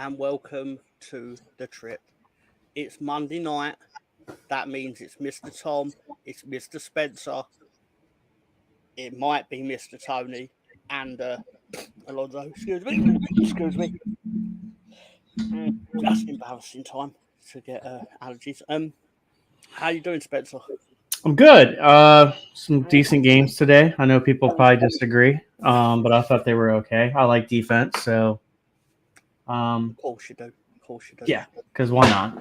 and welcome to the trip. It's Monday night. That means it's Mr. Tom, it's Mr. Spencer, it might be Mr. Tony, and Alonso. Excuse me. Just embarrassing time to get allergies. How you doing, Spencer? I'm good. Some decent games today. I know people probably disagree, but I thought they were okay. I like defense, so Of course you do. yeah, because why not?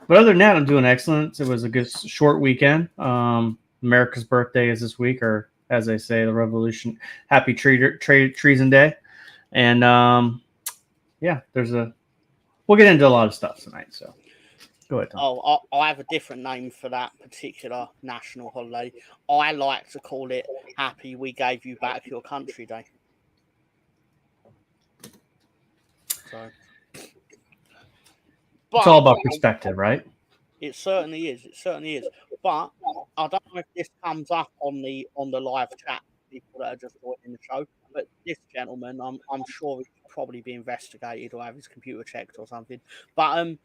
But other than that, I'm doing excellent. It was a good short weekend. America's birthday is this week, or as they say, the Revolution. Happy Treason Day, and yeah, we'll get into a lot of stuff tonight. So go ahead, Tom. Oh, I have a different name for that particular national holiday. I like to call it Happy We Gave You Back Your Country Day. So, It's all about perspective, right? It certainly is. But I don't know if this comes up on the live chat, people that are just joining the show. But this gentleman, I'm sure he could probably be investigated or have his computer checked or something. But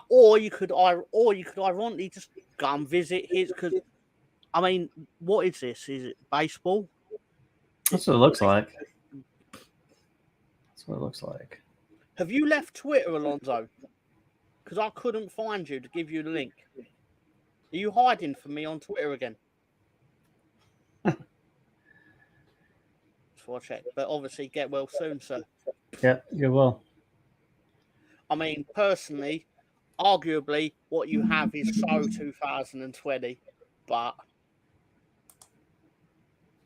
or you could ironically just go and visit his. Because I mean, what is this? Is it baseball? That's what it looks like. That's what it looks like. Have you left Twitter, Alonso? Because I couldn't find you to give you the link. Are you hiding from me on Twitter again? Before I check. But obviously, get well soon, sir. Yeah, you will. I mean, personally, arguably, what you have is so 2020, but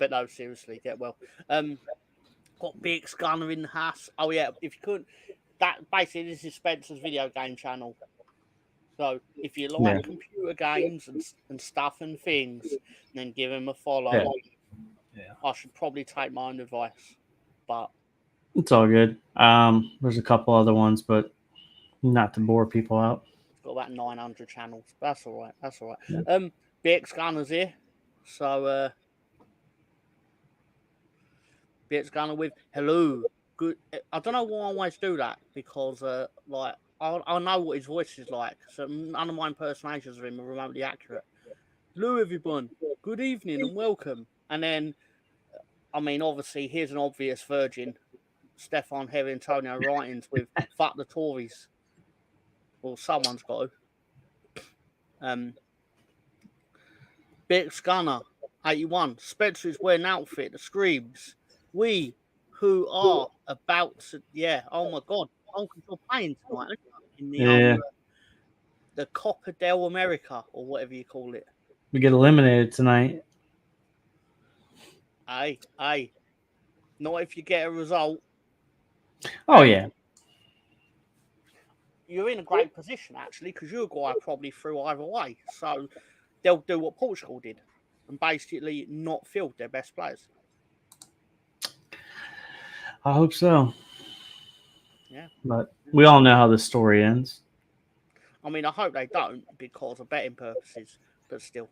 no, seriously, get well. Got BX Gunner in the house. Oh yeah, if you couldn't, that basically this is Spencer's video game channel. So if you like computer games and stuff and things, then give him a follow. Yeah. I should probably take my own advice, but it's all good. There's a couple other ones, but not to bore people out. It's got about 900 channels. That's all right. Yeah. BX Gunner's here, so BX Gunner with hello. Good. I don't know why I always do that because like I know what his voice is like, so none of my impersonations of him are remotely accurate. Hello, everyone. Good evening and welcome. And then, I mean, obviously, here's an obvious virgin, Stefan Harry Antonio writings with "fuck the Tories." Well, someone's got to. BX Gunner 81. Spencer is wearing an outfit that screams, "We who are about to." Yeah. Oh my God. You're playing tonight in the Copa del America or whatever you call it. We get eliminated tonight. Aye. Not if you get a result. Oh yeah. You're in a great position actually because Uruguay are probably through either way, so they'll do what Portugal did and basically not field their best players. I hope so. Yeah. But we all know how the story ends. I mean, I hope they don't because of betting purposes, but still.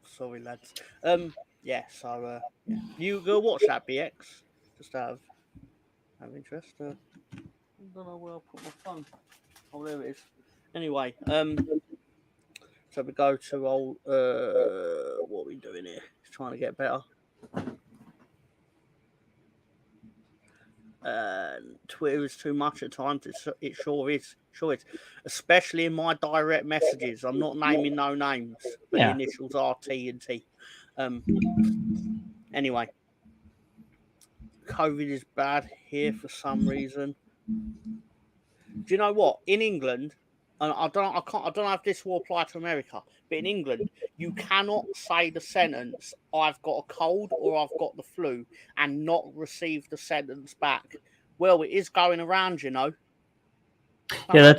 Sorry, lads. Yeah, so, yeah. You go watch that, BX, just out of interest. I don't know where I'll put my phone. Oh, there it is. Anyway, so we go to old, what are we doing here? Just trying to get better. Twitter is too much at times. It sure is. Especially in my direct messages. I'm not naming no names, but the initials are T and T. Anyway, COVID is bad here for some reason. Do you know what? In England, and I don't know if this will apply to America, but in England, you cannot say the sentence "I've got a cold" or "I've got the flu" and not receive the sentence back. Well, it is going around, you know. No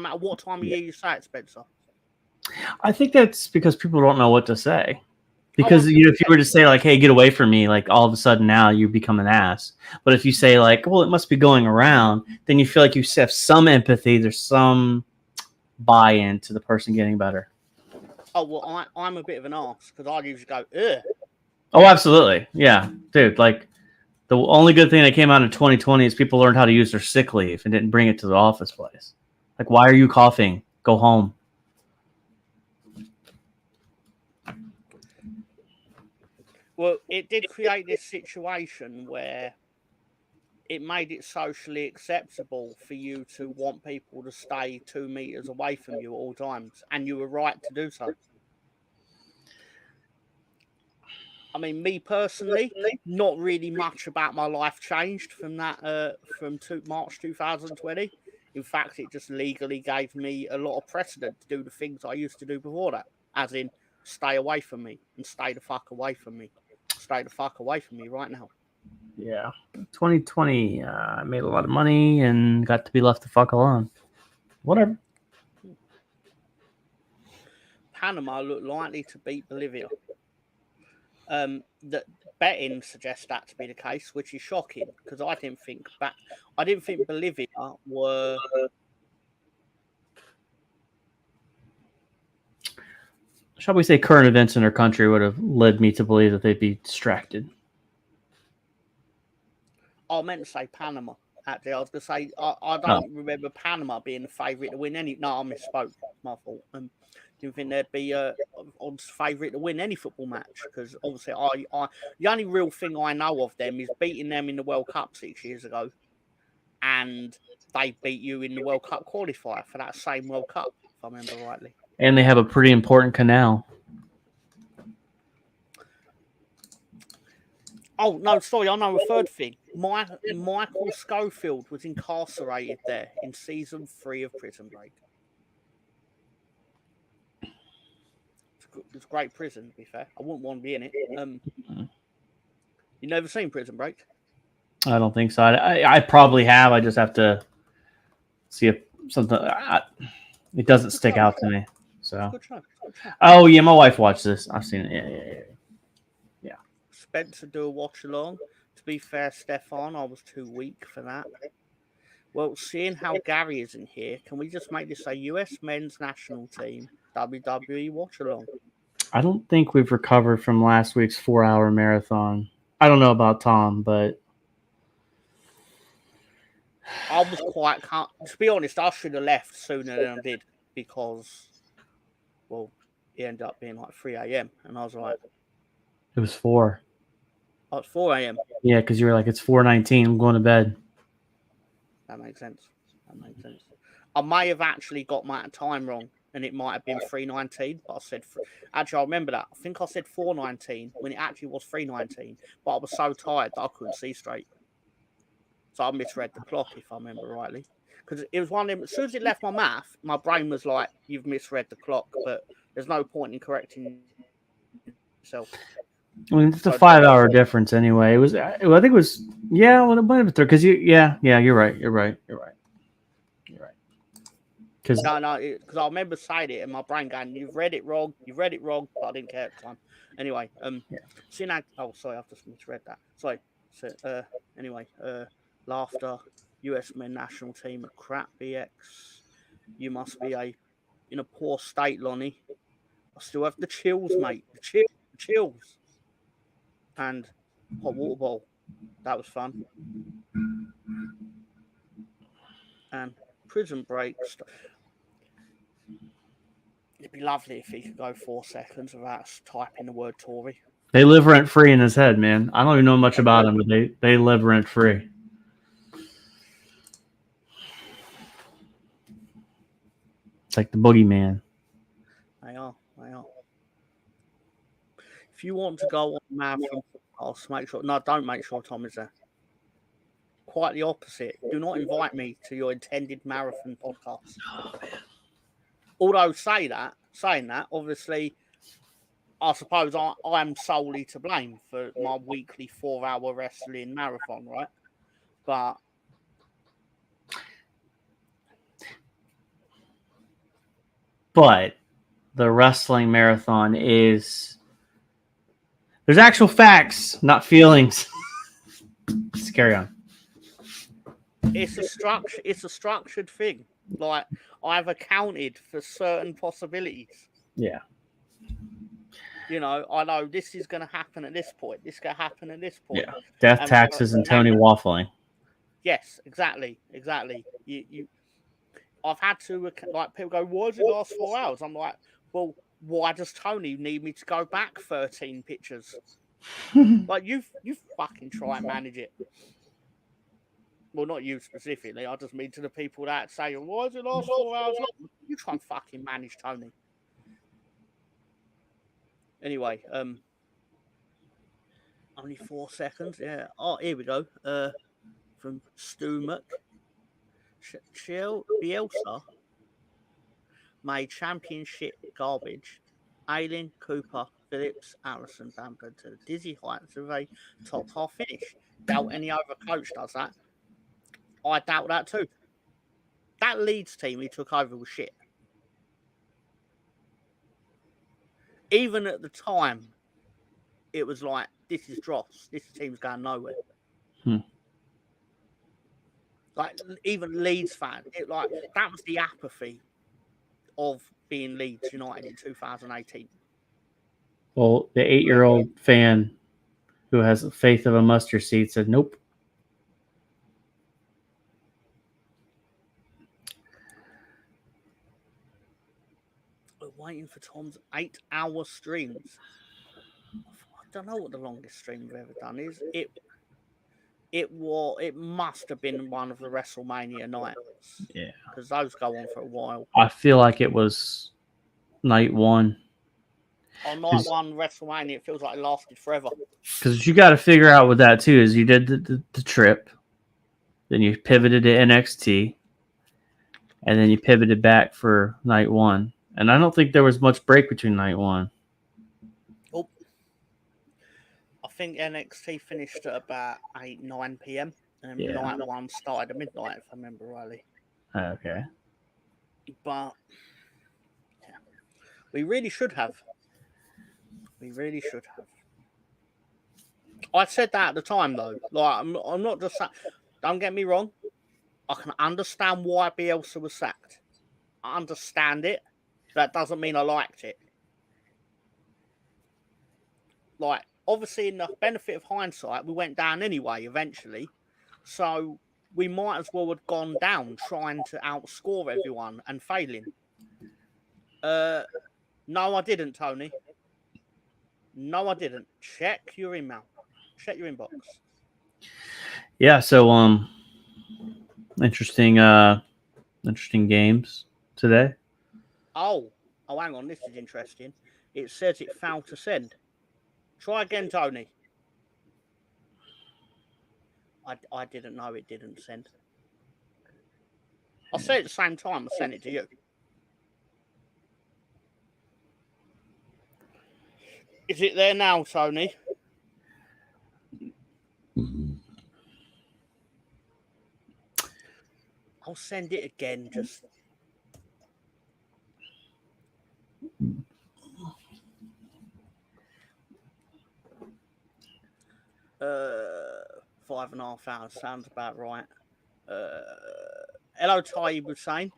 matter what time of year you say it, Spencer. I think that's because people don't know what to say. Because if you were to say like, "Hey, get away from me," like all of a sudden now you become an ass. But if you say like, "Well, it must be going around," then you feel like you have some empathy. There's some buy-in to the person getting better. Oh well, I'm a bit of an ass because I usually go, "Ugh." Oh, absolutely, yeah, dude. Like The only good thing that came out in 2020 is people learned how to use their sick leave and didn't bring it to the office place. Like, why are you coughing? Go home. Well, it did create this situation where it made it socially acceptable for you to want people to stay 2 meters away from you at all times, and you were right to do so. I mean, me personally, not really much about my life changed from that, March 2020. In fact, it just legally gave me a lot of precedent to do the things I used to do before that, as in stay away from me and stay the fuck away from me. Stay the fuck away from me right now. Yeah. 2020, I made a lot of money and got to be left the fuck alone. Whatever. Panama looked likely to beat Bolivia. The betting suggests that to be the case, which is shocking because I didn't think Bolivia were. Shall we say current events in their country would have led me to believe that they'd be distracted. I meant to say Panama. Actually, I was going to say I don't remember Panama being the favourite to win any. No, I misspoke. My fault. Didn't think there'd be odds favourite to win any football match because obviously the only real thing I know of them is beating them in the World Cup 6 years ago, and they beat you in the World Cup qualifier for that same World Cup, if I remember rightly. And they have a pretty important canal. Oh, no, sorry, I know a third thing. Michael Schofield was incarcerated there in season 3 of Prison Break. It's a great prison, to be fair. I wouldn't want to be in it. You never seen Prison Break? I don't think so. I probably have. I just have to see if something. It doesn't stick out to me. So. Good show. Oh yeah, my wife watched this. I've seen it. Yeah. Spencer do a watch along. To be fair, Stefan, I was too weak for that. Well, seeing how Gary isn't here, can we just make this a US men's national team WWE watch along? I don't think we've recovered from last week's 4-hour marathon. I don't know about Tom, but I was quite. To be honest, I should have left sooner than I did because, well, it ended up being like 3 a.m. and I was like, it was 4. Oh, it's 4 a.m. Yeah, because you were like, it's 4:19. I'm going to bed. That makes sense. I may have actually got my time wrong, and it might have been 3:19. But I said, actually, I remember that. I think I said 4:19 when it actually was 3:19. But I was so tired that I couldn't see straight, so I misread the clock, if I remember rightly. Because it was one of them. As soon as it left my mouth, my brain was like, "You've misread the clock," but there's no point in correcting yourself. I mean, it's a 5-hour difference anyway. It was. I think it was. Yeah, well, it might have been 3 because you. Yeah, you're right. Because because I remember saying it and my brain going, "You've read it wrong. But I didn't care at the time. Anyway, oh, sorry, I've just misread that. Sorry. So, anyway, laughter. US men national team at crap BX. You must be in a poor state, Lonnie. I still have the chills, mate. The chills. And hot water ball. That was fun. And Prison Break. It'd be lovely if he could go 4 seconds without typing the word Tory. They live rent free in his head, man. I don't even know much about him, but they live rent free. It's like the boogeyman. They are. If you want to go on marathon podcast, make sure. No, don't make sure Tom is there. Quite the opposite. Do not invite me to your intended marathon podcast. Oh, man. Although saying that, obviously, I suppose I'm solely to blame for my weekly 4-hour wrestling marathon, right? But the wrestling marathon is. There's actual facts, not feelings. Just carry on. It's a structured thing. Like, I've accounted for certain possibilities. Yeah. I know this is going to happen at this point. This is going to happen at this point. Yeah. Death, taxes, and Tony waffling. Yes, exactly. I've had to, like, people go, why does it last 4 hours? I'm like, well, why does Tony need me to go back 13 pictures? Like, you fucking try and manage it. Well, not you specifically. I just mean to the people that say, why does it last 4 hours long? You try and fucking manage Tony. Anyway, only 4 seconds. Yeah. Oh, here we go. From Stu Muck. Bielsa made championship garbage. Ayling, Cooper, Phillips, Allison dampened to the dizzy heights of a top half finish. Doubt any other coach does that. I doubt that too. That Leeds team he took over was shit. Even at the time, it was like, this is dross. This team's going nowhere. Like, even Leeds fans, that was the apathy of being Leeds United in 2018. Well, the 8-year-old fan who has the faith of a mustard seed said, nope. We're waiting for Tom's 8-hour streams. I don't know what the longest stream we've ever done is. It must have been one of the WrestleMania nights. Yeah. Because those go on for a while. I feel like it was night one. On night one, WrestleMania, it feels like it lasted forever. Because you got to figure out with that, too, is you did the trip. Then you pivoted to NXT. And then you pivoted back for night one. And I don't think there was much break between night one. Oh. I think NXT finished at about 9 p.m. And night one started at midnight, if I remember rightly. Okay. But yeah, we really should have. We really should have. I said that at the time, though. Like, I'm not just saying. Don't get me wrong. I can understand why Bielsa was sacked. I understand it. That doesn't mean I liked it. Like, obviously, in the benefit of hindsight, we went down anyway, eventually. So we might as well have gone down trying to outscore everyone and failing. No, I didn't, Tony. No, I didn't. Check your email. Check your inbox. Yeah, so interesting games today. Oh, hang on, this is interesting. It says it failed to send. Try again, Tony. I didn't know it didn't send. I said at the same time I sent it to you. Is it there now, Tony? I'll send it again, just... Uh, 5.5 hours sounds about right. Hello, Tayyib Hussein.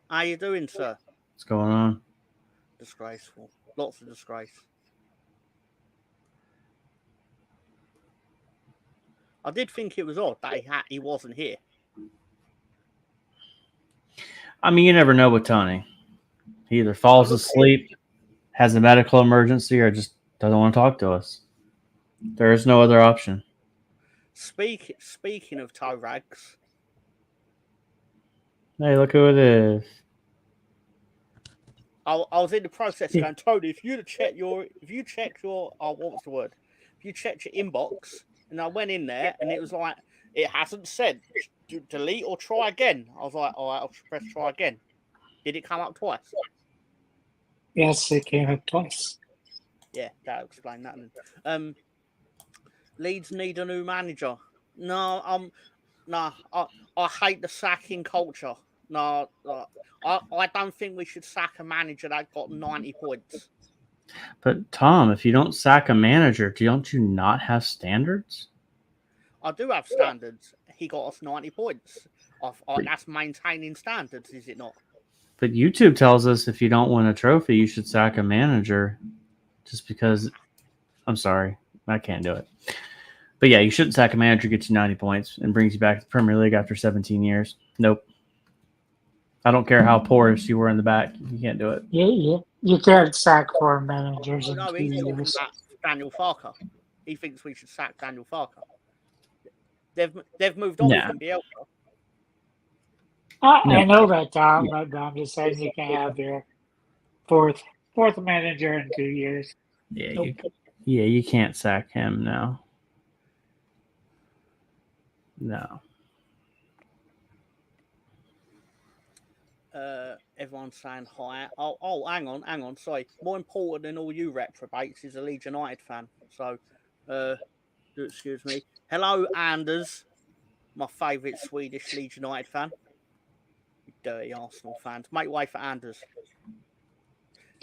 How you doing, sir? What's going on? Disgraceful. Lots of disgrace. I did think it was odd that he wasn't here. I mean, you never know with Tony. He either falls asleep, has a medical emergency, or just doesn't want to talk to us. There is no other option. Speaking of toe rags. Hey, look who it is. I was in the process going, Tony, if you checked your what was the word? If you checked your inbox, and I went in there and it was like, it hasn't said delete or try again. I was like, all right, I'll press try again. Did it come up twice? Yes, it came up twice. Yeah, that'll explain that. Leeds need a new manager. No, I hate the sacking culture. No, I don't think we should sack a manager that got 90 points. But Tom, if you don't sack a manager, don't you not have standards? I do have standards. He got us 90 points. That's maintaining standards, is it not? But YouTube tells us if you don't win a trophy, you should sack a manager. just because I'm sorry, I can't do it. But yeah, you shouldn't sack a manager who gets you 90 points and brings you back to the Premier League after 17 years. Nope. I don't care how porous you were in the back. You can't do it. You can't sack 4 managers in No, 2 he's talking years. about Daniel Farker. He thinks we should sack Daniel Farker. They've moved on Nah. from Bielsa. I know that, Tom, but I'm just saying you can have your fourth manager in 2 years. Yeah, you can't sack him now. No. Everyone's saying hi. Oh, hang on. Sorry. More important than all you reprobates is a Leeds United fan. So, excuse me. Hello, Anders, my favourite Swedish Leeds United fan. You dirty Arsenal fans. Make way for Anders.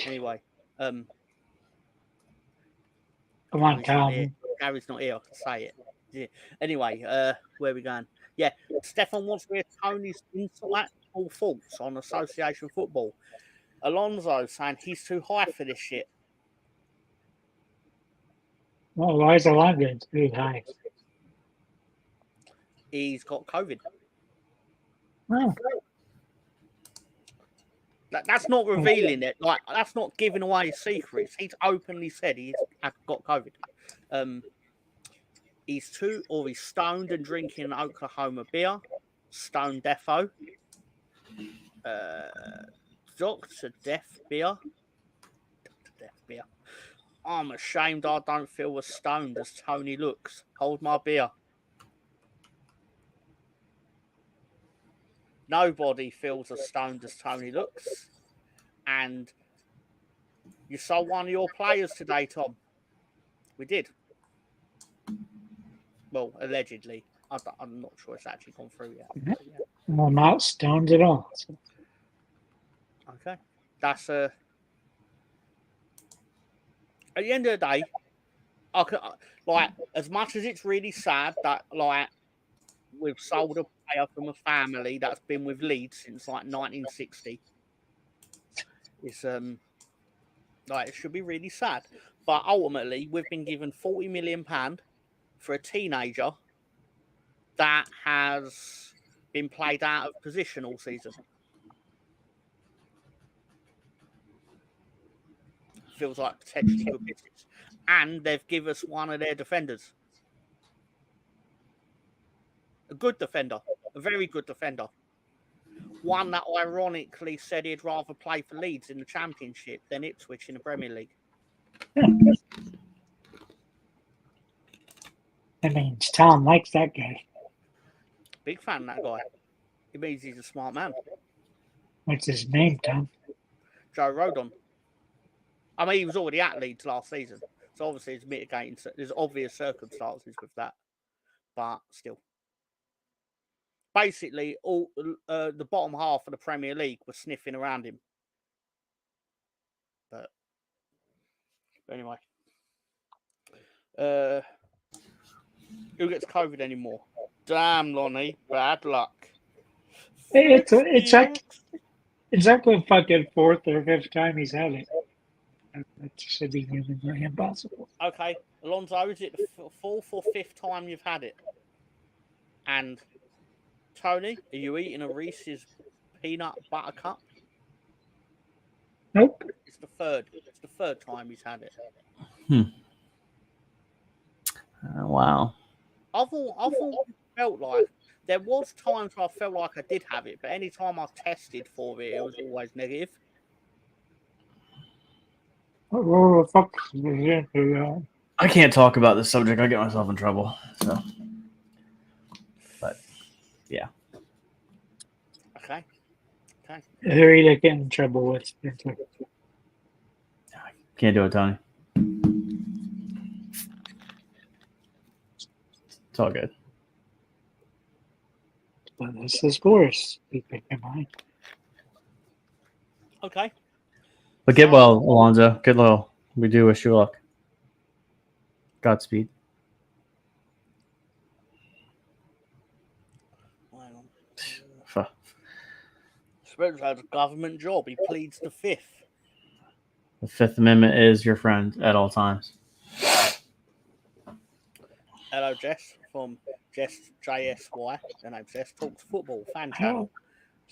Anyway, Come on, Tom. Gary's not here. I can say it. Yeah. Anyway, where are we going? Yeah, Stefan wants to hear Tony's insightful thoughts on association football. Alonso saying he's too high for this shit. Well, why is Alonso too high? He's got COVID. Oh. That's not revealing it. Like, that's not giving away secrets. He's openly said he's got COVID. He's stoned and drinking Oklahoma beer. Stone Defo. Dr. Death beer. Dr. Death beer. I'm ashamed I don't feel as stoned as Tony looks. Hold my beer. Nobody feels as stoned as Tony looks. And you sold one of your players today, Tom. We did. Well, allegedly. I'm not sure it's actually gone through yet. I'm not stoned at all. Okay. That's at the end of the day, I could, like, as much as it's really sad that, like, we've sold a player from a family that's been with Leeds since like 1960. It's like, it should be really sad. But ultimately, we've been given £40 million for a teenager that has been played out of position all season. Feels like potentially good business. And they've given us one of their defenders. A good defender. A very good defender. One that ironically said he'd rather play for Leeds in the Championship than Ipswich in the Premier League. That means Tom likes that guy. Big fan of that guy. It means he's a smart man. What's his name, Tom? Joe Rodon. I mean, he was already at Leeds last season. So obviously it's mitigating. There's obvious circumstances with that. But still. Basically, all the bottom half of the Premier League was sniffing around him. But anyway. Who gets COVID anymore? Damn, Lonnie. Bad luck. It's like the fucking 4th or 5th time he's had it. That should be humanly impossible. Okay, Alonso, is it the 4th or 5th time you've had it? And Tony, are you eating a Reese's peanut butter cup? Nope. It's the 3rd. It's the 3rd time he's had it. Wow. I thought it felt like there was times where I felt like I did have it, but any time I tested for it, it was always negative. What the fuck is it? I can't talk about this subject. I get myself in trouble. So, but yeah. Okay. Who are you getting in trouble with? Can't do it, Tony. It's all good. But this is worse. Keep it in mind. Okay. But get well, Alonzo. Get well. We do wish you luck. Godspeed. Spence has a government job. He pleads the 5th. The Fifth Amendment is your friend at all times. Hello, Jess from Jess JSY, and I'm Jess Talks Football fan channel.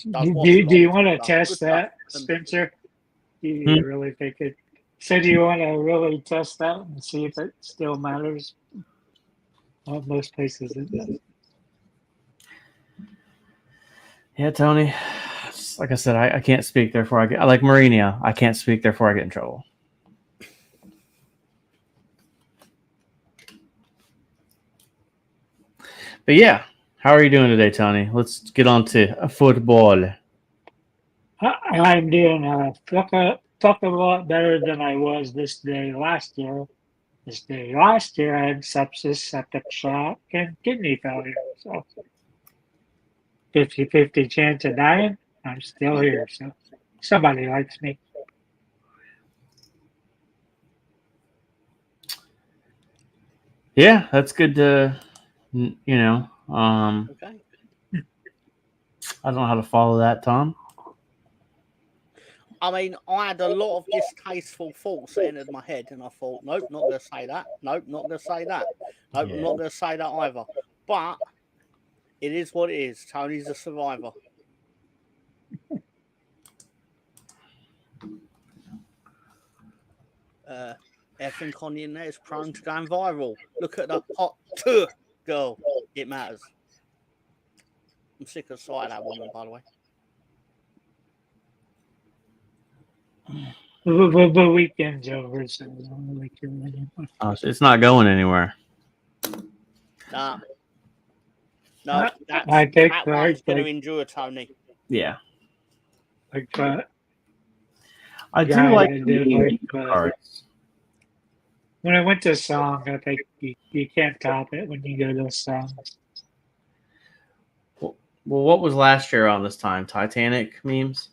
Do you want to test that, Spencer? Do you really think it? So do you want to really test that and see if it still matters? Well, most places it does. Yeah, Tony. Like I said, I can't speak. Therefore, I like Mourinho. I can't speak. Therefore, I get in trouble. But yeah, how are you doing today, Tony? Let's get on to football. I'm doing a fuck a lot better than I was this day last year. This day last year, I had sepsis, septic shock, and kidney failure. So 50-50 chance of dying. I'm still here, so somebody likes me. Yeah, that's good to, okay. I don't know how to follow that, Tom. I mean, I had a lot of distasteful thoughts that entered my head, and I thought, nope, not going to say that. Nope, not going to say that. Nope, Yeah. not going to say that either. But it is what it is. Tony's a survivor. Everything on the internet is prone to going viral. Look at the hot girl. It matters. I'm sick of sight of that woman, by the way. The weekend's over, so I don't like it anymore. Oh, so it's not going anywhere. Nah. No, that one's going to endure, Tony. Yeah. Like I do like the cards. When I went to song, I think you can't top it when you go to songs. Well, what was last year on this time? Titanic memes?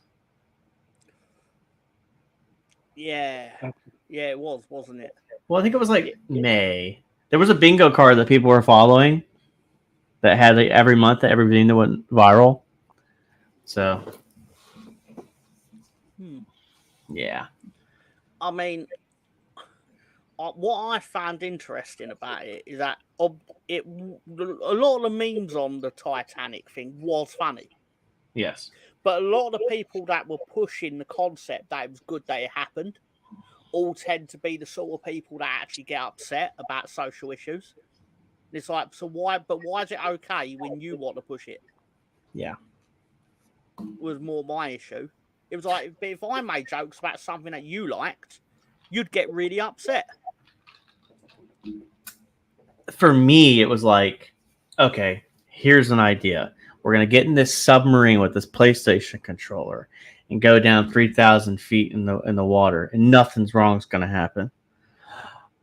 Yeah. Yeah, it was, wasn't it? Well, I think it was like May. There was a bingo card that people were following that had like every month that everything that went viral. So, yeah. I mean, what I found interesting about it is that a lot of the memes on the Titanic thing was funny. Yes. But a lot of the people that were pushing the concept that it was good that it happened all tend to be the sort of people that actually get upset about social issues. It's like, so why is it okay when you want to push it? Yeah. Was more my issue. It was like, if I made jokes about something that you liked, you'd get really upset. For me, it was like, okay, here's an idea. We're going to get in this submarine with this PlayStation controller and go down 3,000 feet in the water, and nothing's wrong is going to happen.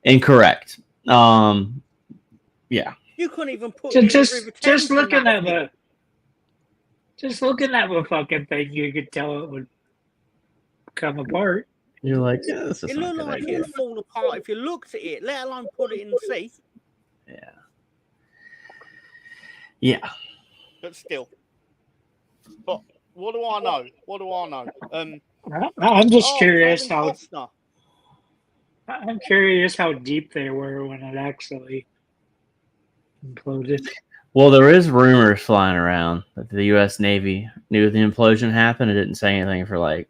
Incorrect. Yeah. You couldn't even put just looking at the fucking thing, you could tell it would come apart. You're like, yeah, this is it looked like it would fall apart if you looked at it, let alone put it in the sea. Yeah. Yeah. But still. But what do I know? I'm just curious I'm curious how deep they were when it actually imploded. Well, there is rumors flying around that the U.S. Navy knew the implosion happened and didn't say anything for like,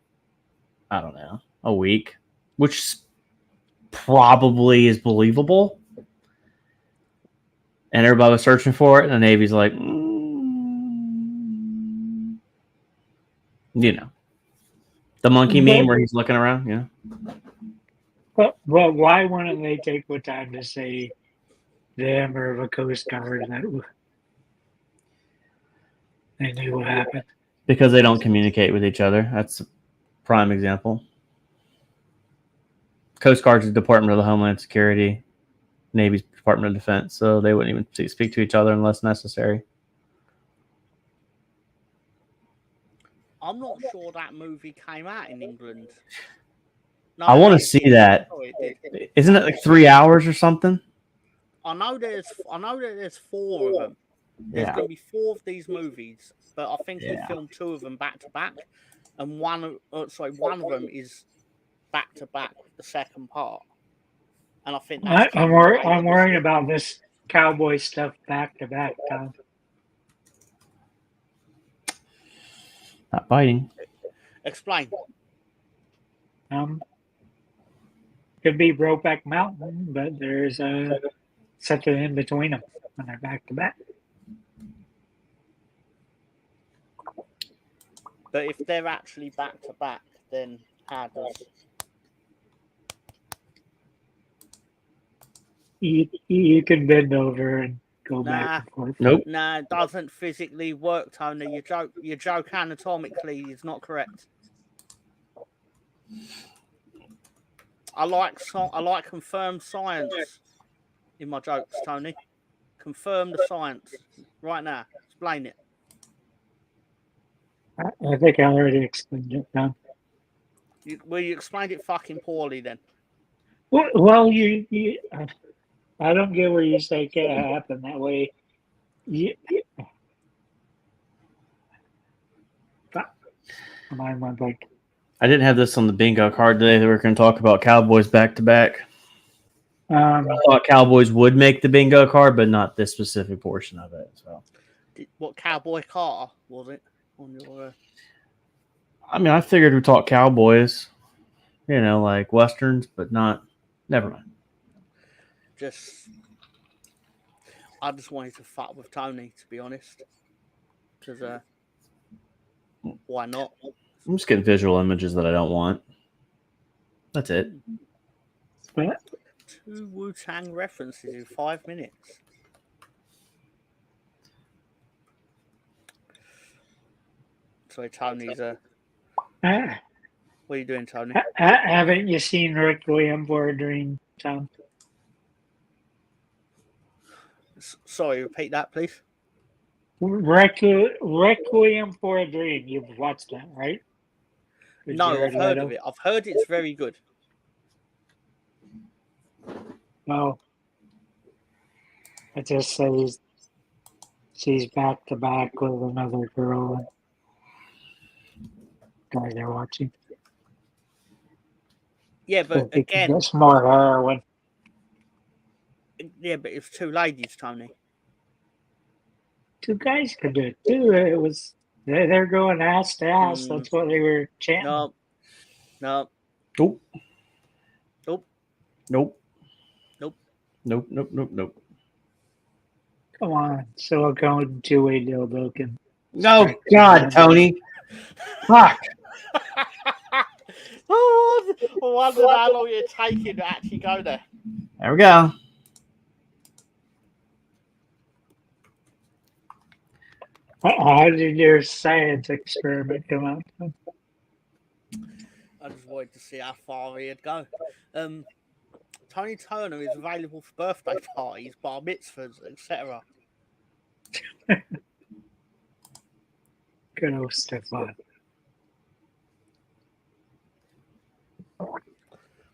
I don't know, a week, which probably is believable. And everybody was searching for it, and the Navy's like, the monkey meme where he's looking around, But why wouldn't they take the time to say them or the Coast Guard that they knew what happened? Because they don't communicate with each other. That's a prime example. Coast Guard's the Department of the Homeland Security, Navy's Department of Defense, so they wouldn't even speak to each other unless necessary. I'm not sure that movie came out in England. No, I want to see that. Isn't it like 3 hours or something? I know that there's 4 of them. There's going to be 4 of these movies, but I think he filmed 2 of them back to back, and one of them is back to back with the second part, and I think that's I'm worrying about this cowboy stuff back to back, Tom. Not biting. Explain. Could be Brokeback Mountain, but there's something in between them when they're back to back. But if they're actually back to back, then how does You can bend over and go back Nah. and forth. Nope. No, it doesn't physically work, Tony. Your joke anatomically is not correct. I like confirmed science in my jokes, Tony. Confirm the science right now. Explain it. I think I already explained it, Tom. You explained it fucking poorly then. Well, I don't get where you say it can't happen that way. Mind went blank. I didn't have this on the bingo card today that we were going to talk about Cowboys back to back. I thought Cowboys would make the bingo card, but not this specific portion of it. So, what Cowboy Carter was it on your? I mean, I figured we'd talk Cowboys, like Westerns, but not. Never mind. I just wanted to fuck with Tony, to be honest. Because why not? I'm just getting visual images that I don't want. That's it. But 2 Wu-Tang references in 5 minutes. Sorry, Tony's what are you doing, Tony? Haven't you seen Requiem for a Dream, Tom? Sorry, repeat that, please. Requiem for a Dream. You've watched that, right? With No, Jared I've heard Leto? of it. I've heard it's very good. No. It just says she's back to back with another girl. Guys are watching. Yeah, but again, that's more heroin. Yeah, but it's 2 ladies, Tony. 2 guys could do it too. It was they're going ass to ass. That's what they were chanting. No. Nope. Nope. Nope. Nope. Nope. Nope. Nope. Nope. Come on, silicone 2-way dildo can. No, God, Tony. Fuck. I wonder how long it'd take you to actually go there. There we go. How did your science experiment come out? I just wanted to see how far he'd go. Tony Turner is available for birthday parties, bar mitzvahs, etc. Good old Stefan.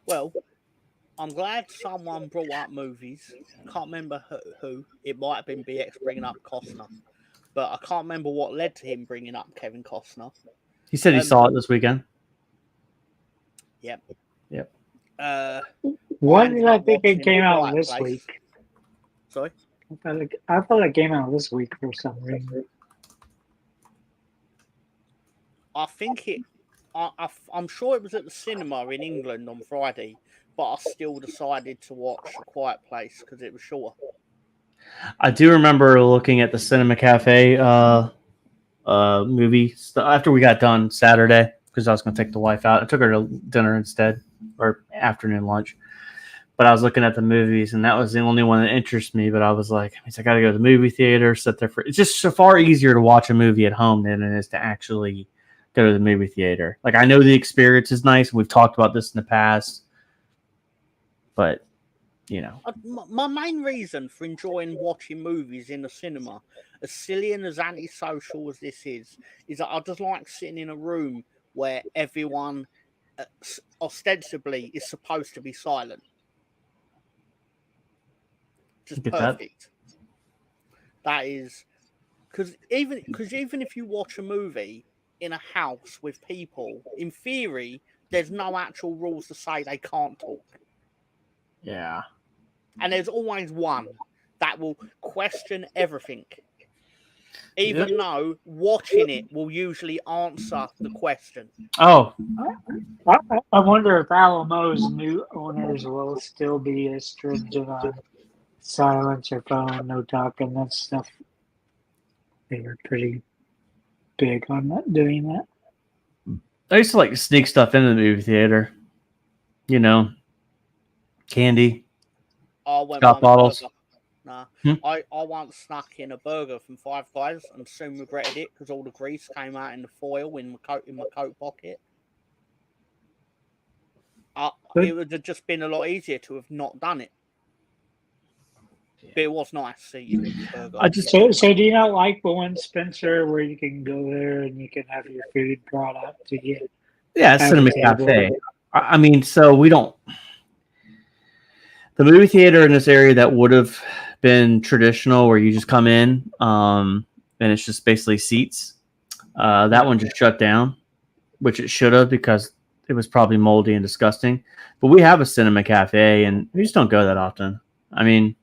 Well, I'm glad someone brought up movies. Can't remember who. It might have been BX bringing up Costner. But I can't remember what led to him bringing up Kevin Costner. He said he saw it this weekend. Yep. Why did I think it came out this week? Sorry? I thought it came out this week for some reason. I think I'm sure it was at the cinema in England on Friday, but I still decided to watch A Quiet Place because it was shorter. I do remember looking at the Cinema Cafe movie after we got done Saturday because I was going to take the wife out. I took her to dinner instead, or afternoon lunch. But I was looking at the movies, and that was the only one that interests me. But I was like, I got to go to the movie theater, sit there it's just so far easier to watch a movie at home than it is to actually go to the movie theater. Like, I know the experience is nice. We've talked about this in the past, but my main reason for enjoying watching movies in the cinema, as silly and as antisocial as this is that I just like sitting in a room where everyone ostensibly is supposed to be silent. Just perfect. That is because even if you watch a movie in a house with people, in theory, There's no actual rules to say they can't talk. Yeah. And there's always one that will question everything. Even though watching it will usually answer the question. Oh, I wonder if Alamo's new owners will still be as stringent on silence your phone, no talking, that stuff. They were pretty big on that, doing that. I used to like sneak stuff into the movie theater. You know, candy, I went Scott bottles. Nah. Hmm? I once snuck in a burger from Five Guys and soon regretted it because all the grease came out in the foil in my coat pocket. It would have just been a lot easier to have not done it. But it was nice eating the burger. I just So do you not like the one, Spencer, where you can go there and you can have your food brought up to you? yeah, Cinema Cafe. I mean, so we don't. The movie theater in this area that would have been traditional, where you just come in, and it's just basically seats. That one just shut down, which it should have because it was probably moldy and disgusting. But we have a Cinema Cafe, and we just don't go that often. I mean,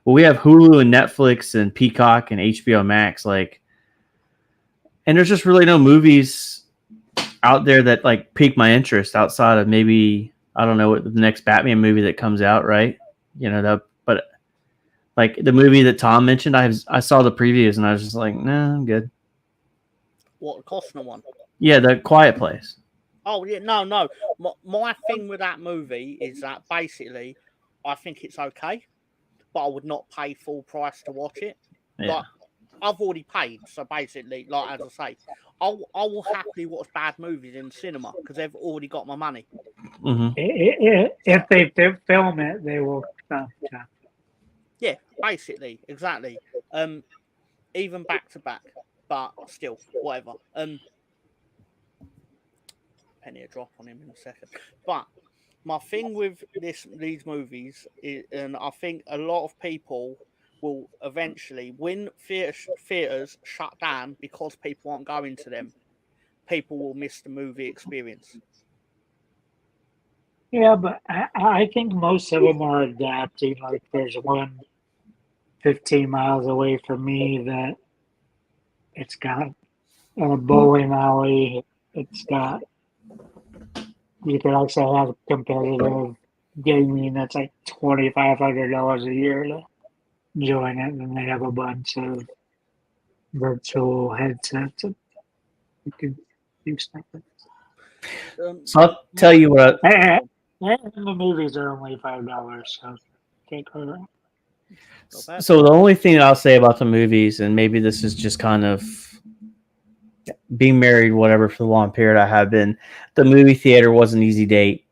well, we have Hulu and Netflix and Peacock and HBO Max, like, and there's just really no movies out there that like pique my interest outside of maybe, I don't know, what the next Batman movie that comes out, right? You know, that, but like the movie that Tom mentioned, I saw the previews and I was just like, nah, I'm good. What, Costner one? Yeah, The Quiet Place. Oh, yeah, no. My thing with that movie is that basically I think it's okay, but I would not pay full price to watch it. Yeah. Like, I've already paid, so basically, like as I say, I will happily watch bad movies in the cinema because they've already got my money. Mm-hmm. If they film it, they will. Yeah, basically, exactly. Even back to back, but still, whatever. Penny a drop on him in a second. But my thing with these movies is, and I think a lot of people will eventually, when theaters shut down because people aren't going to them, people will miss the movie experience. Yeah, but I think most of them are adapting. Like there's one 15 miles away from me that it's got a bowling alley. It's got, you could actually have competitive gaming that's like $2,500 a year to join it, and they have a bunch of virtual headsets that you can do stuff with. So I'll tell you what. And the movies are only $5, so can't go wrong. So the only thing I'll say about the movies, and maybe this is just kind of being married, whatever, for the long period I have been, the movie theater was an easy date.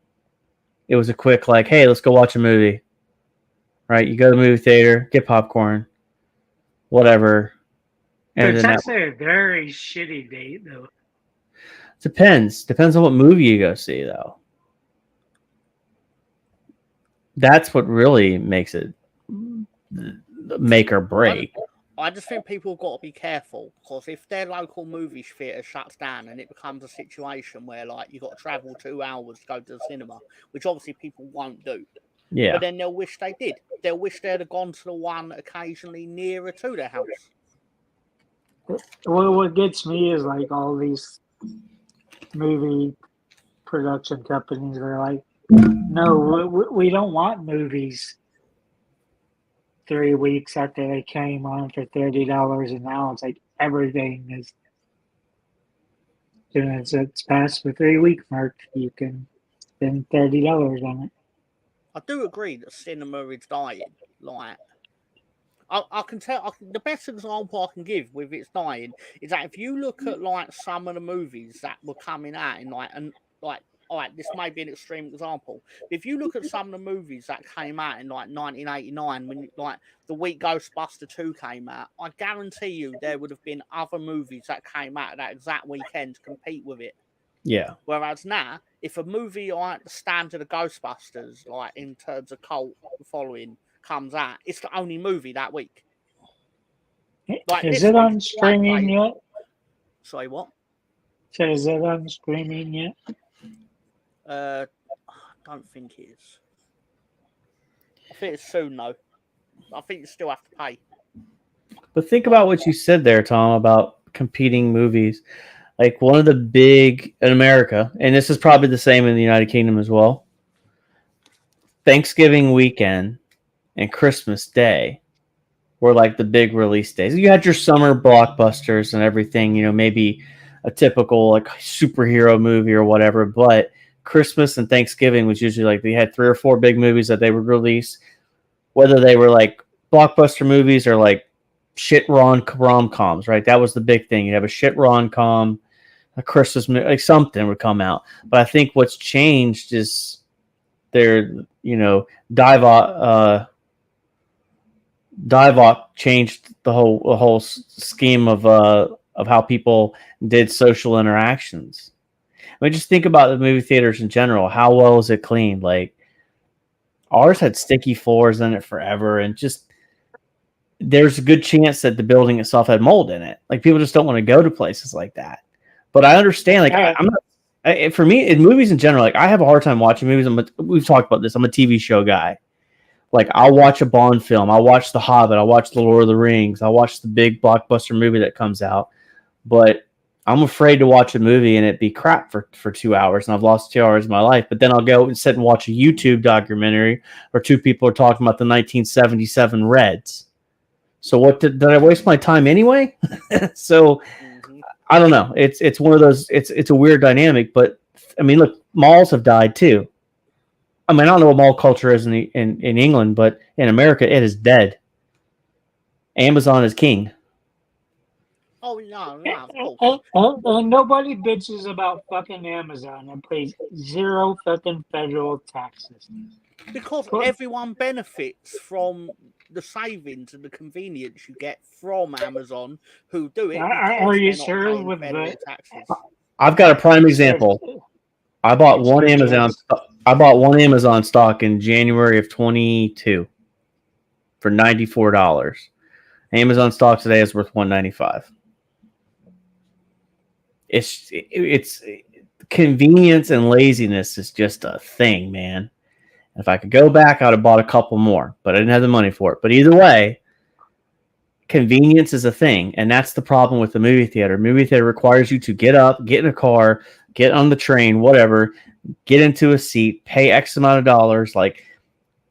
It was a quick, like, hey, let's go watch a movie. Right? You go to the movie theater, get popcorn, whatever. And It's then actually a very shitty date, though. Depends on what movie you go see, though. That's what really makes it make or break. I just think people have got to be careful because if their local movie theatre shuts down and it becomes a situation where like you've got to travel 2 hours to go to the cinema, which obviously people won't do. Yeah. But then they'll wish they did. They'll wish they'd have gone to the one occasionally nearer to their house. Well, what gets me is like all these movie production companies are like, no, we don't want movies 3 weeks after they came on for $30, and now it's like everything is. It's past the 3 week mark. You can spend $30 on it. I do agree that cinema is dying. Like, I can tell. The best example I can give with its dying is that if you look at like some of the movies that were coming out in like, all right, this may be an extreme example. But if you look at some of the movies that came out in like 1989, when like the week Ghostbuster 2 came out, I guarantee you there would have been other movies that came out that exact weekend to compete with it. Yeah. Whereas now, if a movie like the standard of Ghostbusters, like in terms of cult following, comes out, it's the only movie that week. Like, is it on streaming yet? Sorry, what? So is it on streaming yet? I don't think it is. I think it's soon though. I think you still have to pay. But think about what you said there, Tom, about competing movies. Like one of the big in America, and this is probably the same in the United Kingdom as well. Thanksgiving weekend and Christmas Day were like the big release days. You had your summer blockbusters and everything, maybe a typical like superhero movie or whatever, but Christmas and Thanksgiving was usually like they had 3 or 4 big movies that they would release, whether they were like blockbuster movies or like shit rom-coms, right? That was the big thing. You'd have a shit rom-com, a Christmas movie, like something would come out. But I think what's changed is their, Divot changed the whole scheme of how people did social interactions. I mean, just think about the movie theaters in general. How well is it cleaned? Like ours had sticky floors in it forever, and just there's a good chance that the building itself had mold in it. Like people just don't want to go to places like that. But I understand. Like I'm not. For me, in movies in general, like I have a hard time watching movies. We've talked about this. I'm a TV show guy. Like I'll watch a Bond film. I'll watch The Hobbit. I'll watch The Lord of the Rings. I'll watch the big blockbuster movie that comes out. But I'm afraid to watch a movie and it be crap for 2 hours, and I've lost 2 hours of my life. But then I'll go and sit and watch a YouTube documentary where 2 people are talking about the 1977 Reds. So what did I waste my time anyway? So I don't know. It's one of those. It's a weird dynamic. But I mean, look, malls have died too. I mean, I don't know what mall culture is in England, but in America, it is dead. Amazon is king. Oh no, of course. And nobody bitches about fucking Amazon and pays 0 fucking federal taxes. Because everyone benefits from the savings and the convenience you get from Amazon, who do it. Are you sure with the taxes? I've got a prime example. I bought one Amazon stock in January of 22 for $94. Amazon stock today is worth $195. It's convenience and laziness is just a thing, man. If I could go back, I'd have bought a couple more, but I didn't have the money for it. But either way, convenience is a thing, and that's the problem with the movie theater. Movie theater requires you to get up, get in a car, get on the train, whatever, get into a seat, pay X amount of dollars. Like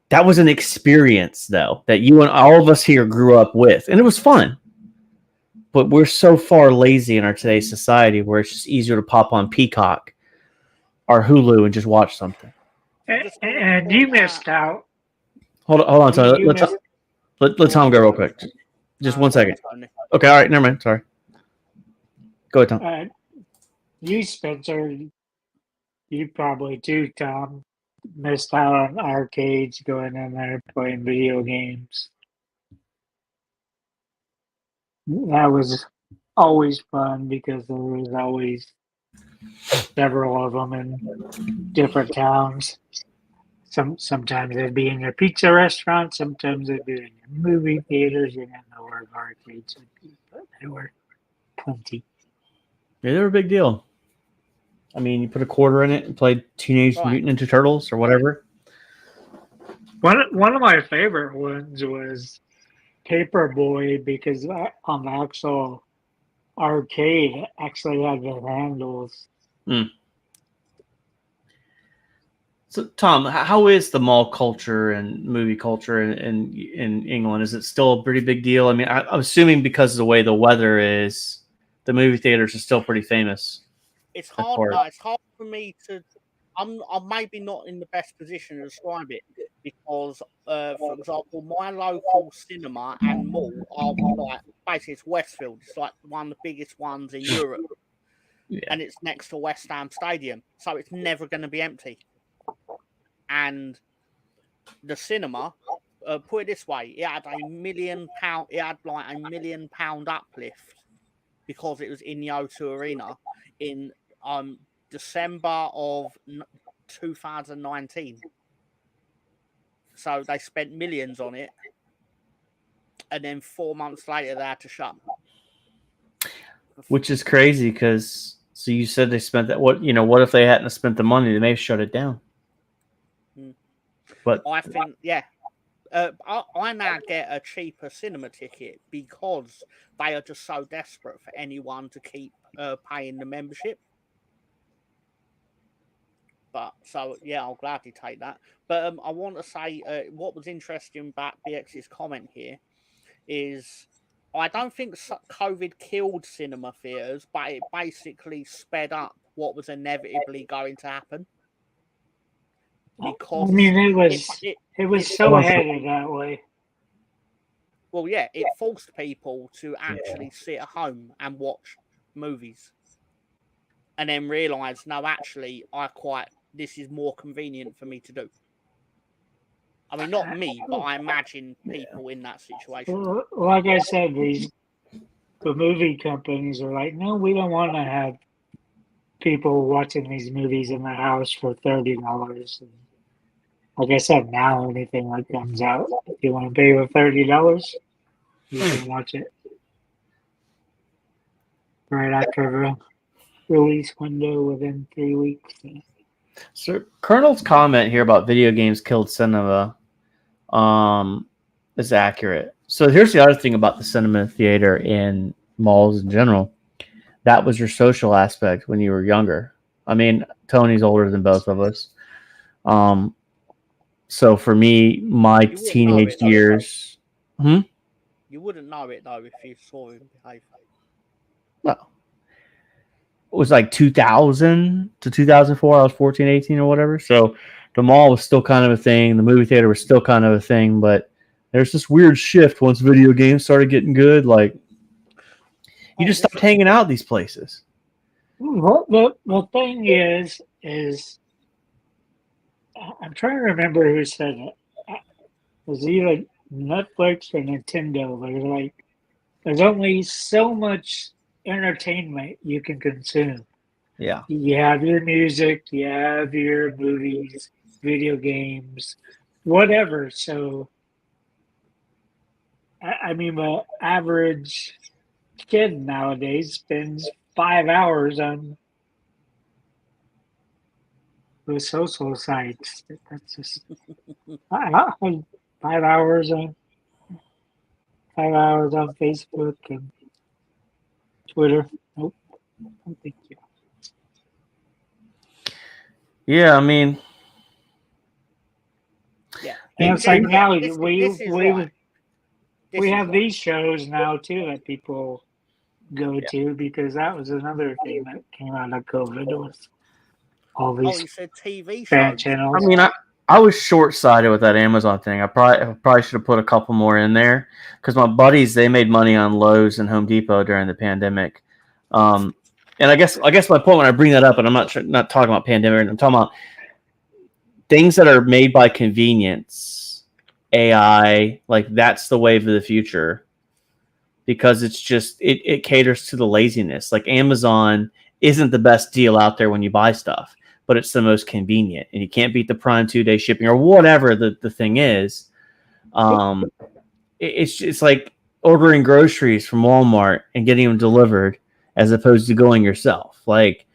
that was an experience, though, that you and all of us here grew up with, and it was fun. But we're so far lazy in our today's society where it's just easier to pop on Peacock or Hulu and just watch something. And you missed out. Hold on, sorry. Let Tom go real quick. Just 1 second. Okay, all right, never mind. Sorry. Go ahead, Tom. You, Spencer, you probably too, Tom, missed out on arcades, going in there playing video games. That was always fun because there was always several of them in different towns. Sometimes they'd be in your pizza restaurant, sometimes they'd be in your movie theaters. You didn't know where arcades would be, but they were plenty. Yeah, they were a big deal. I mean, you put a quarter in it and played Teenage Mutant Ninja Turtles or whatever. One of my favorite ones was Paperboy, because on the actual arcade actually had the handles. So, Tom, how is the mall culture and movie culture in England? Is it still a pretty big deal? I mean, I'm assuming because of the way the weather is, the movie theaters are still pretty famous. It's hard. It's hard for me to. I'm maybe not in the best position to describe it because, for example, my local cinema and mall are like basically it's Westfield. It's like one of the biggest ones in Europe, and it's next to West Ham Stadium, so it's never going to be empty. And the cinema, put it this way, it had £1 million. It had like £1 million uplift because it was in the O2 Arena in December of 2019. So they spent millions on it, and then 4 months later they had to shut. Which is crazy because So you said they spent that. What if they hadn't spent the money? They may have shut it down. But I think, I now get a cheaper cinema ticket because they are just so desperate for anyone to keep paying the membership. But so yeah, I'll gladly take that. But I want to say what was interesting about BX's comment here is I don't think COVID killed cinema theaters, but it basically sped up what was inevitably going to happen. Because I mean, it was so headed that way. Well, yeah, it forced people to actually sit at home and watch movies, and then realise, no, actually, this is more convenient for me to do. I mean, not me, but I imagine people in that situation. Like I said, the movie companies are like, no, we don't want to have people watching these movies in the house for $30. Like I said, now anything like comes out, if you want to pay for $30, you can watch it right after the release window within 3 weeks. So Colonel's comment here about video games killed cinema is accurate. So here's the other thing about the cinema theater in malls in general. That was your social aspect when you were younger. I mean, Tony's older than both of us. So for me, my teenage years... You wouldn't know it, though, if you saw him behave. Well, it was like 2000 to 2004. I was 14, 18 or whatever. So the mall was still kind of a thing. The movie theater was still kind of a thing. But there's this weird shift once video games started getting good. Like, you just stopped hanging out at these places. Well, the thing is I'm trying to remember who said it. It was either Netflix or Nintendo. They're like, there's only so much entertainment you can consume. Yeah. You have your music, you have your movies, video games, whatever. So, I mean, the average kid nowadays spends 5 hours on the social sites. That's just 5 hours on 5 hours on Facebook and Twitter. Nope. No, thank you. Yeah, I mean, yeah. And it's like now we have these shows now too that people go to, because that was another thing that came out of COVID was all these TV fan shows. channels. I mean, I was short-sighted with that Amazon thing. I probably should have put a couple more in there because my buddies, they made money on Lowe's and Home Depot during the pandemic. And I guess my point when I bring that up, and I'm not talking about pandemic, I'm talking about things that are made by convenience, AI, like that's the wave of the future because it's just it caters to the laziness. Like Amazon isn't the best deal out there when you buy stuff, but it's the most convenient, and you can't beat the Prime 2-day shipping or whatever the thing is. It's like ordering groceries from Walmart and getting them delivered as opposed to going yourself. Like,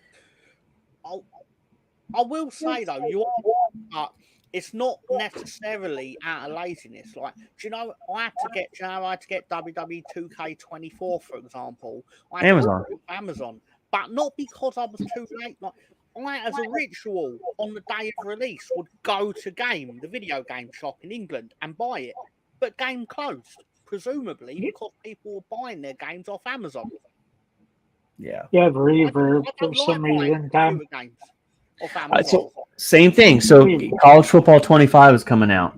I will say though, it's not necessarily out of laziness. Like, do you know, I had to get WWE 2K24, for example. Amazon, but not because I was too late. Like, I, as a ritual, on the day of release, would go to the video game shop in England and buy it. But game closed, presumably because people were buying their games off Amazon. Yeah. Yeah, Reverb for some reason. So, same thing. So College Football 25 is coming out.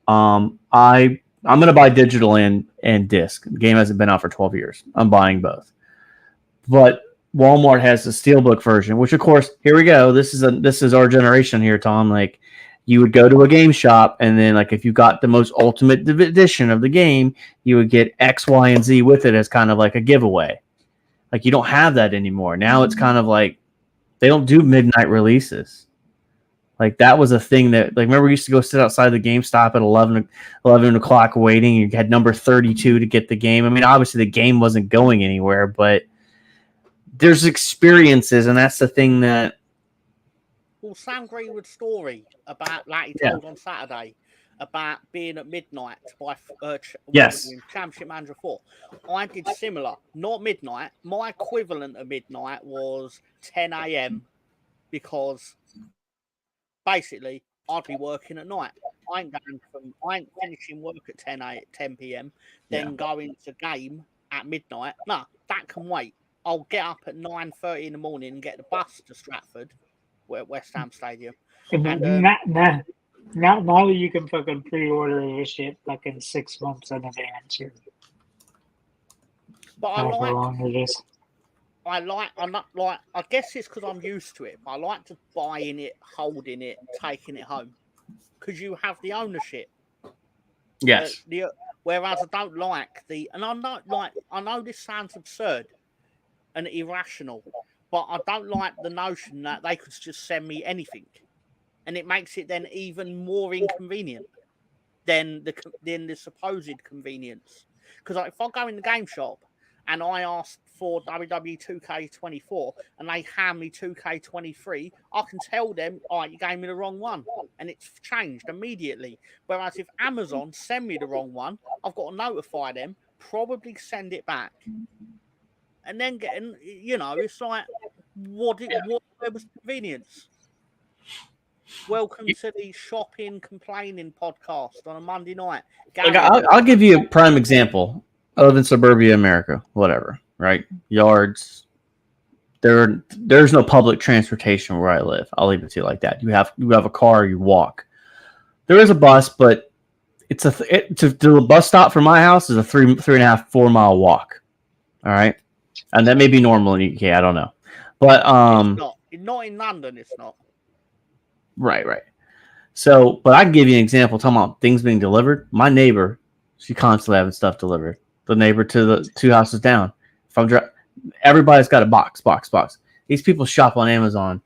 I'm going to buy digital and disc. The game hasn't been out for 12 years. I'm buying both. But Walmart has the Steelbook version, which of course, here we go. This is our generation here, Tom. Like, you would go to a game shop, and then like if you got the most ultimate edition of the game, you would get X, Y, and Z with it as kind of like a giveaway. Like, you don't have that anymore. Now it's kind of like they don't do midnight releases. Like, that was a thing that, like, remember we used to go sit outside the GameStop at 11 o'clock waiting. You had number 32 to get the game. I mean, obviously the game wasn't going anywhere, but there's experiences, and that's the thing that. Well, Sam Greenwood's story about, like he told on Saturday, about being at midnight by Yes. Championship Manager 4. I did similar, not midnight. My equivalent of midnight was 10 a.m. because basically I'd be working at night. I ain't finishing work at 10 p.m. then going to game at midnight. No, that can wait. I'll get up at 9:30 in the morning and get the bus to Stratford, West Ham Stadium. And now you can fucking pre-order this shit fucking 6 months in advance. But However long it is. I guess it's because I'm used to it. But I like to buying it, holding it, taking it home, because you have the ownership. Yes. Whereas I don't like and I know this sounds absurd and irrational, but I don't like the notion that they could just send me anything, and it makes it then even more inconvenient than the supposed convenience. Because if I go in the game shop and I ask for WWE 2K24 and they hand me 2K23, I can tell them, "Oh, you gave me the wrong one," and it's changed immediately. Whereas if Amazon send me the wrong one, I've got to notify them, probably send it back, and then it's like, where was convenience? Welcome to the shopping complaining podcast on a Monday night. Like, I'll give you a prime example. I live in suburbia America, whatever, right? Yards. There's no public transportation where I live. I'll leave it to you like that. You have a car, you walk. There is a bus, but it's to the bus stop from my house is a 3.5, 4 mile walk. All right, and that may be normal in the UK. I don't know, but it's not in London. It's not. Right. So, but I can give you an example. Talking about things being delivered. My neighbor, she constantly having stuff delivered. The neighbor to the 2 houses down. Everybody's got a box. These people shop on Amazon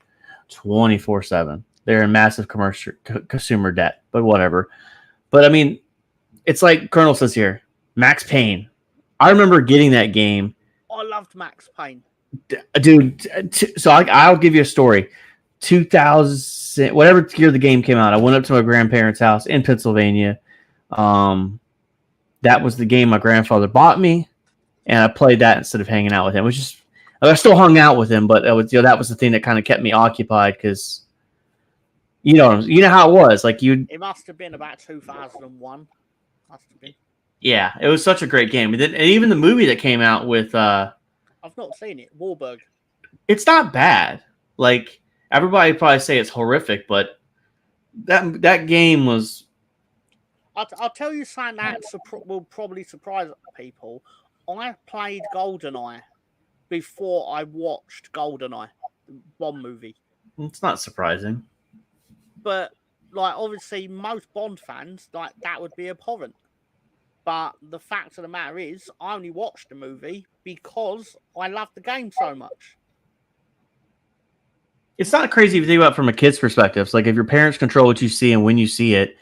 24/7. They're in massive consumer debt, but whatever. But I mean, it's like Colonel says here, Max Payne. I remember getting that game. I loved Max Payne, dude. So I'll give you a story. 2000, whatever year the game came out, I went up to my grandparents' house in Pennsylvania. That was the game my grandfather bought me, and I played that instead of hanging out with him. I still hung out with him, but that was the thing that kind of kept me occupied because you know how it was. Like it must have been about 2001. Must have been. Yeah, it was such a great game, and even the movie that came out with. I've not seen it. Wahlberg. It's not bad. Like. Everybody probably say it's horrific, but that game was. I'll tell you something that will probably surprise people. I played GoldenEye before I watched GoldenEye, the Bond movie. It's not surprising. But, like, obviously, most Bond fans, like, that would be abhorrent. But the fact of the matter is, I only watched the movie because I loved the game so much. It's not crazy if you think about it from a kid's perspective. It's like if your parents control what you see and when you see it,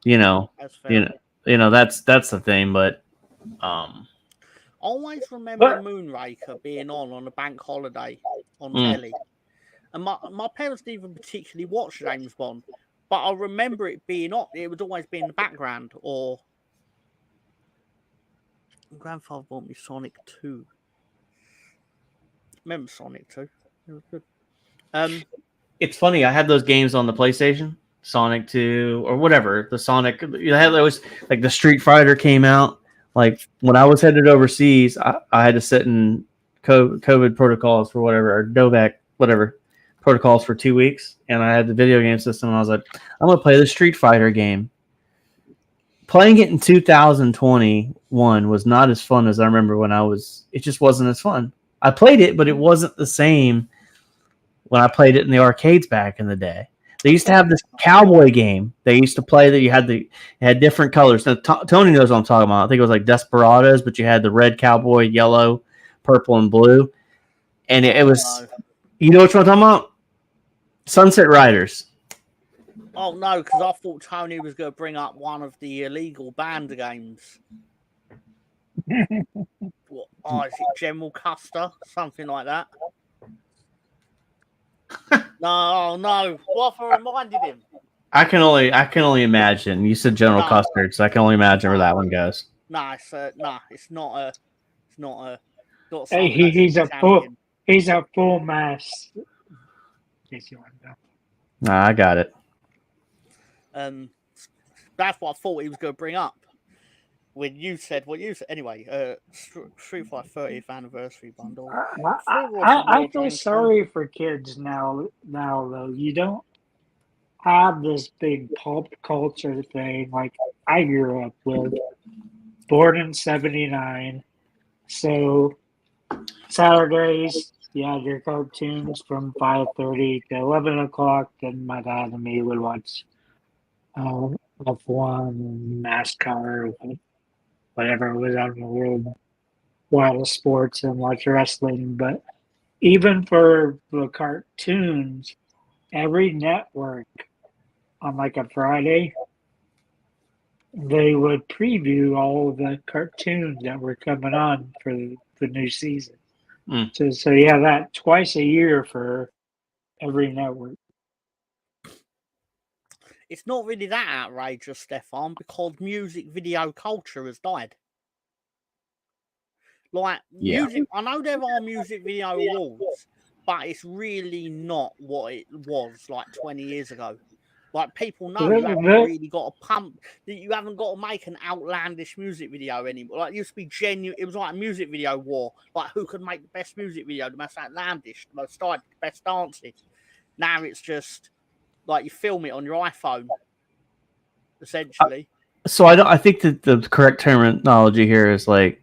that's the thing. But I always remember Moonraker being on a bank holiday on telly, and my parents didn't even particularly watch James Bond, but I remember it being on. It would always be in the background. Or my grandfather bought me Sonic 2. Remember Sonic 2? It was good. It's funny. I had those games on the PlayStation, Sonic 2 or whatever. The Sonic, there was like the Street Fighter came out. Like when I was headed overseas, I had to sit in COVID protocols for whatever, or Novak, whatever protocols for 2 weeks, and I had the video game system. And I was like, I'm gonna play the Street Fighter game. Playing it in 2021 was not as fun as I remember when it just wasn't as fun. I played it, but it wasn't the same when I played it in the arcades back in the day. They used to have this cowboy game they used to play that you had different colors. Now, Tony knows what I'm talking about. I think it was like Desperados, but you had the red cowboy, yellow, purple, and blue. And it was, you know what I'm talking about? Sunset Riders. Oh, no, because I thought Tony was going to bring up one of the illegal banned games. Well, Oh, is it General Custer? Something like that. No. What if I reminded him? I can only imagine. You said General Custard, so I can only image where that one goes. No, it's not a. Hey, he's a full mass. In case you want to know. Nah, I got it. That's what I thought he was going to bring up when you said what you said. Anyway, Street Fighter 30th anniversary bundle. I feel sorry for kids now. Now though, you don't have this big pop culture thing like I grew up with. Born in '79, so Saturdays, you had your cartoons from 5:30 to 11 o'clock. Then my dad and me would watch F1, NASCAR, whatever was out in the world, wild sports, and watch wrestling. But even for the cartoons, every network on like a Friday, they would preview all the cartoons that were coming on for the new season. So you have that twice a year for every network. It's not really that outrageous, Stefan, because music video culture has died. Like, music, I know there are music video awards, but it's really not what it was like 20 years ago. Like, people know you haven't really got to pump, that you haven't got to make an outlandish music video anymore. Like, it used to be genuine, it was like a music video war. Like, who could make the best music video, the most outlandish, the most stylish, the best dancing. Now it's just, like, you film it on your iPhone, essentially. So I think that the correct terminology here is like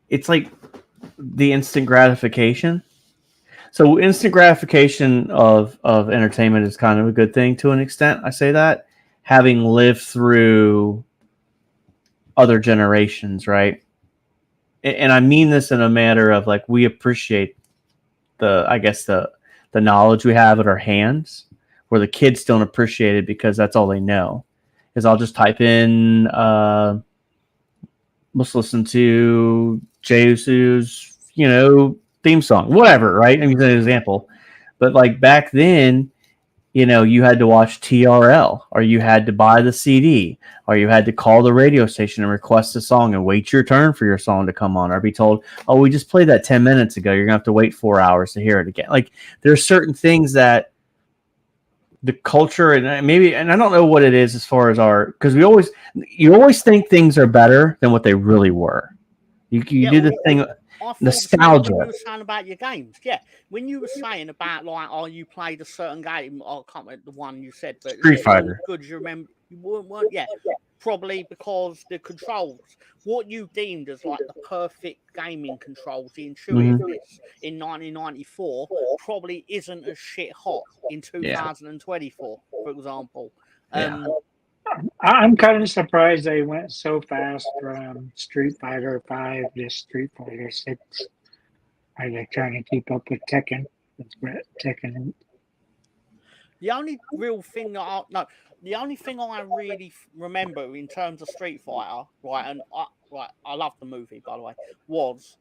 it's like the instant gratification. So instant gratification of entertainment is kind of a good thing to an extent. I say that, having lived through other generations, right? And I mean this in a matter of like, we appreciate the knowledge we have at our hands, where the kids don't appreciate it because that's all they know. Is I'll just type in let's listen to Jesu's, theme song, whatever, right? I mean, an example. But like back then, you had to watch TRL, or you had to buy the CD, or you had to call the radio station and request a song and wait your turn for your song to come on, or be told, oh, we just played that 10 minutes ago. You're going to have to wait 4 hours to hear it again. Like, there's certain things that the culture, and I don't know what it is as far as because you always think things are better than what they really were. You do the thing. Nostalgia. When you were saying about your games, when you were saying about like, you played a certain game, I can't remember the one you said, but Street Fighter. Good, you remember? You weren't, probably because the controls, what you deemed as like the perfect gaming controls, the intuitiveness in 1994, probably isn't as shit hot in 2024, for example. I'm kind of surprised they went so fast from Street Fighter 5 to Street Fighter 6. Are they trying to keep up with Tekken? Tekken. The only real thing the only thing I really remember in terms of Street Fighter, right, and I love the movie, by the way, was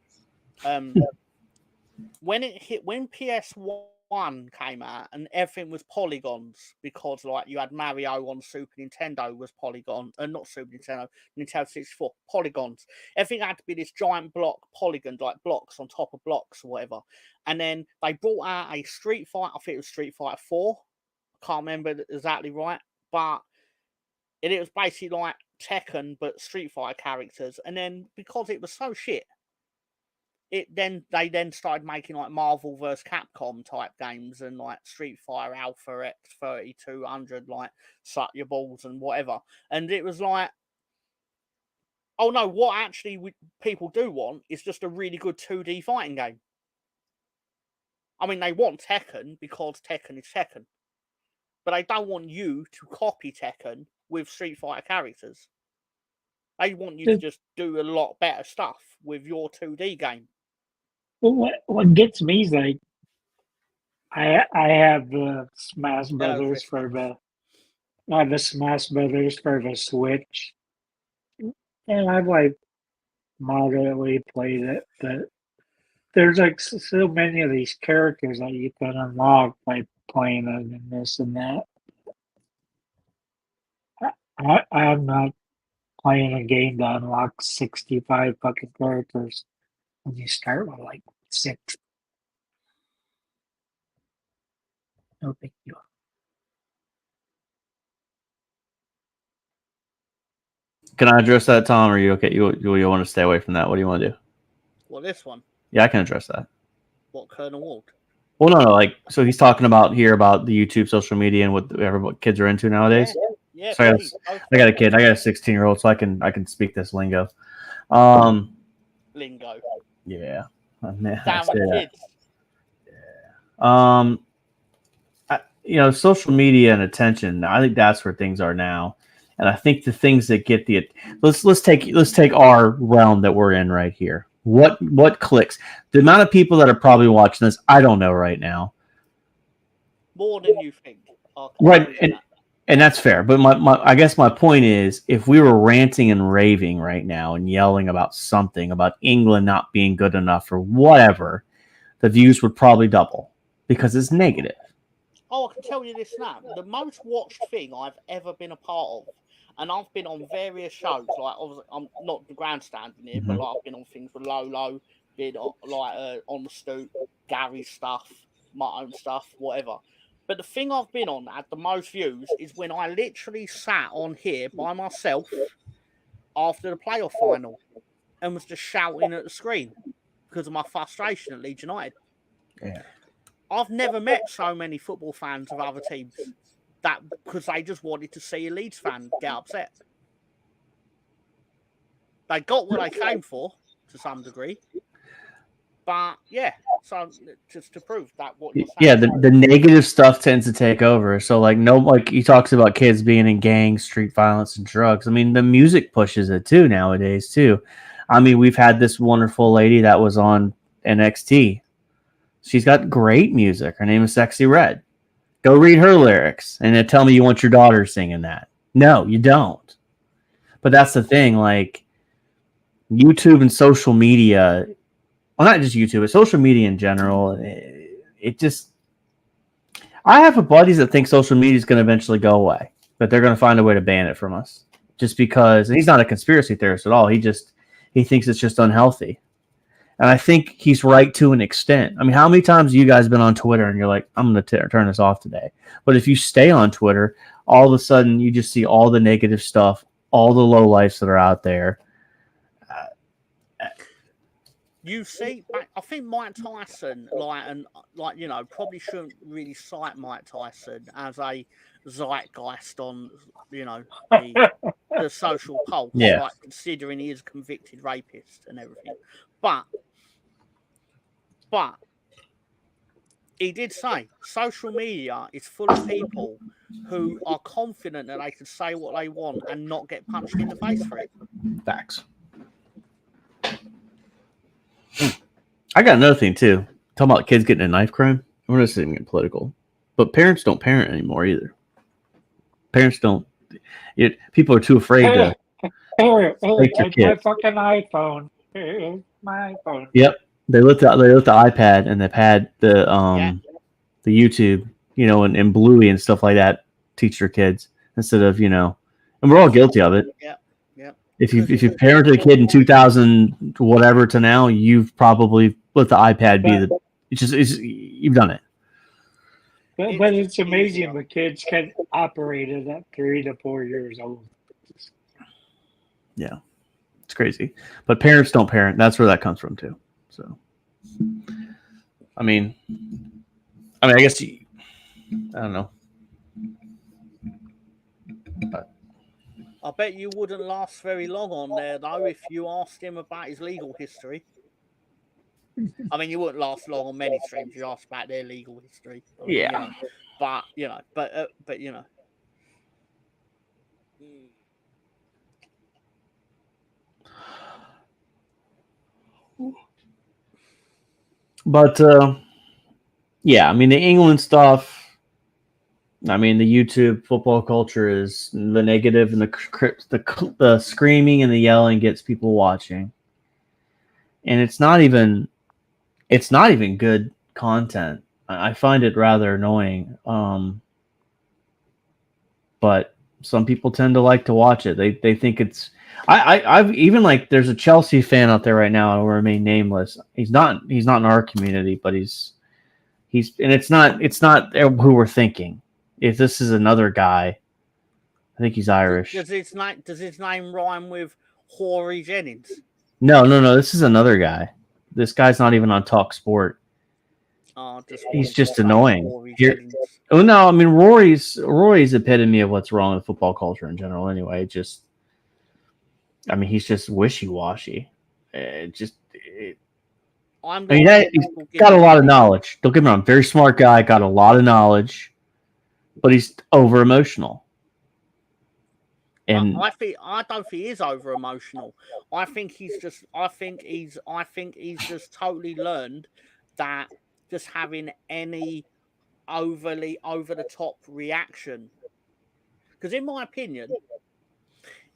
when PS1 came out and everything was polygons, because like you had Mario on Super Nintendo was polygon, not Super Nintendo, Nintendo 64, polygons. Everything had to be this giant block polygon, like blocks on top of blocks or whatever. And then they brought out a Street Fighter, I think it was Street Fighter 4. I can't remember exactly right, but it was basically like Tekken but Street Fighter characters. And then because it was so shit, they then started making like Marvel vs. Capcom type games and like Street Fighter Alpha X 3200, like suck your balls and whatever. And it was like, oh no, what actually people do want is just a really good 2D fighting game. I mean, they want Tekken because Tekken is Tekken, but they don't want you to copy Tekken with Street Fighter characters. They want you to just do a lot better stuff with your 2D game. Well, what gets me is like, I have the Smash Brothers for the the Smash Brothers for the Switch, and I've like moderately played it, but there's like so many of these characters that you can unlock by playing them and this and that. I'm not playing a game to unlock 65 fucking characters when you start with like 6. No big deal. Can I address that, Tom? Or are you okay? You want to stay away from that? What do you want to do? Well, this one. Yeah, I can address that. What, Colonel Ward? Well, no. Like, so he's talking about the YouTube, social media, and what kids are into nowadays. Yeah. So I got a kid. I got a 16-year-old, so I can speak this lingo. Lingo. Yeah. Man, Damn kids. Yeah. Social media and attention. I think that's where things are now, and I think the things that get let's take our realm that we're in right here. What clicks? The amount of people that are probably watching this, I don't know right now. More than you think. Right, and that's fair. But I guess my point is, if we were ranting and raving right now and yelling about something, about England not being good enough or whatever, the views would probably double because it's negative. Oh, I can tell you this now. The most watched thing I've ever been a part of, and I've been on various shows, like obviously I'm not the grandstanding here, but like I've been on things with Lolo, been on, on the stoop, Gary's stuff, my own stuff, whatever. But the thing I've been on at the most views is when I literally sat on here by myself after the playoff final and was just shouting at the screen because of my frustration at Leeds United. Yeah. I've never met so many football fans of other teams because they just wanted to see a Leeds fan get upset. They got what they came for to some degree. But yeah, so just to prove that what you're saying. Yeah, the negative stuff tends to take over. So like he talks about kids being in gangs, street violence, and drugs. I mean, the music pushes it too nowadays too. I mean, we've had this wonderful lady that was on NXT. She's got great music. Her name is Sexy Red. Go read her lyrics and then tell me you want your daughter singing that. No, you don't. But that's the thing. Like YouTube and social media, well, not just YouTube, but social media in general, it just... I have buddies that think social media is going to eventually go away, but they're going to find a way to ban it from us. Just because, and he's not a conspiracy theorist at all. He thinks it's just unhealthy. And I think he's right to an extent. I mean, how many times have you guys been on Twitter and you're like, I'm going to turn this off today? But if you stay on Twitter, all of a sudden you just see all the negative stuff, all the low lives that are out there. You see, I think Mike Tyson, probably shouldn't really cite Mike Tyson as a zeitgeist on, the social pulse, like considering he is a convicted rapist and everything. But he did say social media is full of people who are confident that they can say what they want and not get punched in the face for it. Facts. I got another thing too. Talking about kids getting a knife crime. We're not even getting political, but parents don't parent anymore either. Parents don't. People are too afraid to. My fucking iPhone. My iPhone. Yep, they lit the iPad and they've had the YouTube, and Bluey and stuff like that. Teach your kids instead of and we're all guilty of it. Yeah. If you parented a kid in 2000 whatever to now, you've probably let the iPad be you've done it. But it's amazing the kids can operate it at 3 to 4 years old. Yeah, it's crazy. But parents don't parent. That's where that comes from too. So, I mean, I guess I don't know. But I bet you wouldn't last very long on there, though, if you asked him about his legal history. I mean, you wouldn't last long on many streams. You ask about their legal history. Yeah. But. But, yeah, I mean, the England stuff, I mean, the YouTube football culture is the negative, and the screaming and the yelling gets people watching, and it's not even good content. I find it rather annoying. But some people tend to like to watch it. They think it's. I've even like there's a Chelsea fan out there right now. I will remain nameless. He's not in our community, but he's and it's not who we're thinking. If this is another guy, I think he's Irish. Does his name rhyme with Hoary Jennings? No. This is another guy. This guy's not even on Talk Sport. He's just annoying. Oh no, I mean Rory's epitome of what's wrong with football culture in general. Anyway, he's just wishy-washy. He's got a lot of knowledge. Don't get me wrong, very smart guy, got a lot of knowledge, but he's over emotional. And I don't think he is over emotional. I think he's just totally learned that just having any overly over the top reaction. Because in my opinion,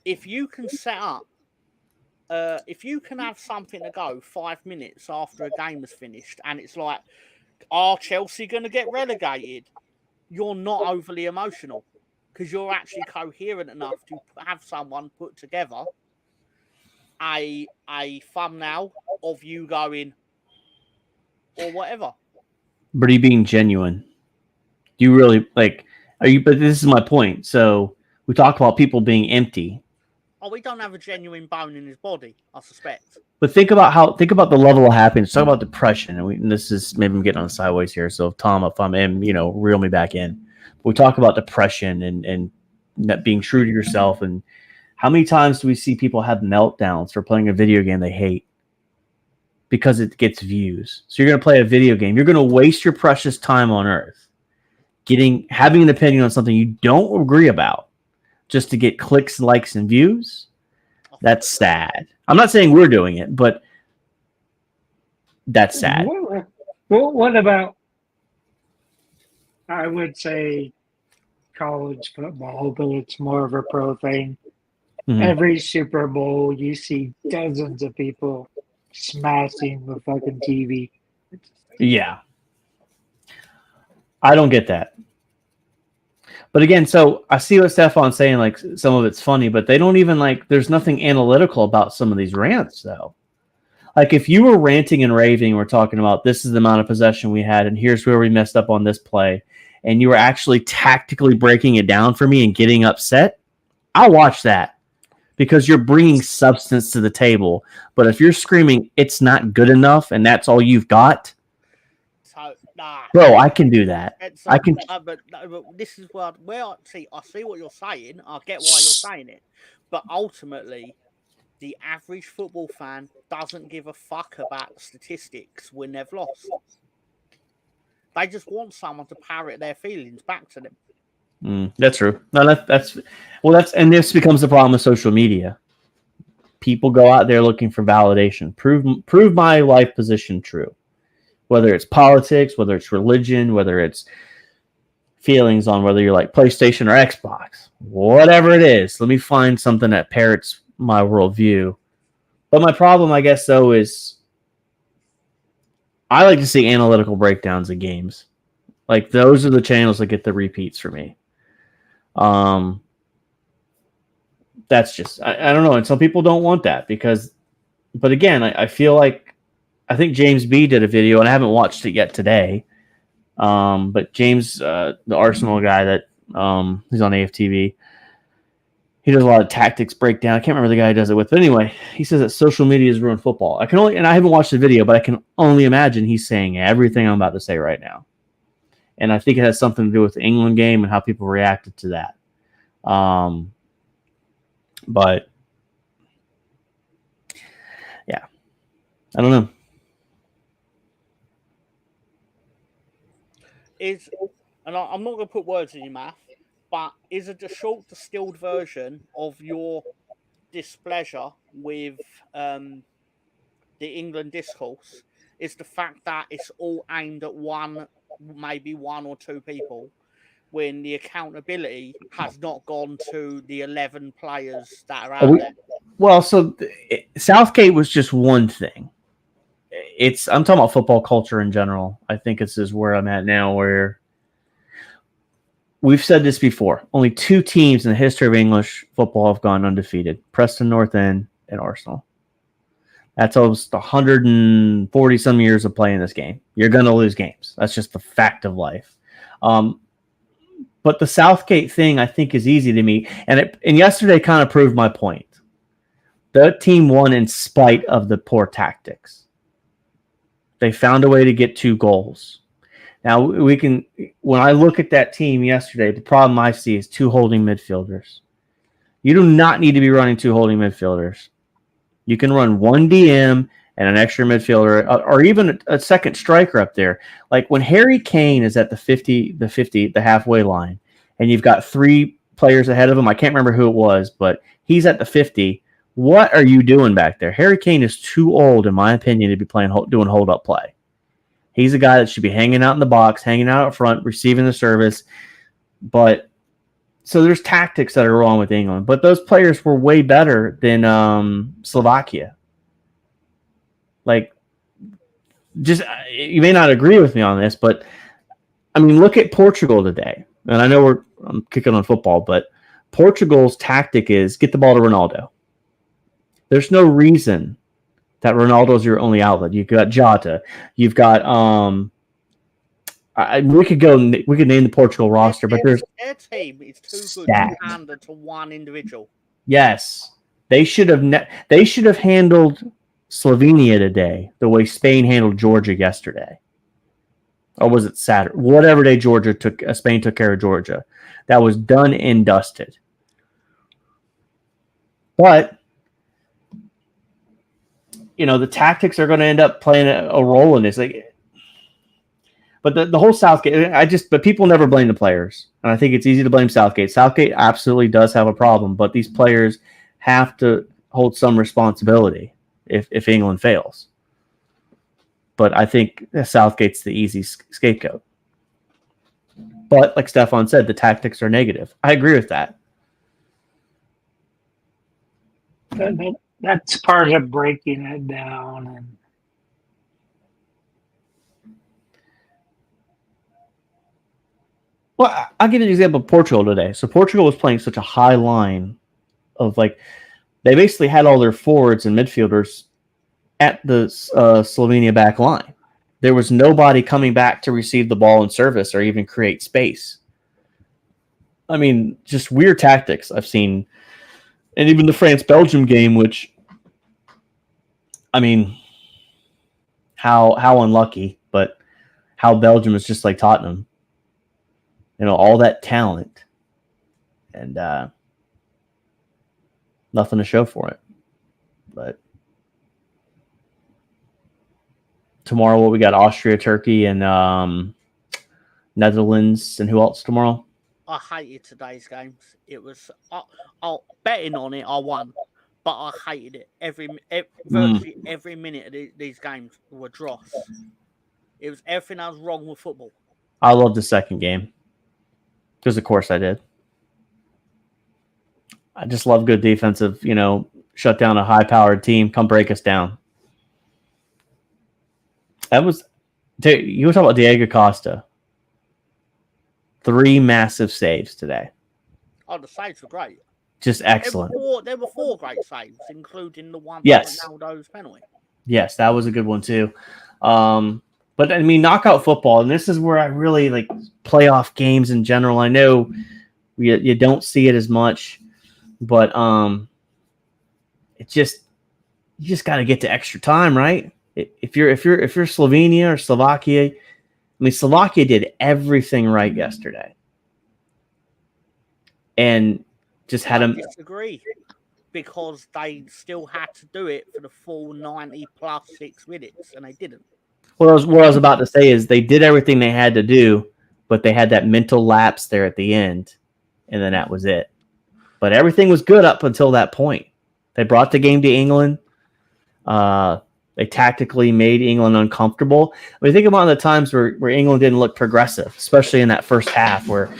if you can set up, if you can have something to go 5 minutes after a game is finished, and it's like, are Chelsea going to get relegated? You're not overly emotional because you're actually coherent enough to have someone put together a thumbnail of you going or whatever. But are you being genuine? Do you really like? Are you? But this is my point. So we talk about people being empty. Oh, we don't have a genuine bone in his body, I suspect. But think about the level of happiness. Talk about depression, and this is maybe I'm getting on sideways here. So Tom, if I'm in, reel me back in. We talk about depression and being true to yourself, and how many times do we see people have meltdowns for playing a video game they hate because it gets views? So you're going to play a video game. You're going to waste your precious time on Earth having an opinion on something you don't agree about just to get clicks, likes, and views. That's sad. I'm not saying we're doing it, but that's sad. What about, I would say, college football, but it's more of a pro thing. Mm-hmm. Every Super Bowl, you see dozens of people smashing the fucking TV. Yeah. I don't get that. But again, so I see what Stefan's saying, like some of it's funny, but they don't even there's nothing analytical about some of these rants, though. Like if you were ranting and raving, we're talking about this is the amount of possession we had, and here's where we messed up on this play, and you were actually tactically breaking it down for me and getting upset, I'll watch that because you're bringing substance to the table. But if you're screaming, it's not good enough, and that's all you've got, bro, I can do that. I can. But this is where I see what you're saying. I get why you're saying it. But ultimately, the average football fan doesn't give a fuck about statistics when they've lost. They just want someone to parrot their feelings back to them. That's true. No, that's and this becomes the problem with social media. People go out there looking for validation. Prove my life position true. Whether it's politics, whether it's religion, whether it's feelings on whether you're like PlayStation or Xbox, whatever it is, let me find something that parrots my worldview. But my problem, I guess, though, is I like to see analytical breakdowns of games. Like those are the channels that get the repeats for me. That's just I don't know, and some people don't want that but again, I feel like I think James B did a video, and I haven't watched it yet today. But James, the Arsenal guy that he's on AFTV, he does a lot of tactics breakdown. I can't remember the guy he does it with, but anyway, he says that social media has ruined football. And I haven't watched the video, but I can only imagine he's saying everything I'm about to say right now. And I think it has something to do with the England game and how people reacted to that. But yeah, I don't know. And I'm not going to put words in your mouth, but is a short distilled version of your displeasure with the England discourse is the fact that it's all aimed at maybe one or two people, when the accountability has not gone to the 11 players that are out there. Well, so Southgate was just one thing. I'm talking about football culture in general. I think this is where I'm at now, where we've said this before. Only 2 teams in the history of English football have gone undefeated: Preston North End and Arsenal. That's almost 140 some years of playing this game. You're going to lose games. That's just the fact of life. But the Southgate thing, I think, is easy to me. And yesterday kind of proved my point. The team won in spite of the poor tactics. They found a way to get 2 goals. Now, when I look at that team yesterday, the problem I see is 2 holding midfielders. You do not need to be running 2 holding midfielders. You can run 1 DM and an extra midfielder, or even a second striker up there. Like when Harry Kane is at the halfway line, and you've got 3 players ahead of him. I can't remember who it was, but he's at the 50. What are you doing back there? Harry Kane is too old, in my opinion, to be doing hold-up play. He's a guy that should be hanging out in the box, hanging out up front, receiving the service. But so there's tactics that are wrong with England. But those players were way better than Slovakia. Like, just you may not agree with me on this, but I mean, look at Portugal today. And I know I'm kicking on football, but Portugal's tactic is get the ball to Ronaldo. There's no reason that Ronaldo's your only outlet. You've got Jota. You've got we could name the Portugal roster, but their team is too good to hand to one individual. Yes, they should have handled Slovenia today the way Spain handled Georgia yesterday. Or was it Saturday? Whatever day Spain took care of Georgia. That was done and dusted. But the tactics are going to end up playing a role in this. But the whole Southgate, but people never blame the players. And I think it's easy to blame Southgate. Southgate absolutely does have a problem, but these players have to hold some responsibility if England fails. But I think Southgate's the easy scapegoat. But like Stefan said, the tactics are negative. I agree with that. That's part of breaking it down. And well, I'll give you an example of Portugal today. So Portugal was playing such a high line of they basically had all their forwards and midfielders at the Slovenia back line. There was nobody coming back to receive the ball in service or even create space. I mean, just weird tactics I've seen. And even the France-Belgium game, which, I mean, how unlucky, but how Belgium is just like Tottenham. All that talent and nothing to show for it. But tomorrow, what we got? Austria, Turkey, and Netherlands, and who else tomorrow? I hated today's games. It was betting on it. I won, but I hated it. Virtually every minute of these games were dross. It was everything that was wrong with football. I loved the second game because, of course, I did. I just love good defensive. Shut down a high-powered team. Come break us down. You were talking about Diego Costa. 3 massive saves today. Oh, the saves were great. Just excellent. There were 4 great saves, including the one yes. Ronaldo's penalty. Yes, that was a good one too. But I mean, knockout football, and this is where I really like playoff games in general. I know you don't see it as much, but you just got to get to extra time, right? If you're Slovenia or Slovakia. I mean, Slovakia did everything right yesterday, and just had them disagree because they still had to do it for the full 90 plus 6 minutes, and they didn't. Well, what I was about to say is they did everything they had to do, but they had that mental lapse there at the end, and then that was it. But everything was good up until that point. They brought the game to England. They tactically made England uncomfortable. I mean, think about the times where England didn't look progressive, especially in that first half, where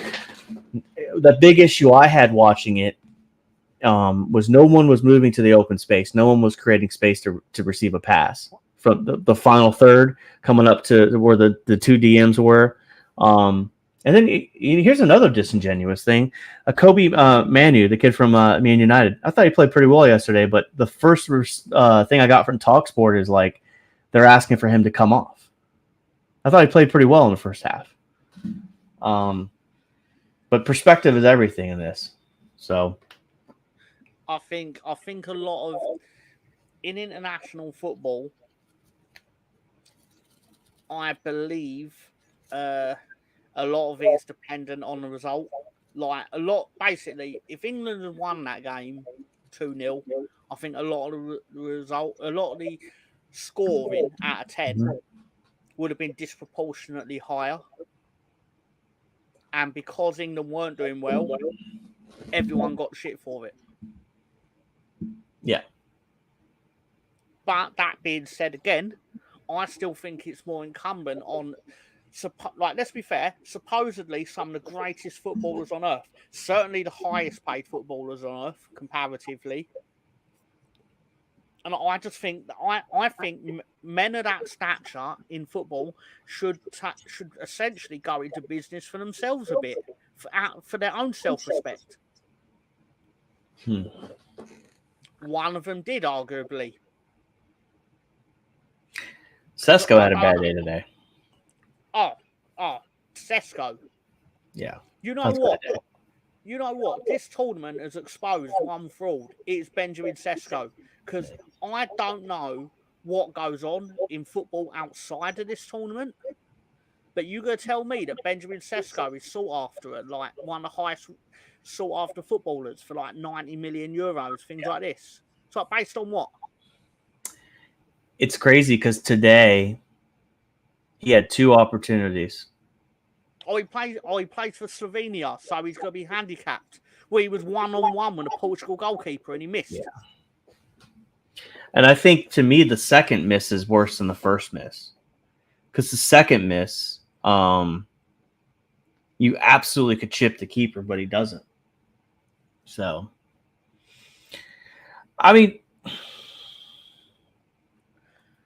the big issue I had watching it was no one was moving to the open space. No one was creating space to receive a pass from the final third coming up to where the two DMs were. And then here's another disingenuous thing. Kobe Manu, the kid from Man United, I thought he played pretty well yesterday, but the first thing I got from TalkSport is like they're asking for him to come off. I thought he played pretty well in the first half. But perspective is everything in this. So I think a lot of in international football, I believe a lot of it is dependent on the result. Like basically, if England had won that game 2-0, I think a lot of the scoring out of 10 would have been disproportionately higher. And because England weren't doing well, everyone got shit for it. Yeah. But that being said, again, I still think it's more incumbent on, let's be fair, supposedly some of the greatest footballers on earth, certainly the highest paid footballers on earth, comparatively. And I just think I think men of that stature in football should essentially go into business for themselves a bit, for their own self-respect. One of them did, arguably. Sesko had a bad day today. Oh, Sesko. Yeah. You know what? You know what? This tournament has exposed one fraud. It's Benjamin Sesko. Because I don't know what goes on in football outside of this tournament. But you're going to tell me that Benjamin Sesko is sought after at like one of the highest sought after footballers for like 90 million euros, things like this. So based on what? It's crazy because today he had 2 opportunities. He plays for Slovenia, so he's going to be handicapped. Well, he was 1-on-1 with a Portugal goalkeeper and he missed. Yeah. And I think, to me, the second miss is worse than the first miss. Because the second miss, you absolutely could chip the keeper, but he doesn't. So, I mean,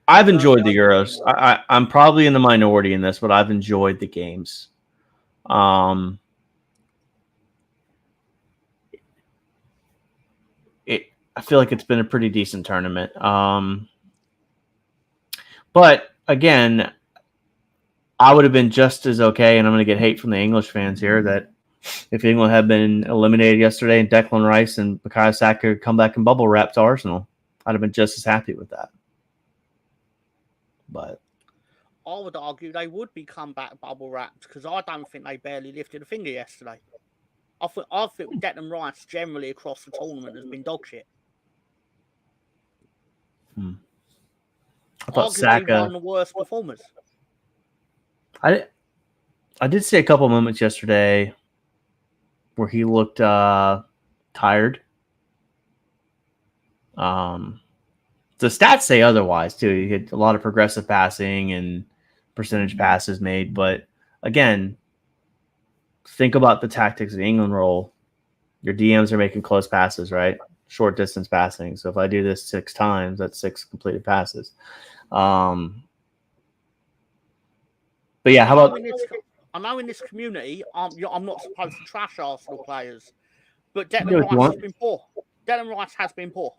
I've enjoyed the Euros. I'm probably in the minority in this, but I've enjoyed the games. I feel like it's been a pretty decent tournament. But again, I would have been just as okay, and I'm going to get hate from the English fans here, that if England had been eliminated yesterday and Declan Rice and Bukayo Saka come back and bubble wrap to Arsenal, I'd have been just as happy with that. But I would argue they would be comeback bubble wrapped because I don't think they barely lifted a finger yesterday. I think Declan Rice generally across the tournament has been dog shit. I thought arguably Saka, one of the worst performers. I did see a couple moments yesterday where he looked tired. The stats say otherwise too. He had a lot of progressive passing and percentage passes made, but again, think about the tactics of the England role. Your DMs are making close passes, right? Short distance passing. So if I do this 6 times, that's 6 completed passes. But yeah, how about? I know in this community, I'm not supposed to trash Arsenal players, but Declan Rice has been poor. Declan Rice has been poor.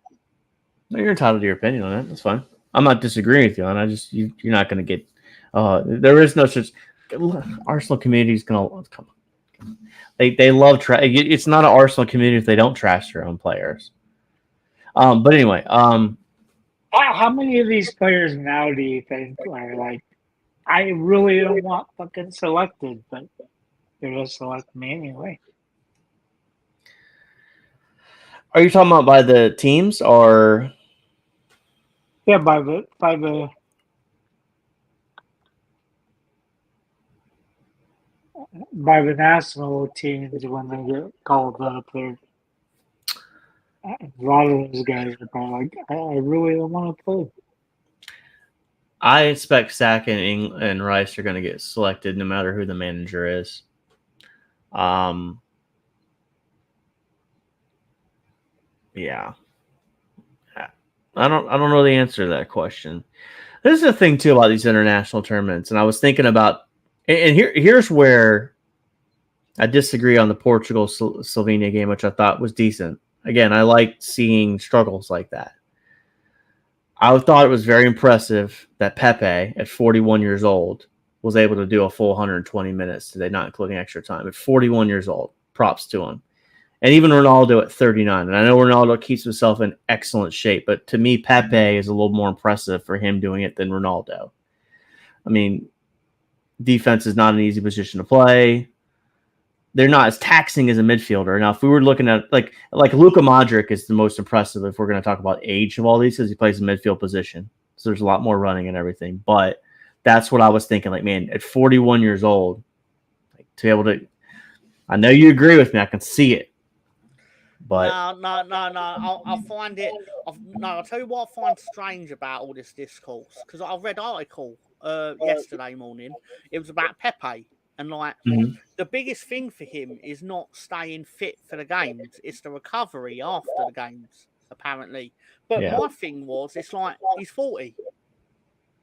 No, you're entitled to your opinion on it. That's fine. I'm not disagreeing with you on it. You're not going to get. There is no such. Arsenal community is going to come. They love trash. It's not an Arsenal community if they don't trash their own players. But anyway, how many of these players now do you think are like, I really don't want fucking selected, but they're going to select me anyway? Are you talking about by the teams or? Yeah, by the national teams when they get called up. A lot of those guys are probably like, I really don't want to play. I expect Sack and Rice are going to get selected no matter who the manager is. Yeah. I don't know the answer to that question. This is the thing too about these international tournaments, and I was thinking about, and here's where I disagree on the Portugal Slovenia game, which I thought was decent. Again, I liked seeing struggles like that. I thought it was very impressive that Pepe, at 41 years old, was able to do a full 120 minutes today, not including extra time. At 41 years old, props to him. And even Ronaldo at 39. And I know Ronaldo keeps himself in excellent shape, but to me, Pepe is a little more impressive for him doing it than Ronaldo. I mean, defense is not an easy position to play. They're not as taxing as a midfielder. Now, if we were looking at like Luka Modric is the most impressive if we're going to talk about age of all these, because he plays a midfield position. So there's a lot more running and everything. But that's what I was thinking. Like, man, at 41 years old, like, to be able to, I know you agree with me. I can see it. But no. I find it. I'll tell you what I find strange about all this discourse, because I read an article yesterday morning. It was about Pepe, and like the biggest thing for him is not staying fit for the games; it's the recovery after the games, apparently. But my thing was, it's like he's 40.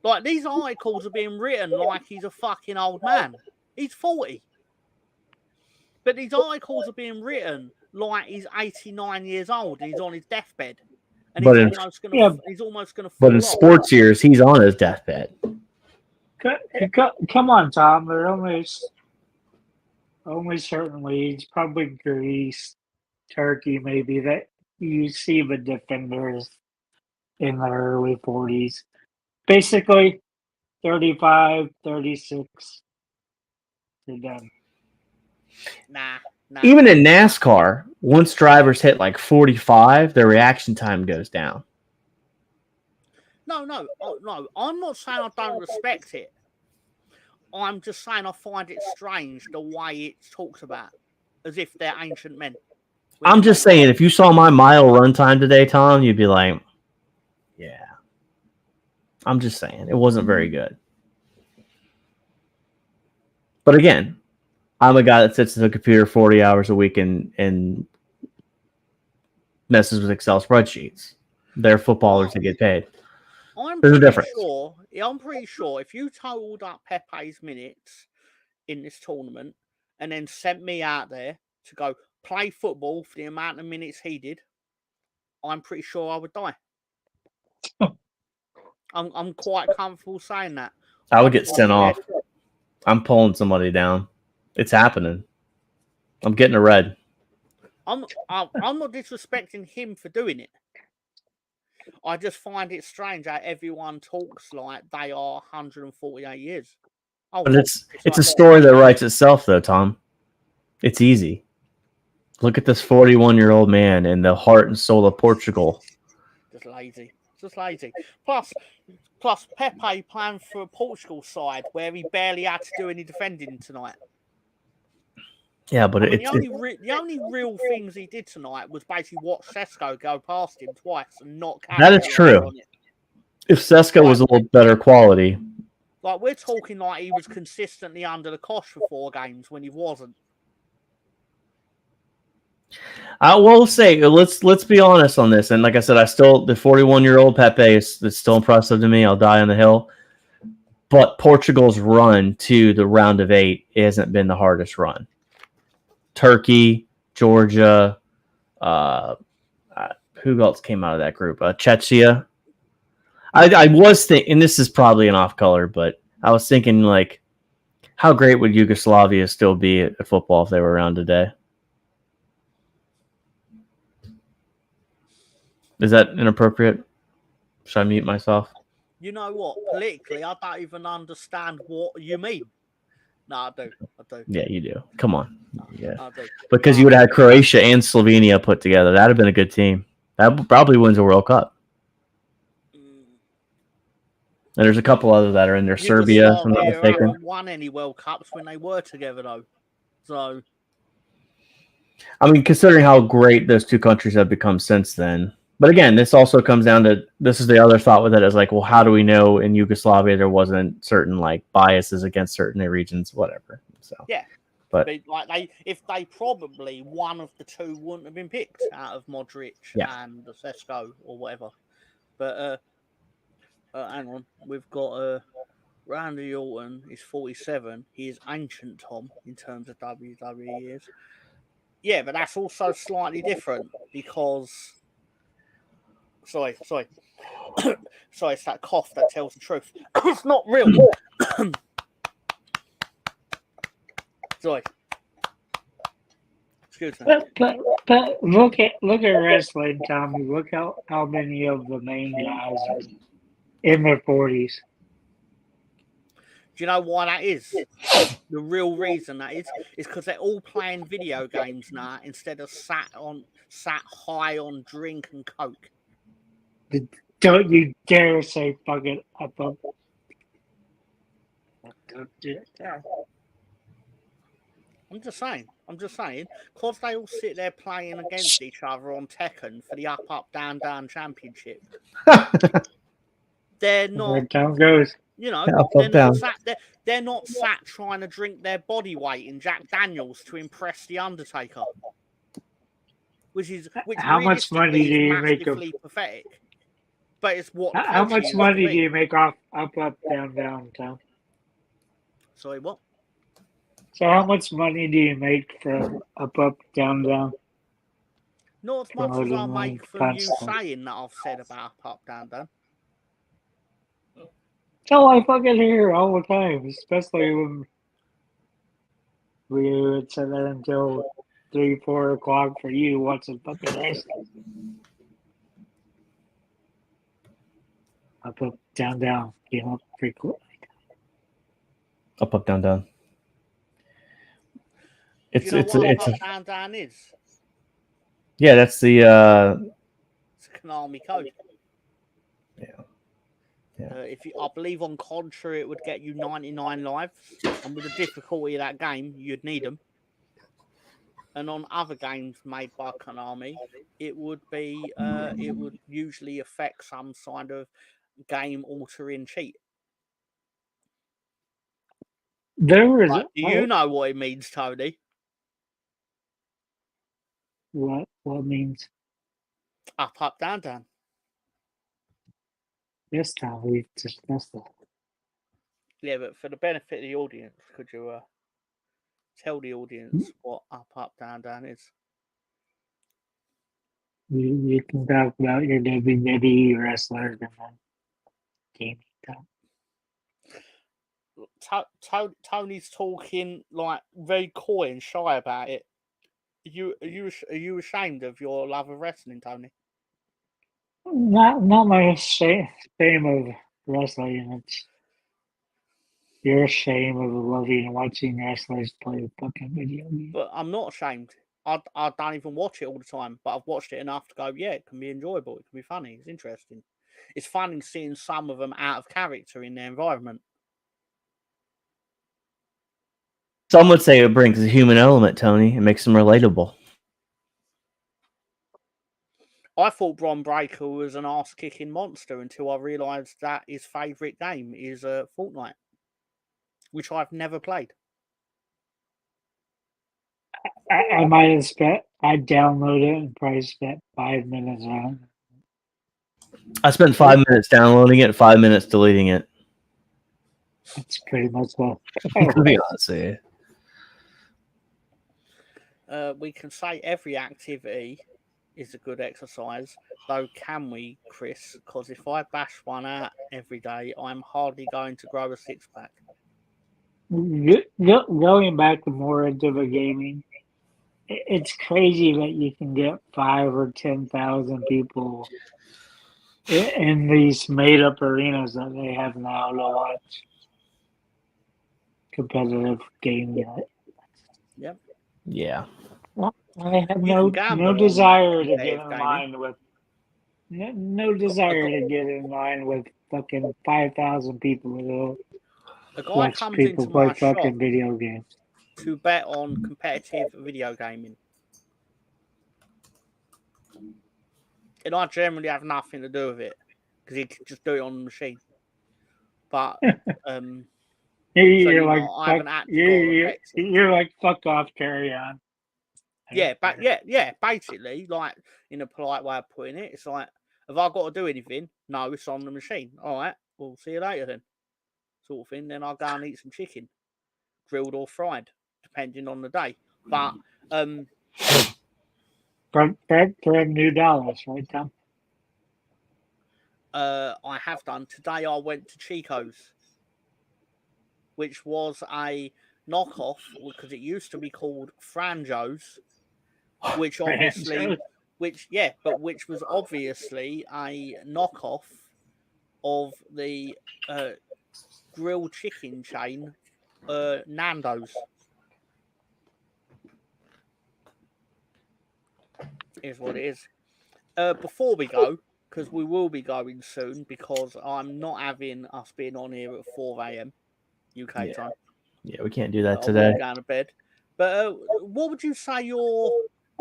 Like, these articles are being written like he's a fucking old man. He's 40. But these articles are being written like he's 89 years old and he's on his deathbed. And he's almost going to fall But in sports years, he's on his deathbed. Come on, Tom. There are only certain leagues, probably Greece, Turkey, maybe, that you see the defenders in their early 40s. Basically, 35, 36, they're done. Nah. Even in NASCAR, once drivers hit like 45, their reaction time goes down. No. I'm not saying I don't respect it. I'm just saying I find it strange the way it's talked about, as if they're ancient men. I'm just saying, if you saw my mile run time today, Tom, you'd be like, yeah. I'm just saying, it wasn't very good. But again, I'm a guy that sits at the computer 40 hours a week and messes with Excel spreadsheets. They're footballers that get paid. There's a difference. I'm pretty sure if you totaled up Pepe's minutes in this tournament and then sent me out there to go play football for the amount of minutes he did, I'm pretty sure I would die. I'm quite comfortable saying that. I would get sent off. I'm pulling somebody down. It's happening. I'm getting a red. I'm not disrespecting him for doing it. I just find it strange how everyone talks like they are 148 years. But it's a story that writes itself, though, Tom. It's easy. Look at this 41-year-old man in the heart and soul of Portugal. Just lazy. Plus Pepe playing for a Portugal side where he barely had to do any defending tonight. Yeah, but the only real things he did tonight was basically watch Sesko go past him twice and not catch. That is true. If Sesko was a little better quality. Like, we're talking like he was consistently under the cosh for 4 games when he wasn't. I will say, let's be honest on this. And like I said, the 41-year-old Pepe is still impressive to me. I'll die on the hill. But Portugal's run to the round of 8 hasn't been the hardest run. Turkey, Georgia, who else came out of that group? Czechia. I was thinking, and this is probably an off color, but I was thinking, like, how great would Yugoslavia still be at football if they were around today? Is that inappropriate? Should I mute myself? You know what? Politically, I don't even understand what you mean. No, I do. Yeah, you do. Come on. Yeah. I do. Because you would have had Croatia and Slovenia put together. That would have been a good team. That probably wins a World Cup. And there's a couple other that are in there. Serbia, if I'm not mistaken. Haven't won any World Cups when they were together, though. So, I mean, considering how great those two countries have become since then, But again, this also comes down to this is the other thought with it is like, well, how do we know in Yugoslavia there wasn't certain like biases against certain regions, whatever. So yeah, but like if they probably one of the two wouldn't have been picked out of Modric and the Sesko or whatever. But hang on, we've got Randy Orton is 47. He is ancient Tom in terms of WWE years. Yeah, but that's also slightly different because. Sorry. Sorry, it's that cough that tells the truth. It's not real. Sorry. Excuse me. But look at wrestling, Tommy. Look how many of the main guys are in their 40s. Do you know why that is? The real reason that is because they're all playing video games now instead of sat high on drink and coke. Don't you dare say fucking up. Don't do that. I'm just saying, because they all sit there playing against each other on Tekken for the up, down, down championship. They're not. Where town goes. You know, Up, they're not sat trying to drink their body weight in Jack Daniels to impress the Undertaker. Which how much money do you make of pathetic. But it's what. How much money do you make off up, down, down, Tom? Sorry, what? So how much money do you make from up, down, down? Not as much as I make from you saying that I've said about up, down, down. So I fucking hear all the time, especially when we would sit there until 3-4 o'clock for you watching fucking wrestling. Up, down, down. You know, pretty cool. Up, down, down. It's down, down is. Yeah, that's the it's a Konami code. Yeah. I believe on Contra it would get you 99 lives, and with the difficulty of that game, you'd need them. And on other games made by Konami, it would usually affect some kind of game altering cheat. There is. Do you know what it means, Tony? What means? Up, down, down. Yes, Tom, we discussed that. Yeah, but for the benefit of the audience, could you tell the audience what up, down, down is? You can talk about your WWE wrestler and then gaming time. Tony's talking like very coy and shy about it. Are you ashamed of your love of wrestling, Tony? Not my shame of wrestling. It's your shame of loving and watching wrestlers play fucking video games. But I'm not ashamed. I don't even watch it all the time, but I've watched it enough to go, yeah, it can be enjoyable. It can be funny. It's interesting. It's funny seeing some of them out of character in their environment. Some would say it brings a human element, Tony. It makes them relatable. I thought Bron Breakker was an ass-kicking monster until I realised that his favourite game is Fortnite, which I've never played. I might have spent. I downloaded it and probably spent 5 minutes on it. I spent 5 minutes downloading it, 5 minutes deleting it. That's pretty much what. To be honest with you. We can say every activity is a good exercise, though can we, Chris? Because if I bash one out every day, I'm hardly going to grow a six-pack. Going back more into the gaming, it's crazy that you can get 5,000 or 10,000 people in these made-up arenas that they have now to watch competitive gaming. Yep. Yeah. Well, I have no desire to get in line with fucking 5,000 people. A guy comes into my shop video games to bet on competitive video gaming. And I generally have nothing to do with it because you can just do it on the machine. But You're so, like I haven't fuck. actually got to affect it. You're like fuck off, carry on. Yeah, but yeah. Basically, like in a polite way of putting it, it's like, have I got to do anything? No, it's on the machine. All right, we'll see you later then, sort of thing. Then I'll go and eat some chicken, grilled or fried, depending on the day. But for new dollars, right, Tom? I have done today. I went to Chico's, which was a knockoff because it used to be called Franjo's, which obviously, which was obviously a knockoff of the grilled chicken chain, Nando's. Is what it is. Before we go, because we will be going soon, because I'm not having us being on here at 4 a.m. UK time. Yeah, we can't do that today. Going to bed. But what would you say your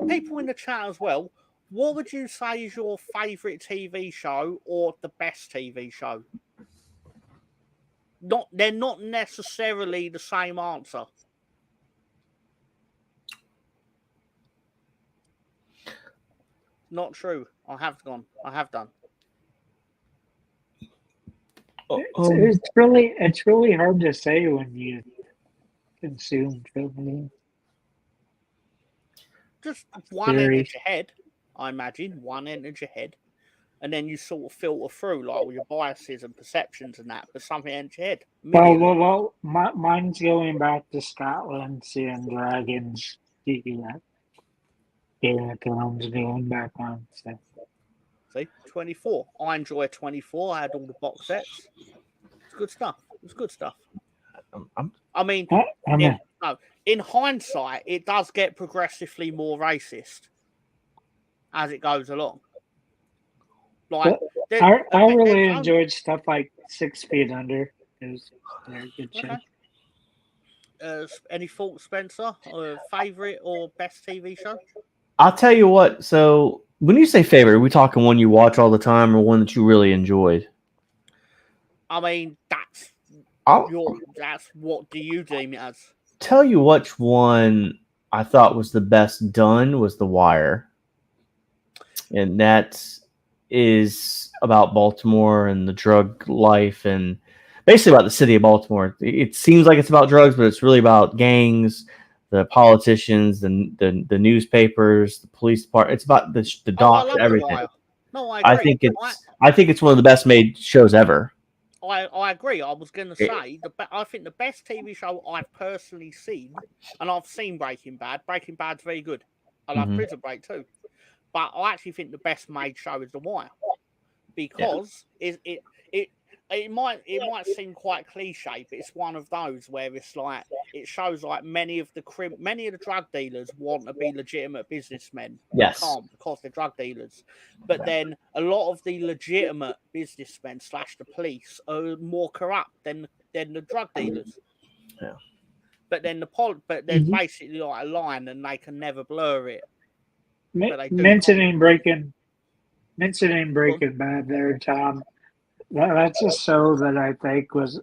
people in the chat as well? What would you say is your favourite TV show or the best TV show? They're not necessarily the same answer. Not true. I have done. It's really hard to say when you consume film. Just one entered your head, I imagine. One entered your head. And then you sort of filter through like all your biases and perceptions and that, but something entered your head. Well, mine's going back to Scotland, seeing dragons. Game of Thrones going back on. So. See, 24. I enjoy 24. I had all the box sets. It's good stuff. It's good stuff. I mean, in hindsight, it does get progressively more racist as it goes along. Like, I really enjoyed stuff like 6 Feet Under. It was a very good show. Okay. Any thoughts, Spencer? Favorite or best TV show? I'll tell you what. So, when you say favorite, are we talking one you watch all the time or one that you really enjoyed? I mean, that's what do you deem it as? Tell you which one I thought was the best done was The Wire, and that is about Baltimore and the drug life and basically about the city of Baltimore. It seems like it's about drugs, but it's really about gangs, the politicians, the newspapers, the police department. It's about the doc, everything. No, I agree. I think it's one of the best made shows ever. I agree. I was going to say I think the best TV show I've personally seen, and I've seen Breaking Bad. Breaking Bad's very good. I love Prison Break too, but I actually think the best made show is The Wire because it might seem quite cliche, but it's one of those where it's like it shows like many of the drug dealers want to be legitimate businessmen. Yes, can't because they're drug dealers. But then a lot of the legitimate businessmen / the police are more corrupt than the drug dealers. Yeah. But then there's basically like a line, and they can never blur it. Mentioning Breaking Bad there, Tom. That's a show that I think was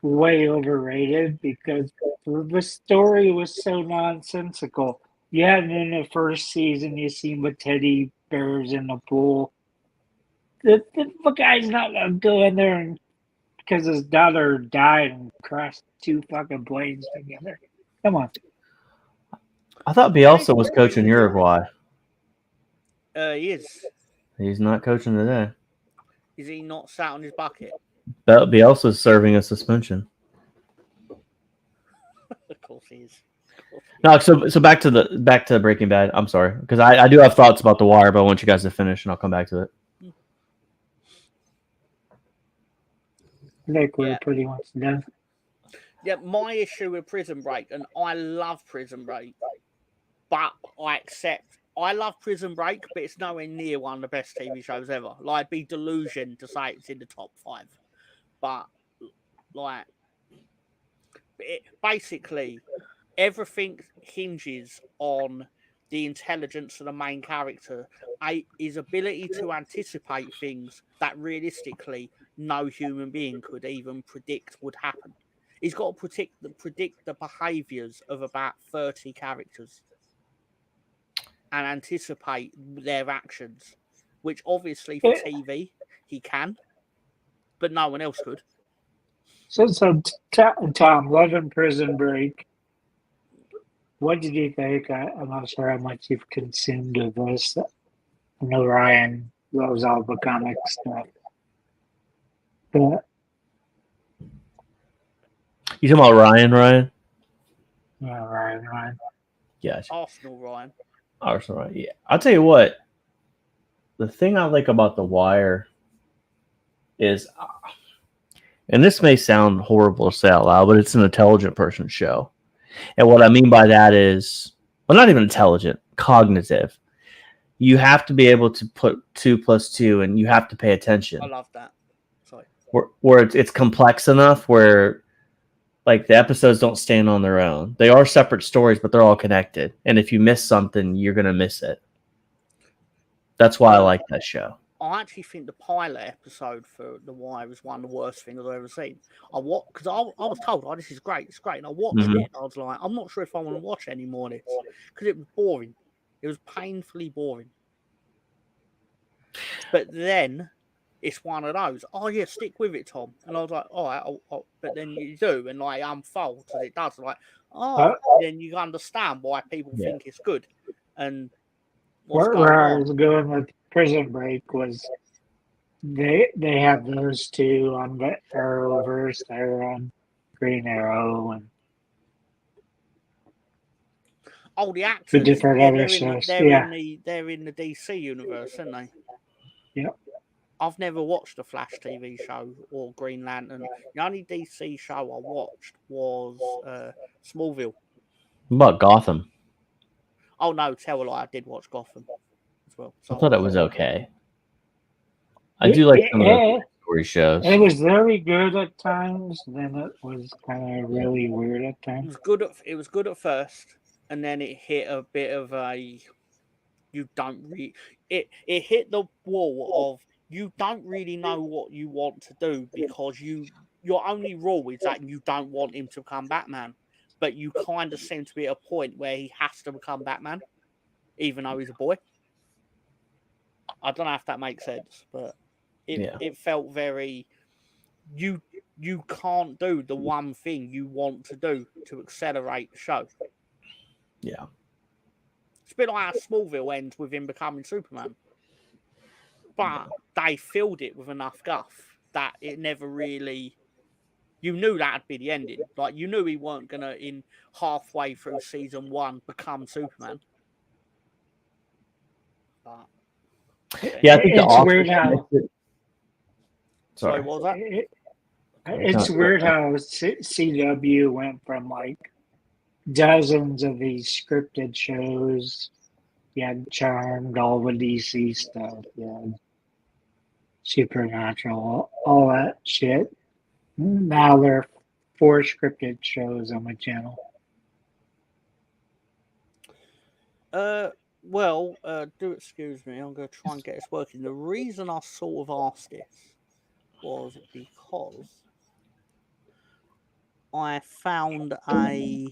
way overrated because the story was so nonsensical. Yeah, and in the first season, you see with teddy bears in the pool. The guy's not going to go in there and because his daughter died and crashed 2 fucking planes together. Come on. I thought Bielsa was coaching Uruguay. He is. He's not coaching today. Is he not sat on his bucket? Bielsa's serving a suspension. Of course he is. No, so back to Breaking Bad. I'm sorry because I do have thoughts about The Wire, but I want you guys to finish and I'll come back to it. I think we're pretty much done. Yeah, my issue with Prison Break, and I love Prison Break, but I love Prison Break, but it's nowhere near one of the best TV shows ever. Like, it'd be delusion to say it's in the top 5. But, like, basically, everything hinges on the intelligence of the main character, his ability to anticipate things that realistically no human being could even predict would happen. He's got to predict the behaviours of about 30 characters and anticipate their actions, which obviously for TV he can, but no one else could. So Tom, Love and Prison Break. What did you think? I'm not sure how much you've consumed of this. I know Ryan loves all the comic stuff. But You talking about Ryan? yeah, Ryan. Yeah. Arsenal Ryan. Arsenal, yeah. I'll tell you what. The thing I like about The Wire is, and this may sound horrible to say out loud, but it's an intelligent person show. And what I mean by that is, well, not even intelligent, cognitive. You have to be able to put 2 + 2, and you have to pay attention. I love that. Sorry. Where it's complex enough where, like, the episodes don't stand on their own. They are separate stories, but they're all connected. And if you miss something, you're going to miss it. That's why I like that show. I actually think the pilot episode for The Wire was one of the worst things I've ever seen. I was told, "Oh, this is great, it's great," and I watched it. I was like, "I'm not sure if I want to watch any more of this," because it was boring. It was painfully boring. But then it's one of those. Oh yeah, stick with it, Tom. And I was like, all right, but then you do, and like unfolds, and it does. Like, then you understand why people think it's good, and where I was going with Prison Break was they have those two on the Arrowverse. They're on Green Arrow and the actors. Different other shows. They're in the DC universe, aren't they? Yep. I've never watched a Flash TV show or Green Lantern. The only DC show I watched was Smallville. What about Gotham? Oh no, tell a lie, I did watch Gotham as well. So I thought it was okay. I do like some of the story shows. It was very good at times, then it was kind of really weird at times. It was good at first, and then it hit a bit of a it hit the wall of you don't really know what you want to do because your only rule is that you don't want him to become Batman. But you kind of seem to be at a point where he has to become Batman, even though he's a boy. I don't know if that makes sense, but it felt very... You can't do the one thing you want to do to accelerate the show. Yeah. It's a bit like how Smallville ends with him becoming Superman. But they filled it with enough guff that it never really... You knew that'd be the ending. Like, you knew he weren't going to, in halfway through season 1, become Superman. But, yeah, I think it's weird how... Sorry, what was that? It's weird how CW went from, like, dozens of these scripted shows. You had Charmed, all the DC stuff. You had Supernatural, all that shit. Now there are 4 scripted shows on my channel. Do excuse me. I'm going to try and get this working. The reason I sort of asked this was because I found I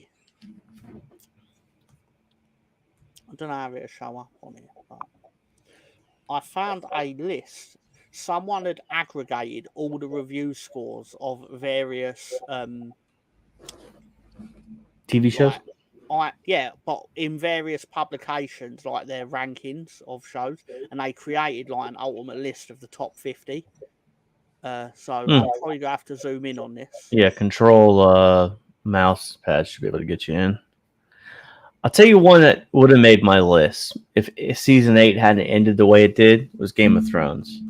don't know how it'll show up on here, but I found a list. Someone had aggregated all the review scores of various TV shows. But in various publications, like their rankings of shows, and they created like an ultimate list of the top 50. So I'm probably gonna have to zoom in on this. Yeah, control mouse pad should be able to get you in. I'll tell you one that would have made my list if season 8 hadn't ended the way it did. Was Game of Thrones.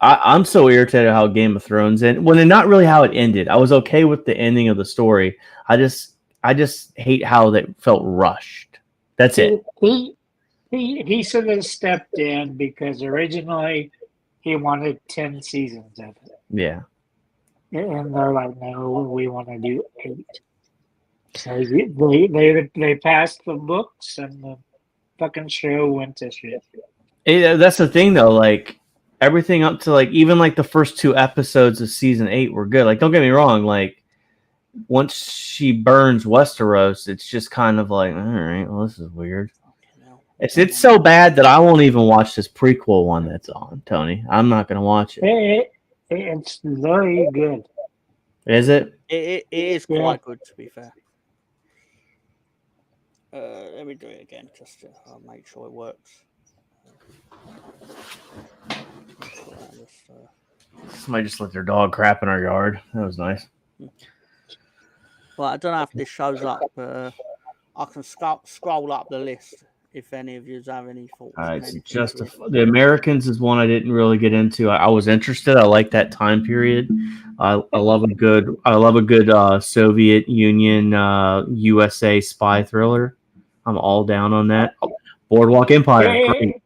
I'm so irritated how Game of Thrones ended. Well, not really how it ended. I was okay with the ending of the story. I just hate how that felt rushed. That's it. He should have stepped in because originally he wanted 10 seasons of it. Yeah. And they're like, no, we want to do 8. So they passed the books and the fucking show went to shit. That's the thing, though. Like everything up to like even like the first 2 episodes of season 8 were good. Like, don't get me wrong. Like once she burns Westeros, it's just kind of like, all right, well, this is weird. It's so bad that I won't even watch this prequel one that's on, Tony. I'm not gonna watch it. It's very good. Is it? It is quite good, to be fair. Let me do it again just to make sure it works. Somebody just let their dog crap in our yard. That was nice. Well, I don't know if this shows up. I can scroll up the list if any of you have any thoughts. All right, so the Americans is one I didn't really get into. I was interested. I like that time period. I love a good Soviet Union USA spy thriller. I'm all down on that. Boardwalk Empire. Great.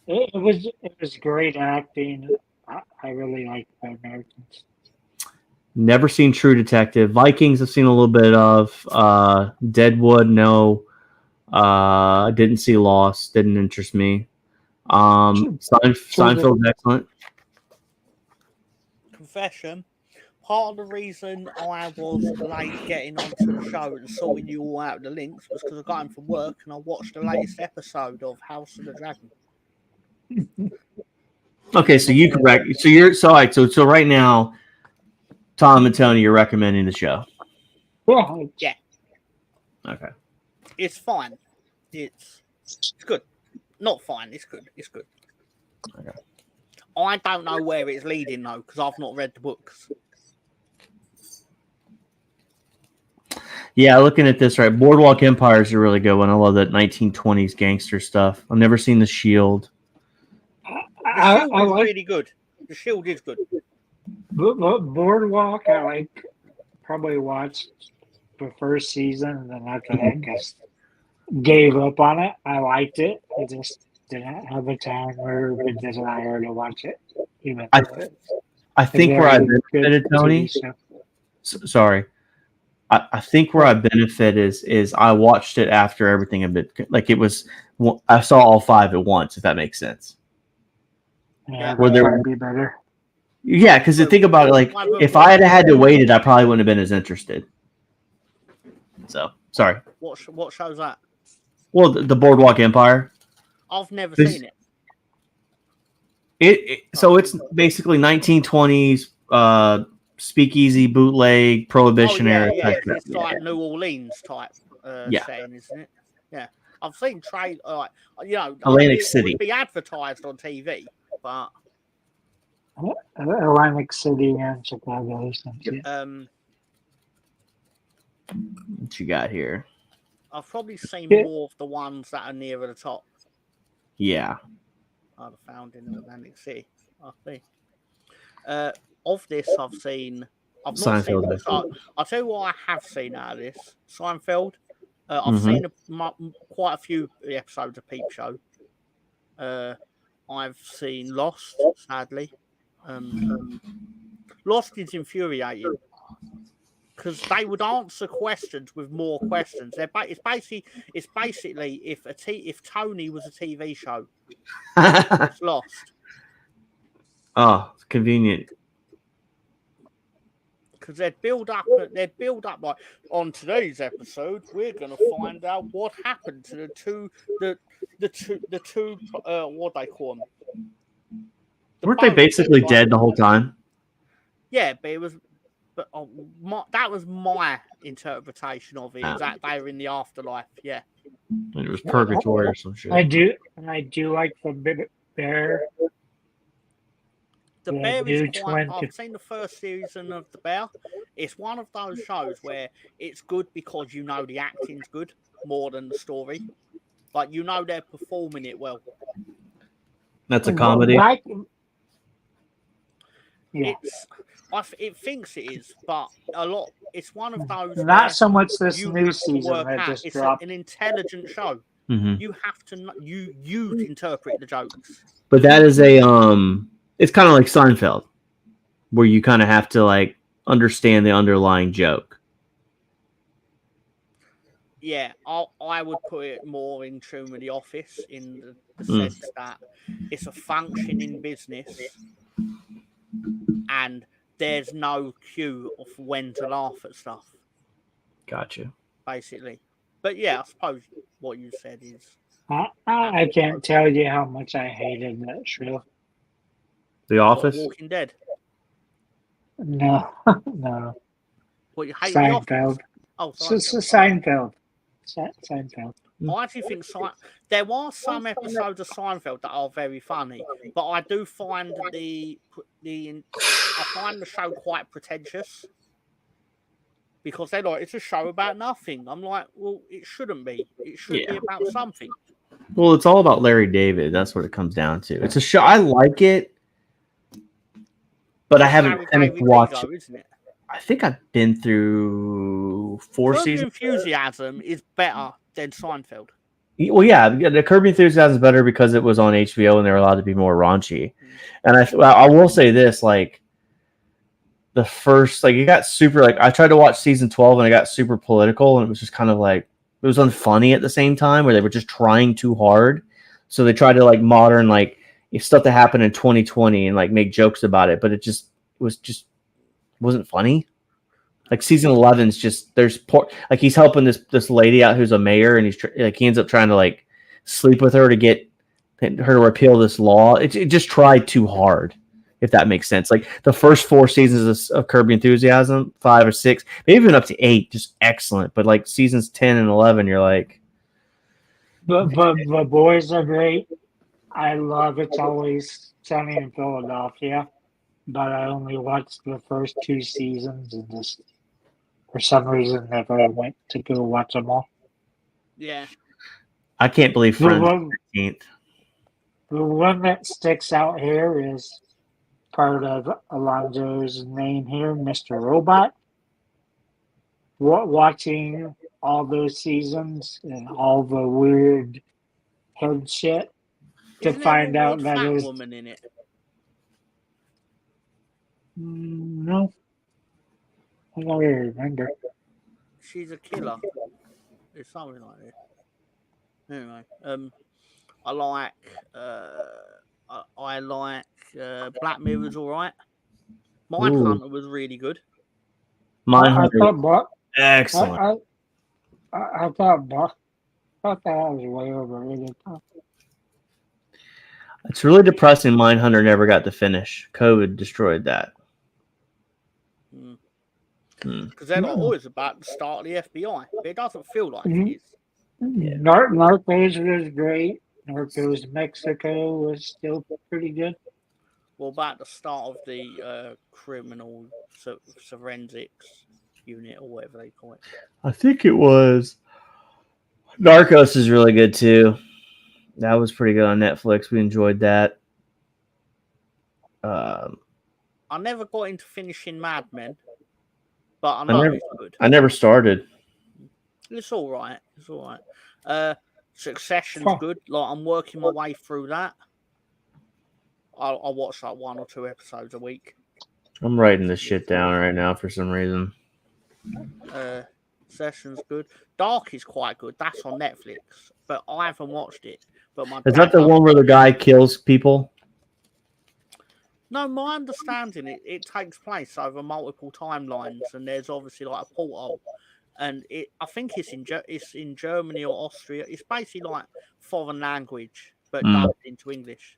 It was great acting. I really like the Americans. Never seen True Detective. Vikings I've seen a little bit of. Deadwood, no. Didn't see Lost. Didn't interest me. Seinfeld's excellent. Confession. Part of the reason I was late getting onto the show and sorting you all out the links was because I got home from work and I watched the latest episode of House of the Dragon. Okay, so you correct. So right now, Tom and Tony, you're recommending the show. Yeah. Okay. It's fine. It's good. Not fine. It's good. It's good. Okay. I don't know where it's leading though because I've not read the books. Yeah, looking at this, right, Boardwalk Empire is a really good one. I love that 1920s gangster stuff. I've never seen The Shield. The Shield is really good. The Shield is good. Boardwalk, I probably watched the first season, and then after that, I guess gave up on it. I liked it. I just didn't have a time or a desire to watch it. Even I think where I benefited, Tony. Sorry. I think where I benefit is I watched it after everything had been like it was. I saw all 5 at once, if that makes sense. Yeah, that would be better. Yeah, because think about it, like if I had to wait it, I probably wouldn't have been as interested. So sorry. What show's that? Well, the Boardwalk Empire. I've never seen it. So it's basically 1920s. Speakeasy, bootleg, prohibition era. Yeah. It's like New Orleans type setting, isn't it? Yeah, I've seen Atlantic City. It would be advertised on TV, but Atlantic City and Chicago. What you got here? I've probably seen more of the ones that are nearer the top. Yeah, I'd have found in Atlantic City. I think. Of this, I've not seen. I'll tell you what I have seen out of this. Seinfeld. I've seen quite a few episodes of Peep Show. I've seen Lost, sadly. Lost is infuriating because they would answer questions with more questions. It's basically if Tony was a TV show, it's Lost. Oh, it's convenient. Because they'd build up like on today's episode, we're gonna find out what happened to the two what they call them. Weren't they basically dead the whole time? Yeah, but that was my interpretation of it. Is that they were in the afterlife? Yeah, it was purgatory or some shit. I do like the Bear. The Bear is quite. I've seen the first season of The Bear. It's one of those shows where it's good because you know the acting's good more than the story. Like they're performing it well. That's a comedy. It thinks it is, but a lot. It's one of those. Not so much this new season that just dropped. It's an intelligent show. You have to you interpret the jokes. But that is it's kind of like Seinfeld, where you kind of have to like understand the underlying joke. Yeah, I would put it more in tune with The Office in the Mm. sense that it's a functioning business and there's no cue of when to laugh at stuff, Gotcha. basically. But yeah, I suppose what you said is I can't tell you how much I hated that show. The Office. Walking Dead. No, no. What you hate The Office? Seinfeld. Oh, Seinfeld. Seinfeld. I actually think there are some episodes of Seinfeld that are very funny, but I do find I find the show quite pretentious because they're like, it's a show about nothing. I'm like, well, it shouldn't be. It should be about something. Well, it's all about Larry David. That's what it comes down to. It's a show. I like it, but I haven't watched it. Isn't it? I think I've been through 4 seasons. Enthusiasm is better than Seinfeld. Well, yeah, the Curb Your Enthusiasm is better because it was on HBO and they were allowed to be more raunchy. And I will say this, like the first, like it got super, like I tried to watch season 12 and it got super political and it was just kind of like, it was unfunny at the same time where they were just trying too hard. So they tried to like modern, like stuff that happened in 2020 and like make jokes about it, but it wasn't funny. Like season 11's just like he's helping this lady out who's a mayor and he ends up trying to like sleep with her to get her to repeal this law. It just tried too hard, if that makes sense. Like the first 4 seasons of Curb Your Enthusiasm, 5 or 6, maybe even up to 8, just excellent. But like seasons 10 and 11, you're like, but the boys are great. I love It's Always Sunny in Philadelphia, but I only watched the first 2 seasons and just for some reason never went to go watch them all. Yeah. I can't believe Friends 13th. The one that sticks out here is part of Alonzo's name here, Mr. Robot. Watching all those seasons and all the weird head shit to find out that there's a woman in it. No. I don't really remember. She's a killer. It's something like this. Anyway, I like Black Mirror's all right. Mindhunter was really good. Mindhunter, excellent. I thought that was way overrated. It's really depressing. Mindhunter never got to finish. COVID destroyed that. Because they're not always about the start of the FBI. But it doesn't feel like it is. Yeah. Narcos was great. Narcos Mexico was still pretty good. Well, about the start of the criminal forensics unit or whatever they call it. I think it was. Narcos is really good too. That was pretty good on Netflix. We enjoyed that. I never got into finishing Mad Men. But I know it's good. I never started. It's all right. It's all right. Succession's good. Like I'm working my way through that. I'll watch like 1 or 2 episodes a week. I'm writing this shit down right now for some reason. Succession's good. Dark is quite good. That's on Netflix, but I haven't watched it. But is that the one where the guy kills people? No, my understanding, it takes place over multiple timelines, and there's obviously like a portal, and I think it's in Germany or Austria. It's basically like foreign language, but dubbed into English.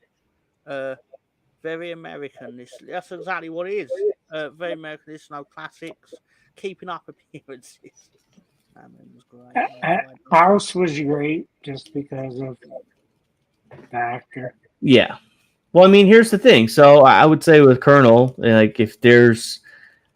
Very American. That's exactly what it is. Very American. There's no classics. Keeping up appearances. Was great. House was great just because of the actor. Yeah. Well, I mean, here's the thing. So I would say with Colonel, like if there's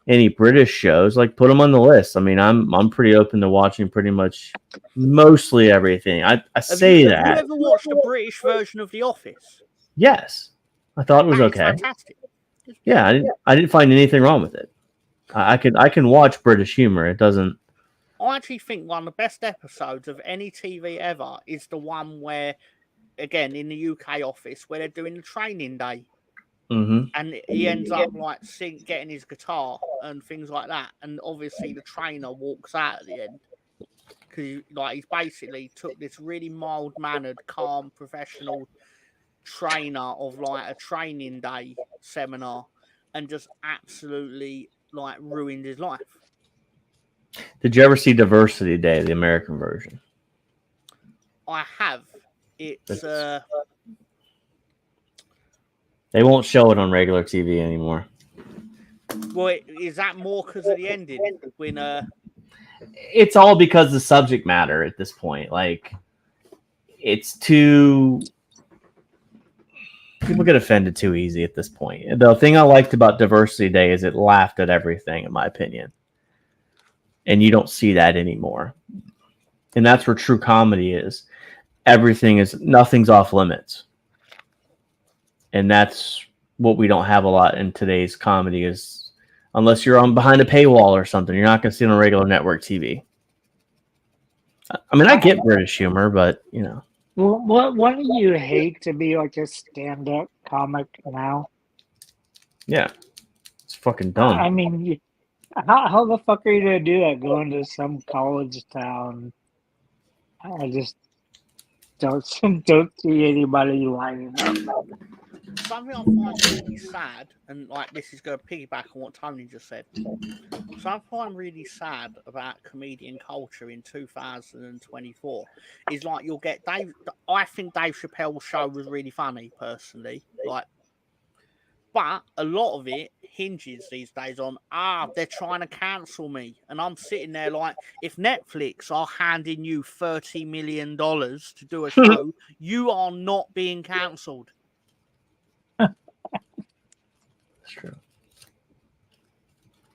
any British shows, like put them on the list. I mean, I'm pretty open to watching pretty much mostly everything. I say that. Have you ever watched the British version of The Office? Yes, I thought it was okay. Fantastic. Yeah, I didn't find anything wrong with it. I can watch British humor. It doesn't. I actually think one of the best episodes of any TV ever is the one where, again, in the UK office, where they're doing the training day. Mm-hmm. And he ends up like getting his guitar and things like that. And obviously the trainer walks out at the end because he's basically took this really mild mannered, calm, professional trainer of like a training day seminar and just absolutely like ruined his life. Did you ever see Diversity Day, the American version? I have. It's They won't show it on regular TV anymore. well, is that more because of the ending when It's all because of the subject matter at this point. Like, it's too. People get offended too easy at this point. The thing I liked about Diversity Day is it laughed at everything, in my opinion. And you don't see that anymore. And that's where true comedy is. Nothing's off limits. And that's what we don't have a lot in today's comedy is, unless you're on behind a paywall or something, you're not going to see it on regular network TV. I mean, I get British humor, but, you know. Well, what do you hate to be like a stand-up comic now? Yeah. It's fucking dumb. I mean, how the fuck are you going to do that going to some college town? I just don't see anybody lining up. something I find really sad, and like this is going to piggyback on what Tony just said. So I find really sad about comedian culture in 2024 is like you'll get Dave. I think Dave Chappelle's show was really funny, personally. But a lot of it hinges these days on they're trying to cancel me, and I'm sitting there like, if Netflix are handing you $30 million to do a show, you are not being cancelled. That's true.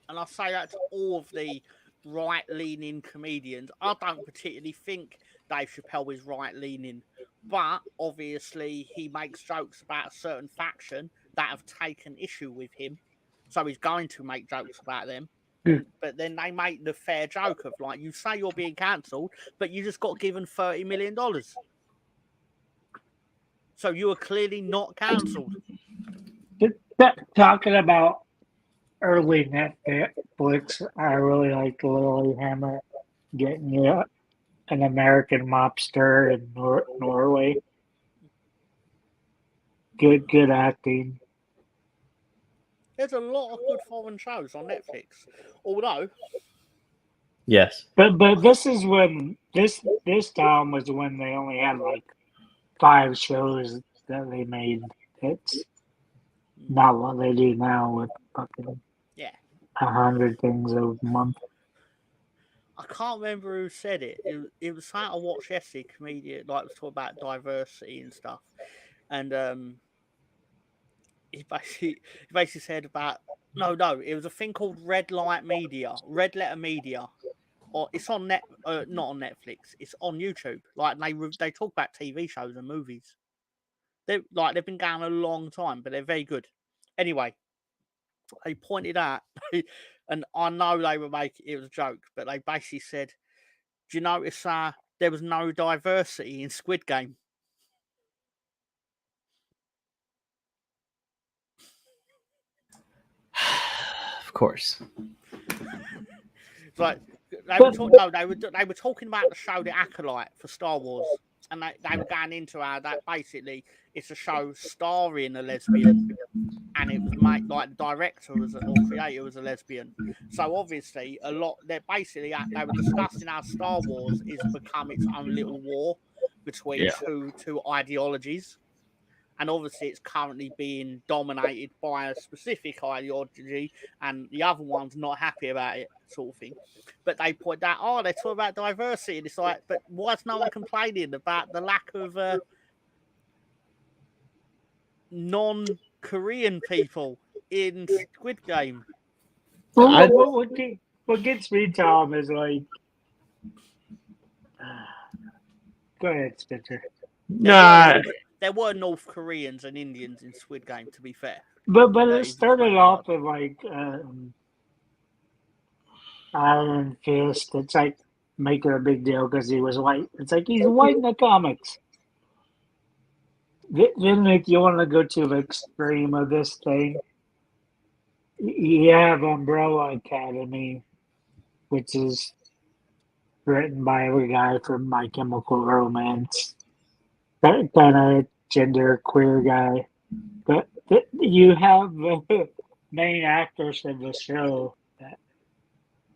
And I say that to all of the right-leaning comedians. I don't particularly think Dave Chappelle is right-leaning, but obviously he makes jokes about a certain faction that have taken issue with him, so he's going to make jokes about them. But then they make the fair joke of like, you say you're being cancelled, but you just got given $30 million. So you are clearly not cancelled. Talking about early Netflix, I really liked Lilyhammer getting an American mobster in Norway. Good acting. There's a lot of good foreign shows on Netflix. Although, yes, but this is when this time was when they only had like 5 shows that they made. It's not what they do now with fucking 100 things a month. I can't remember who said it. It was something I watched yesterday. Comedian like was talking about diversity and stuff, and he basically said about no, it was a thing called red letter media, or it's on not on Netflix. It's on YouTube. Like they talk about TV shows and movies. They've been going a long time, but they're very good. Anyway, they pointed out, and I know they were making it was a joke, but they basically said, "Do you notice there was no diversity in Squid Game?" of course. It's like they were talking about the show The Acolyte for Star Wars, and they were going into how that basically it's a show starring a lesbian, and it was made like the director or creator was a lesbian. So obviously they were discussing how Star Wars is become its own little war between two ideologies. And obviously, it's currently being dominated by a specific ideology, and the other one's not happy about it, sort of thing. But they point out, they're talking about diversity. And it's like, but why's no one complaining about the lack of non-Korean people in Squid Game? What gets me, Tom, is like... Go ahead, Spencer. There were North Koreans and Indians in Squid Game, to be fair. But it started off with like Iron Fist. It's like making a big deal because he was white. It's like he's white in the comics. Then if you want to go to the extreme of this thing, you have Umbrella Academy, which is written by a guy from My Chemical Romance. That kind of gender queer guy. But you have the main actress in the show that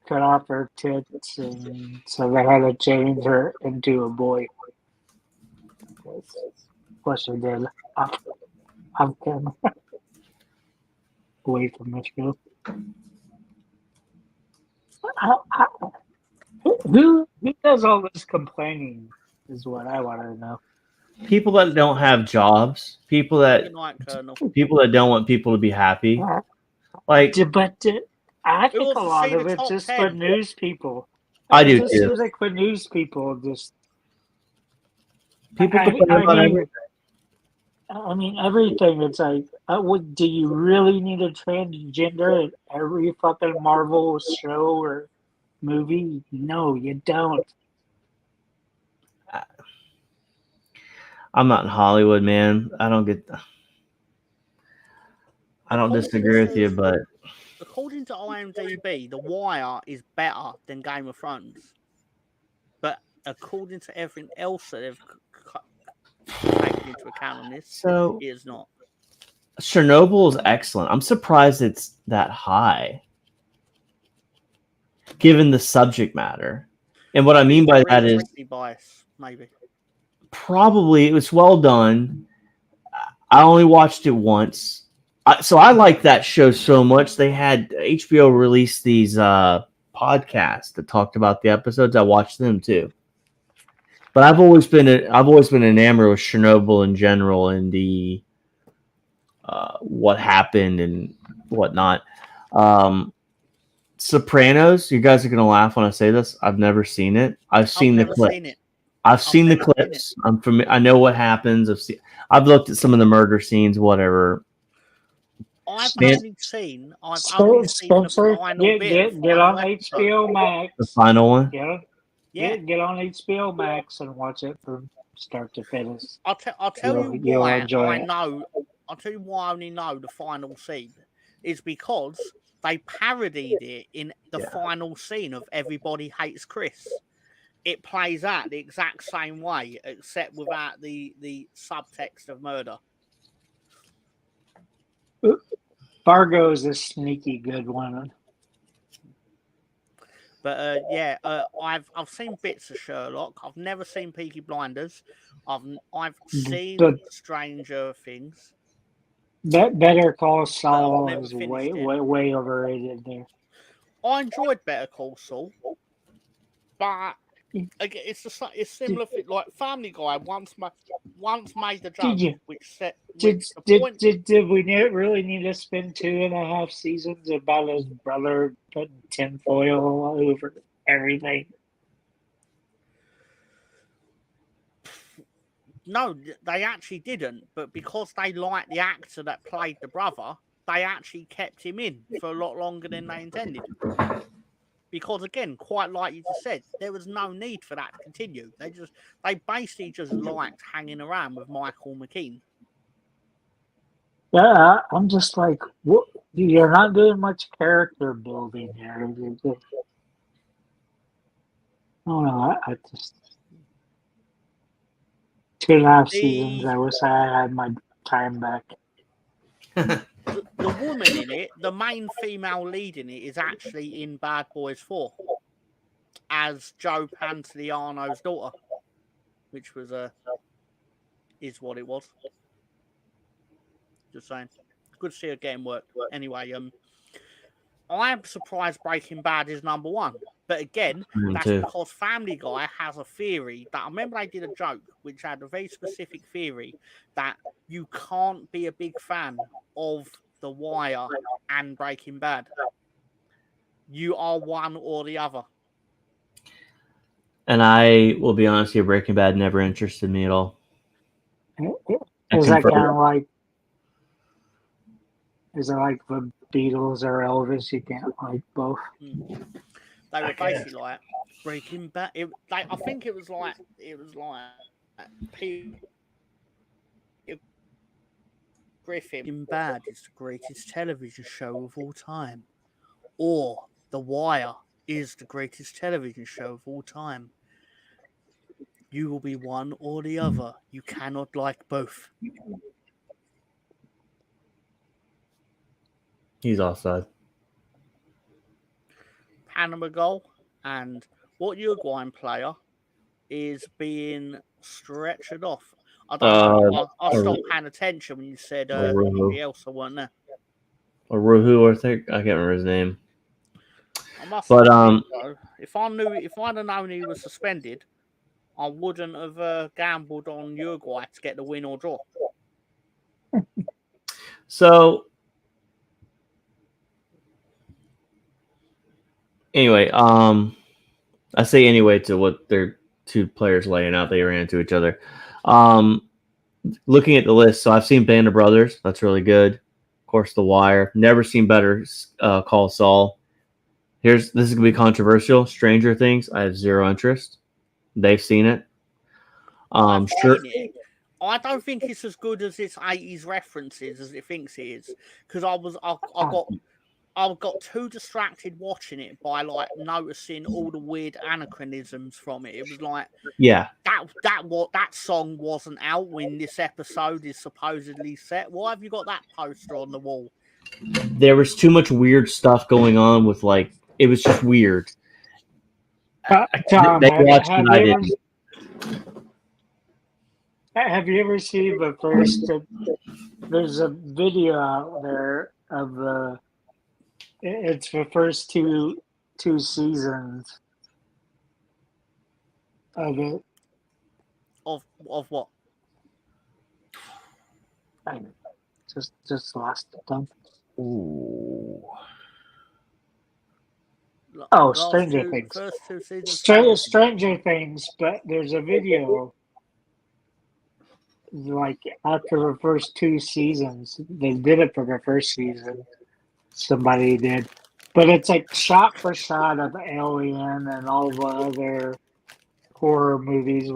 cut off her tits, and so they had to change her into a boy. Plus, she did off camera, away from the show. Who does all this complaining is what I want to know. People that don't have jobs, people that don't want people to be happy. Like, But I Who think a wants to lot see of the it's top just 10? for news people. I do It just too. seems like for news people, just People I complain about mean, everything. I mean everything. It's like, do you really need a transgender in every fucking Marvel show or movie? No, you don't. I'm not in Hollywood, man. I don't disagree with you, but according to IMDb, The Wire is better than Game of Thrones. But according to everything else that they've taken into account on this, so it is not. Chernobyl is excellent. I'm surprised it's that high, given the subject matter. And what I mean by that is bias, maybe. Probably it was well done. I only watched it once. So I like that show so much. They had HBO release these podcasts that talked about the episodes. I watched them too. But I've always been enamored with Chernobyl in general and the what happened and whatnot. Sopranos. You guys are gonna laugh when I say this. I've never seen it. I've seen the clips. I've seen the clips. I know what happens. I've looked at some of the murder scenes, whatever. I've only seen Spencer, the final get on HBO Max. The final one. Get on HBO Max and watch it from start to finish. I'll tell you why I'll tell you why I only know the final scene is because they parodied it in the final scene of Everybody Hates Chris. It plays out the exact same way, except without the subtext of murder. Fargo is a sneaky good one. But I've seen bits of Sherlock. I've never seen Peaky Blinders. I've seen Stranger Things. Better Call Saul is way overrated there. I enjoyed Better Call Saul, but again, it's similar. Like Family Guy once made the joke, did we really need to spend 2.5 seasons about his brother putting tinfoil all over everything? No, they actually didn't. But because they liked the actor that played the brother, they actually kept him in for a lot longer than they intended. Because again, quite like you just said, there was no need for that to continue. They basically just liked hanging around with Michael McKean. Yeah, I'm just like, what? You're not doing much character building here. I just 2.5 seasons. I wish I had my time back. The woman in it, the main female lead in it, is actually in Bad Boys 4 as Joe Pantoliano's daughter, which was is what it was. Just saying, good to see her getting work. Anyway, I'm surprised Breaking Bad is number one, but again, that's because Family Guy has a theory that I remember they did a joke which had a very specific theory that you can't be a big fan of The Wire and Breaking Bad. You are one or the other. And I will be honest here, Breaking Bad never interested me at all. Is that kind of like? Is it like the Beatles or Elvis? You can't like both. They were basically like Breaking Bad. I think it was like Peter Griffin. Breaking Bad is the greatest television show of all time, or The Wire is the greatest television show of all time. You will be one or the other. You cannot like both. He's offside. Panama goal, and what Uruguayan player is being stretched off? I don't know. I stopped paying attention when you said Bielsa weren't there. Or Ruhu, I think. I can't remember his name. I must But admit, though, if I'd have known he was suspended, I wouldn't have gambled on Uruguay to get the win or draw. So anyway, I say anyway to what their two players laying out, they ran into each other. Looking at the list, so I've seen Band of Brothers. That's really good. Of course, The Wire. Never seen better. Call Saul. This is gonna be controversial. Stranger Things. I have zero interest. They've seen it. Sure. Seen it. I don't think it's as good as its 80s references as it thinks it is. Because I got too distracted watching it by like noticing all the weird anachronisms from it. It was like, yeah, that song wasn't out when this episode is supposedly set. Why have you got that poster on the wall? There was too much weird stuff going on with like it was just weird. Tom, have you ever seen the first? There's a video out there of it's the first two seasons of it. Of what? Just last time. Ooh. Oh, Stranger Things. First two seasons. Stranger Things, but there's a video. Like after the first two seasons, they did it for the first season. Somebody did, but it's like shot for shot of Alien and all the other horror movies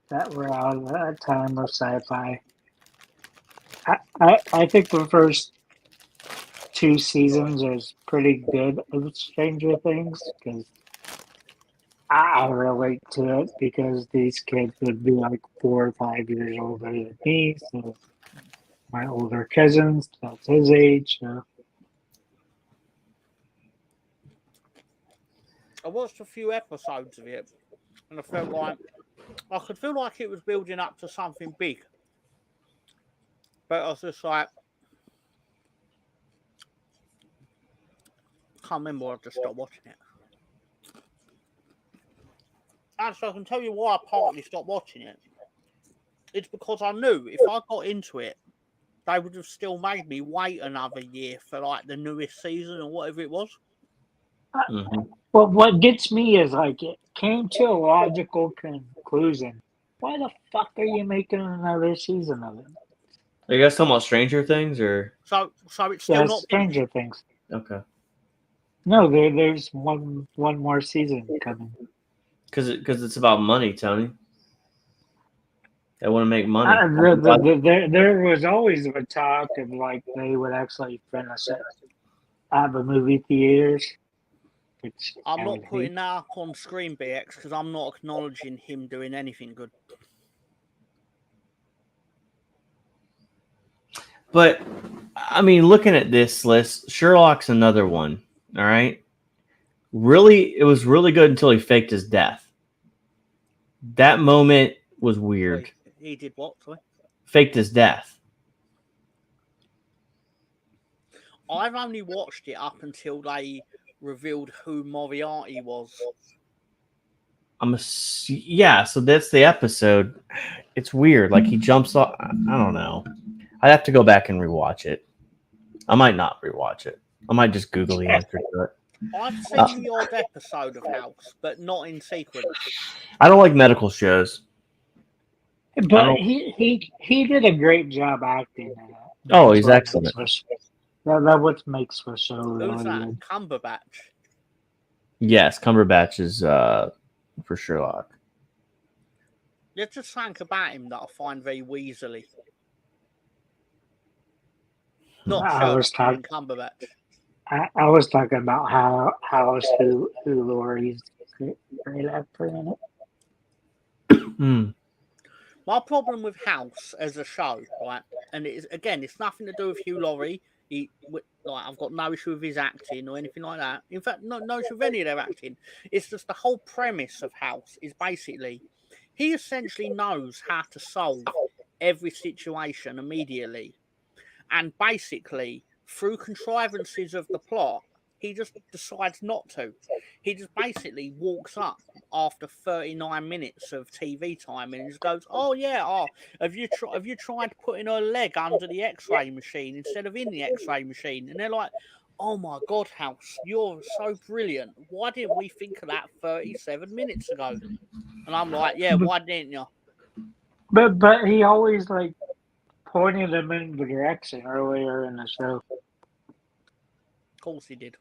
that were out at that time of sci-fi. I think the first two seasons is pretty good of Stranger Things because I relate to it because these kids would be like 4 or 5 years older than me. So my older cousins, that's his age. So. I watched a few episodes of it, and I could feel like it was building up to something big. But I was just like, I can't remember. I just stopped watching it. And so I can tell you why I partly stopped watching it. It's because I knew if I got into it, they would have still made me wait another year for like the newest season or whatever it was. Mm-hmm. Well, what gets me is like it came to a logical conclusion. Why the fuck are you making another season of it? Are you guys talking about Stranger Things or? So it's still not Stranger Things. Okay. No, there's one more season coming. Because it's about money, Tony. They want to make money. There was always a talk of like they would actually finish it at the movie theaters. I'm not putting that up on screen, BX, because I'm not acknowledging him doing anything good. But I mean, looking at this list, Sherlock's another one. All right. Really, it was really good until he faked his death. That moment was weird. Wait, he did what? Sorry? Faked his death. I've only watched it up until they revealed who Moriarty was. Yeah, so that's the episode. It's weird. Like he jumps off. I don't know. I'd have to go back and rewatch it. I might not rewatch it. I might just Google the answer to it. I've seen the odd episode of House, but not in sequence. I don't like medical shows. But he did a great job acting in it. Oh, he's excellent. That's what makes the show really Who's that? good. Cumberbatch. Yes, Cumberbatch is for Sherlock. There's just something about him that I find very weaselly. Not Sherlock, Cumberbatch. I was talking about who Laurie's great actor in it. Hmm. My problem with House as a show, right, and it's nothing to do with Hugh Laurie. I've got no issue with his acting or anything like that. In fact, no issue with any of their acting. It's just the whole premise of House is basically he essentially knows how to solve every situation immediately, and basically through contrivances of the plot, he just decides not to. He just basically walks up after 39 minutes of TV time and just goes, "Oh yeah, have you tried putting her leg under the X-ray machine instead of in the X-ray machine?" And they're like, "Oh my God, House, you're so brilliant. Why didn't we think of that 37 minutes ago?" And I'm like, "Yeah, why didn't you?" But he always like pointed them in the direction earlier in the show. Of course he did.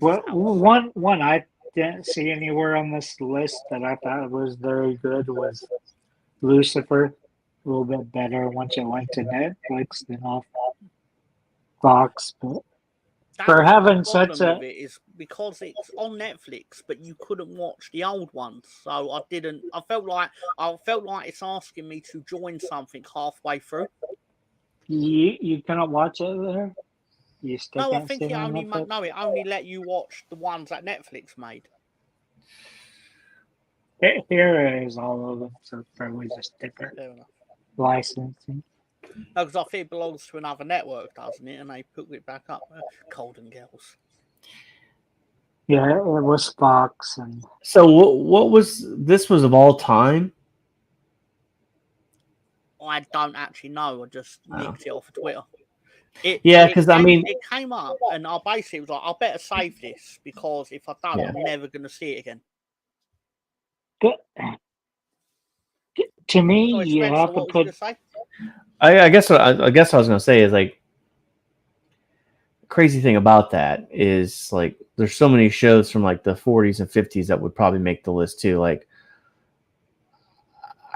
Well, one I didn't see anywhere on this list that I thought was very good was Lucifer. A little bit better once it went to Netflix than off Fox. But for having such a with it is because it's on Netflix, but you couldn't watch the old ones. So I didn't. I felt like it's asking me to join something halfway through. you cannot watch it there. You still No, I can't think see it it on only Netflix? it only let you watch the ones that Netflix made. Here is all of them, so it's probably just different Fair enough. licensing. No, because I think it belongs to another network, doesn't it? And they put it back up. Golden Girls. Yeah, it was Fox and So what was this? Was of all time? I don't actually know. I just nicked it off of Twitter. Yeah, because I mean, it came up, and I basically was like, "I better save this because if I don't, Yeah. I'm never going to see it again." to me, Sorry, you Spencer, have to what was you put. going to say? I guess what I guess I was gonna say is like crazy thing about that is like there's so many shows from like the 40s and 50s that would probably make the list too. Like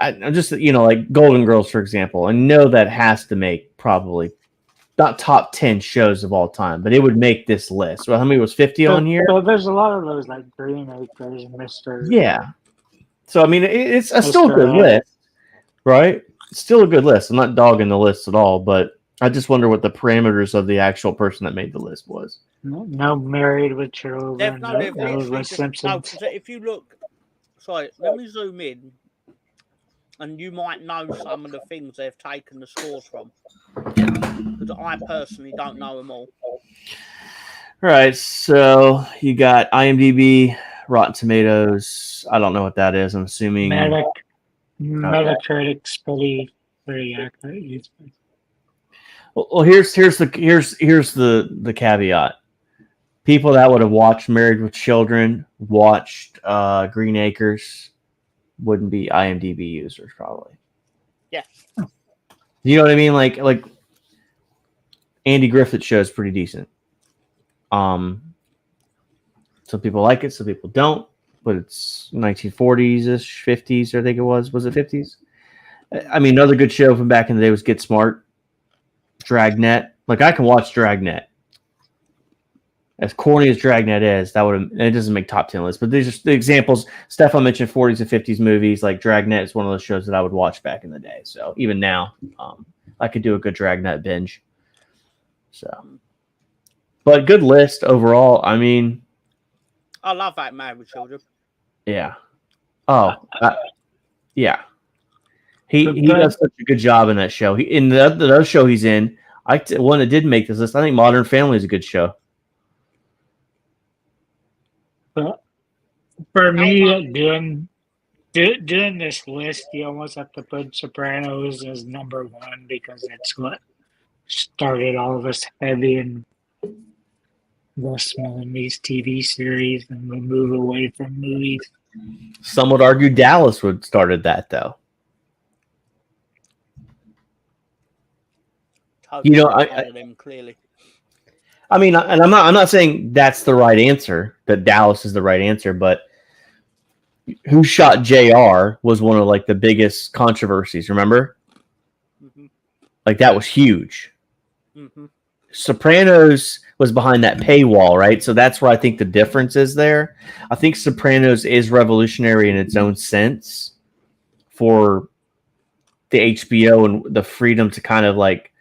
I'm just like Golden Girls for example. I know that has to make probably not top 10 shows of all time, but it would make this list. Well, how many was 50 on here? So there's a lot of those like Green Acres, Mr. Yeah. So I mean, it's still a good Mr. list, right? It's still a good list. I'm not dogging the list at all, but I just wonder what the parameters of the actual person that made the list was. No Married with Children, No, no they've literally with just no. Simpsons. Because if you look, sorry, let me zoom in, and you might know some of the things they've taken the scores from. Because I personally don't know them all. All right, so you got IMDb, Rotten Tomatoes. I don't know what that is. I'm assuming Metacritic's pretty accurate. Well, here's the caveat. People that would have watched Married with Children, watched Green Acres, wouldn't be IMDb users probably. Yeah. You know what I mean? Like Andy Griffith show is pretty decent. Some people like it, some people don't. But it's 1940s-ish, 50s, I think it was. Was it 50s? I mean, another good show from back in the day was Get Smart, Dragnet. Like I can watch Dragnet. As corny as Dragnet is, it doesn't make top 10 lists. But these are the examples. Stefan mentioned 40s and 50s movies. Like Dragnet is one of those shows that I would watch back in the day. So even now, I could do a good Dragnet binge. So, but good list overall. I mean, I love that Married with Children. Yeah. Oh, yeah. He does such a good job in that show. In the other show he's in, one that did make this list. I think Modern Family is a good show. But for me, doing this list, you almost have to put Sopranos as number one because that's what started all of us heavy in investment in these TV series, and we move away from movies. Some would argue Dallas would started that though. Totally clearly. I mean, and I'm not saying that's the right answer, that Dallas is the right answer, but Who Shot JR was one of like the biggest controversies, remember? Mm-hmm. Like that was huge. Mm-hmm. Sopranos was behind that paywall, right? So that's where I think the difference is there. I think Sopranos is revolutionary in its own sense for the HBO and the freedom to kind of like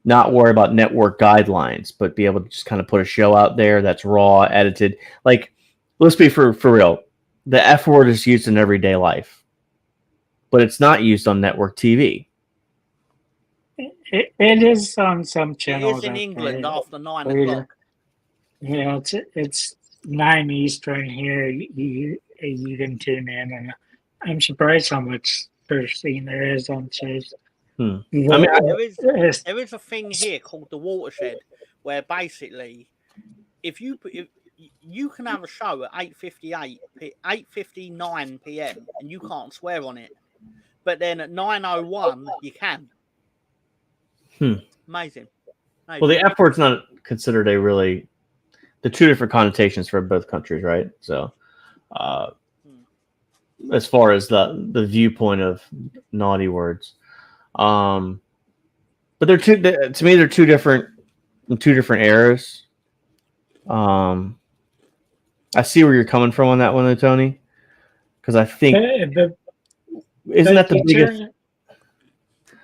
not worry about network guidelines, but be able to just kind of put a show out there that's raw, edited. Like, let's be for real. The F word is used in everyday life, but it's not used on network TV. It is on some It channels. is in England after 9 later. o'clock. Yeah, it's 9 Eastern here. You can tune in, and I'm surprised how much cursing there is on shows. I mean, There is a thing here called the watershed, where basically, if you can have a show at 8:59 p.m. and you can't swear on it, but then at 9:01 you can. Amazing. Well, the F word's not considered a really the two different connotations for both countries, right? So, as far as the viewpoint of naughty words, but they're two. To me, they're two different eras. I see where you're coming from on that one, though, Tony, because I think isn't that the biggest?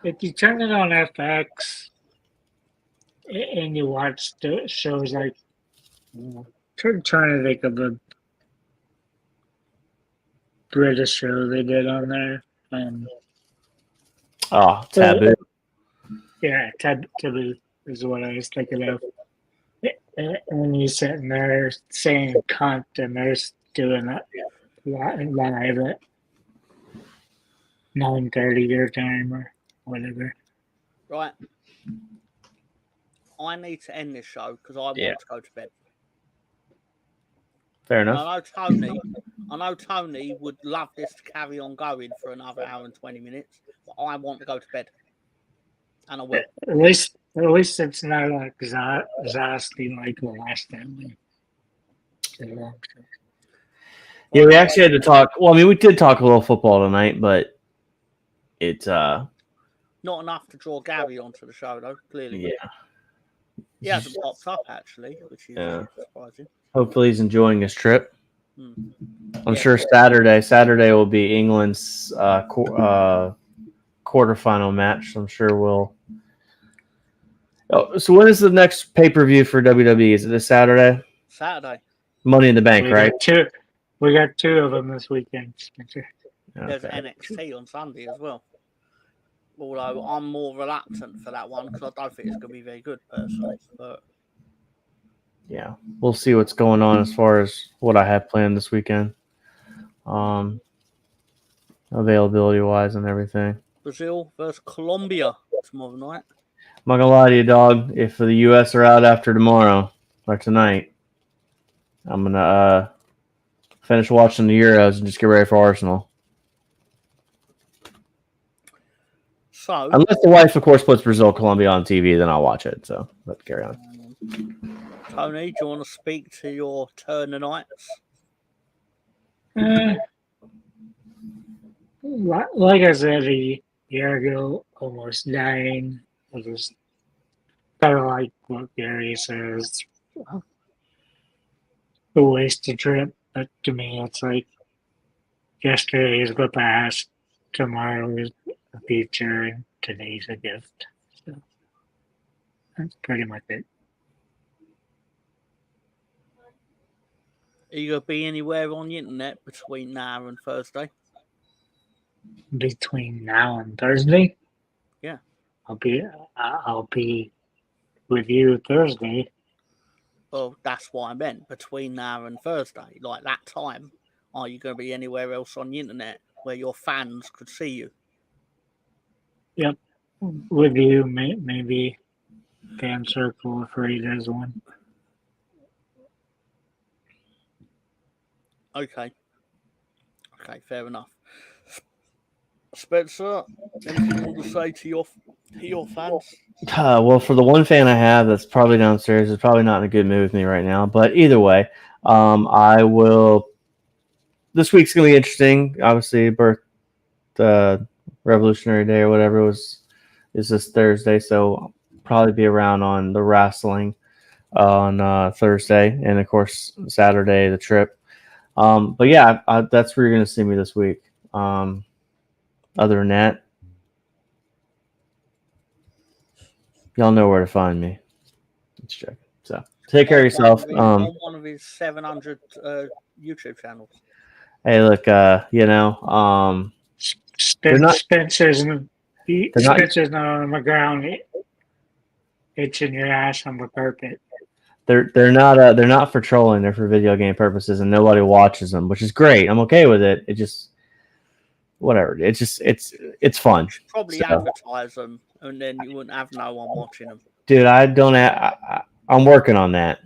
If you turn it on FX and you watch the shows like, trying to think of a British show they did on there. Taboo. Yeah, Taboo is what I was thinking of. And you're sitting there saying cunt, and they're doing it live at 9:30 your time or whatever. Right. I need to end this show because I want to go to bed. Fair enough. I know Tony would love this to carry on going for another hour and 20 minutes, but I want to go to bed. And I will. At least it's not like exhausting like the last time we did that. Yeah, we actually had to talk. Well, I mean, we did talk a little football tonight, but it's not enough to draw Gary onto the show, though. Clearly, yeah. He hasn't popped up actually, which is surprising. Hopefully, he's enjoying his trip. I'm sure Saturday will be England's quarterfinal match. I'm sure we'll. Oh, so when is the next pay-per-view for WWE? Is it this Saturday? Saturday. Money in the Bank, right? We got two of them this weekend, Spencer. There's NXT on Sunday as well. Although I'm more reluctant for that one because I don't think it's going to be very good personally. But yeah, we'll see what's going on as far as what I have planned this weekend, availability wise and everything. Brazil versus Colombia tomorrow night. I'm not gonna lie to you, dog. If the U.S. are out after tomorrow or tonight, I'm gonna finish watching the Euros and just get ready for Arsenal. So, unless the wife, of course, puts Brazil-Colombia on TV, then I'll watch it. So let's carry on. Tony, do you want to speak to your Turnerites? Like I said a year ago, almost dying. I just kind of like what Gary says. A wasted trip, but to me, it's like yesterday is the past, tomorrow is the future, and today's a gift. So that's pretty much it. Are you going to be anywhere on the internet between now and Thursday? Between now and Thursday? Yeah. I'll be with you Thursday. Well, that's what I meant. Between now and Thursday, like that time, are you going to be anywhere else on the internet where your fans could see you? Yep. With you, maybe Fan Circle if Ray does one. Okay, fair enough. Spencer, anything you want to say to your fans? Well, for the one fan I have that's probably downstairs is probably not in a good mood with me right now. But either way, I will. This week's gonna be interesting. Obviously, Revolutionary Day or whatever is this Thursday, so I'll probably be around on the wrestling. on Thursday, and of course Saturday the trip. But yeah, that's where you're going to see me this week. Other than that, y'all know where to find me. Let's check. So take care of yourself. On one of his 700 YouTube channels. Hey, look, Spencer's not on the ground itching your ass on the carpet. They're not for trolling. They're for video game purposes, and nobody watches them, which is great. I'm okay with it. It just whatever. It's just it's fun. Probably advertise them, and then you wouldn't have no one watching them. Dude, I'm working on that.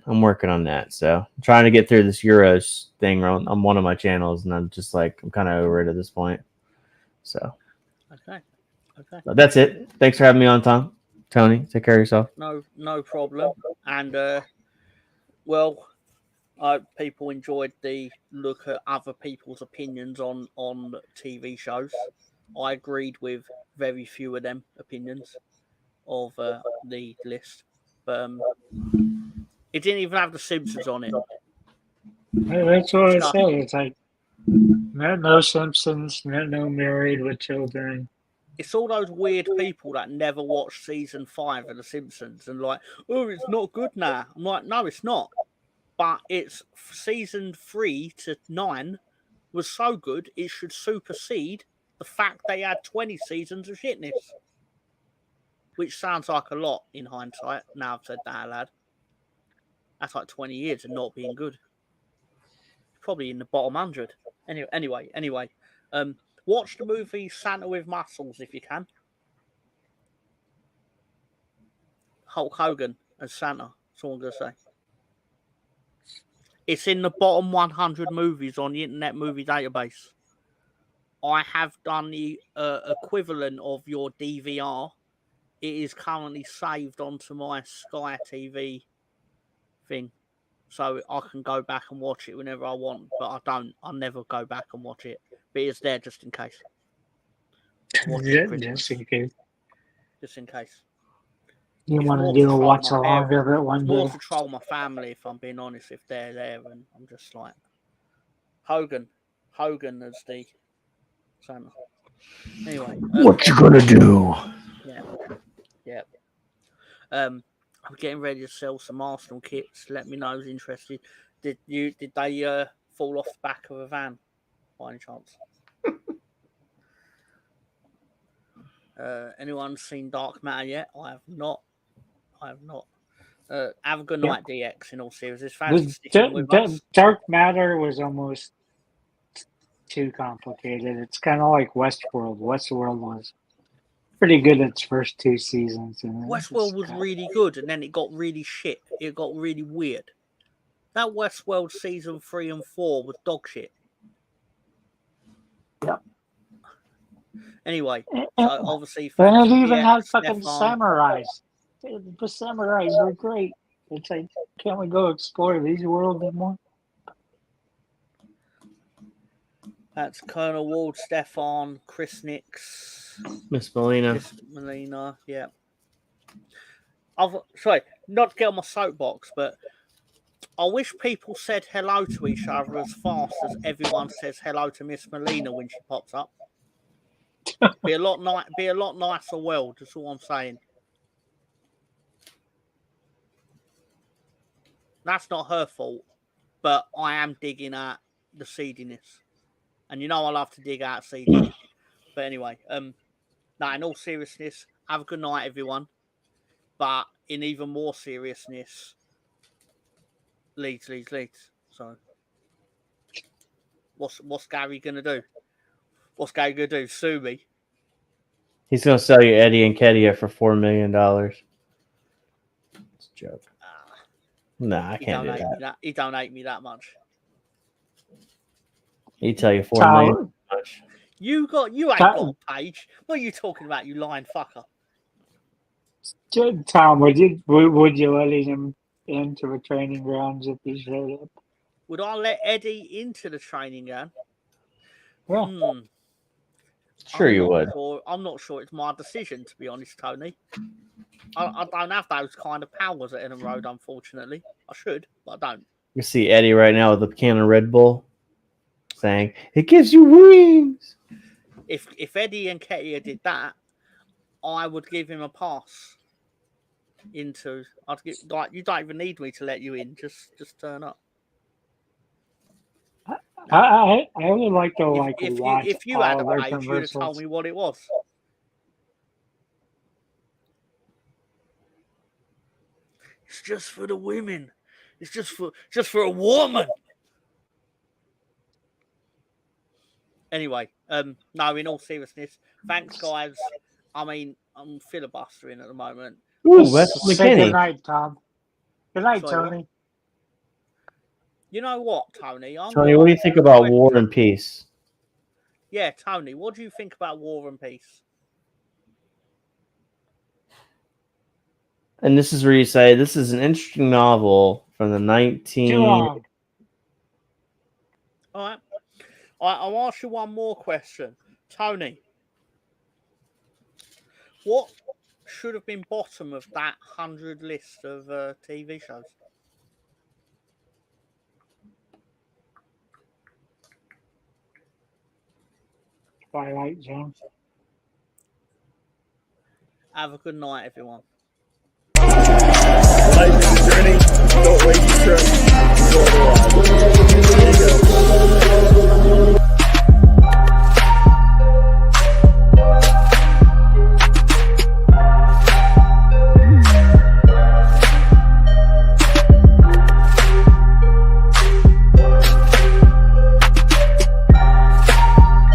So I'm trying to get through this Euros thing on one of my channels, and I'm just like I'm kind of over it at this point. So okay. So that's it. Thanks for having me on, Tom. Tony, take care of yourself. No problem. And well, I hope people enjoyed the look at other people's opinions on TV shows. I agreed with very few of them opinions of the list, but it didn't even have The Simpsons on it. That's what I said. It's like no Simpsons, no Married with Children. It's all those weird people that never watched season 5 of The Simpsons and like, oh, it's not good now. I'm like, no, it's not. But it's season 3 to 9 was so good, it should supersede the fact they had 20 seasons of shitness. Which sounds like a lot in hindsight. Now I've said that out loud. That's like 20 years of not being good. Probably in the bottom 100. Anyway. Watch the movie Santa with Muscles if you can. Hulk Hogan as Santa. That's all I'm going to say. It's in the bottom 100 movies on the Internet Movie Database. I have done the equivalent of your DVR. It is currently saved onto my Sky TV thing. So I can go back and watch it whenever I want. But I don't. I never go back and watch it. But it's there just in case. Just in case. You want to do a watch along of it one day? More to troll my family, if I'm being honest, if they're there, and I'm just like Hogan as the Santa. Anyway, what you gonna do? Yeah. I'm getting ready to sell some Arsenal kits. Let me know who's interested. Did they fall off the back of a van by any chance? Anyone seen Dark Matter yet? I have not. Have a good night, DX. In all seriousness, Dark Matter was almost too complicated. It's kind of like Westworld. Westworld was pretty good its first 2 seasons. And Westworld was really good, and then it got really shit. It got really weird. That Westworld season 3 and 4 was dog shit. Yep. Anyway, so obviously, and it even had fucking samurais. The samurais were great. It's like, can't we go explore these worlds anymore? That's Colonel Ward, Stefan, Chris Nix, Miss Melina. Yeah. Sorry, not to get on my soapbox, but I wish people said hello to each other as fast as everyone says hello to Miss Melina when she pops up. Be a lot nicer world. That's all I'm saying. That's not her fault, but I am digging at the seediness, and you know I love to dig out seediness. But anyway, in all seriousness, have a good night, everyone. But in even more seriousness, Leeds. So, what's Gary gonna do? What's Gary gonna do? Sue me? He's gonna sell you Eddie and Kedia for $4 million. It's a joke. Nah, I can't do that. He don't hate me that much. He tell you $4 million. You ain't got a page. What are you talking about? You lying fucker. Tom, would you let him into the training grounds if he showed up? Would I let Eddie into the training ground? Yeah. Sure, you would. I'm not sure it's my decision, to be honest, Tony. I don't have those kind of powers at Ellen Road, unfortunately. I should, but I don't. You see Eddie right now with a can of Red Bull saying, "It gives you wings." If Eddie and Ketia did that, I would give him a pass. I'd give, like, you don't even need me to let you in. Just turn up. I would like to watch if you all had a of their page, you'd have told commercials. me what it was. It's just for the women. It's just for a woman. Anyway, no, in all seriousness, thanks, guys. I mean, I'm filibustering at the moment. Ooh, that's Say McKinney. good night, Tom. Good night, Sorry, what? Tony. You know what, Tony? Tony, what do you think about War and Peace? Yeah, Tony, what do you think about War and Peace? And this is where you say this is an interesting novel from the 19. Too long. All right. I'll ask you one more question. Tony, what should have been bottom of that 100 list of TV shows? Twilight Zone. Have a good night, everyone.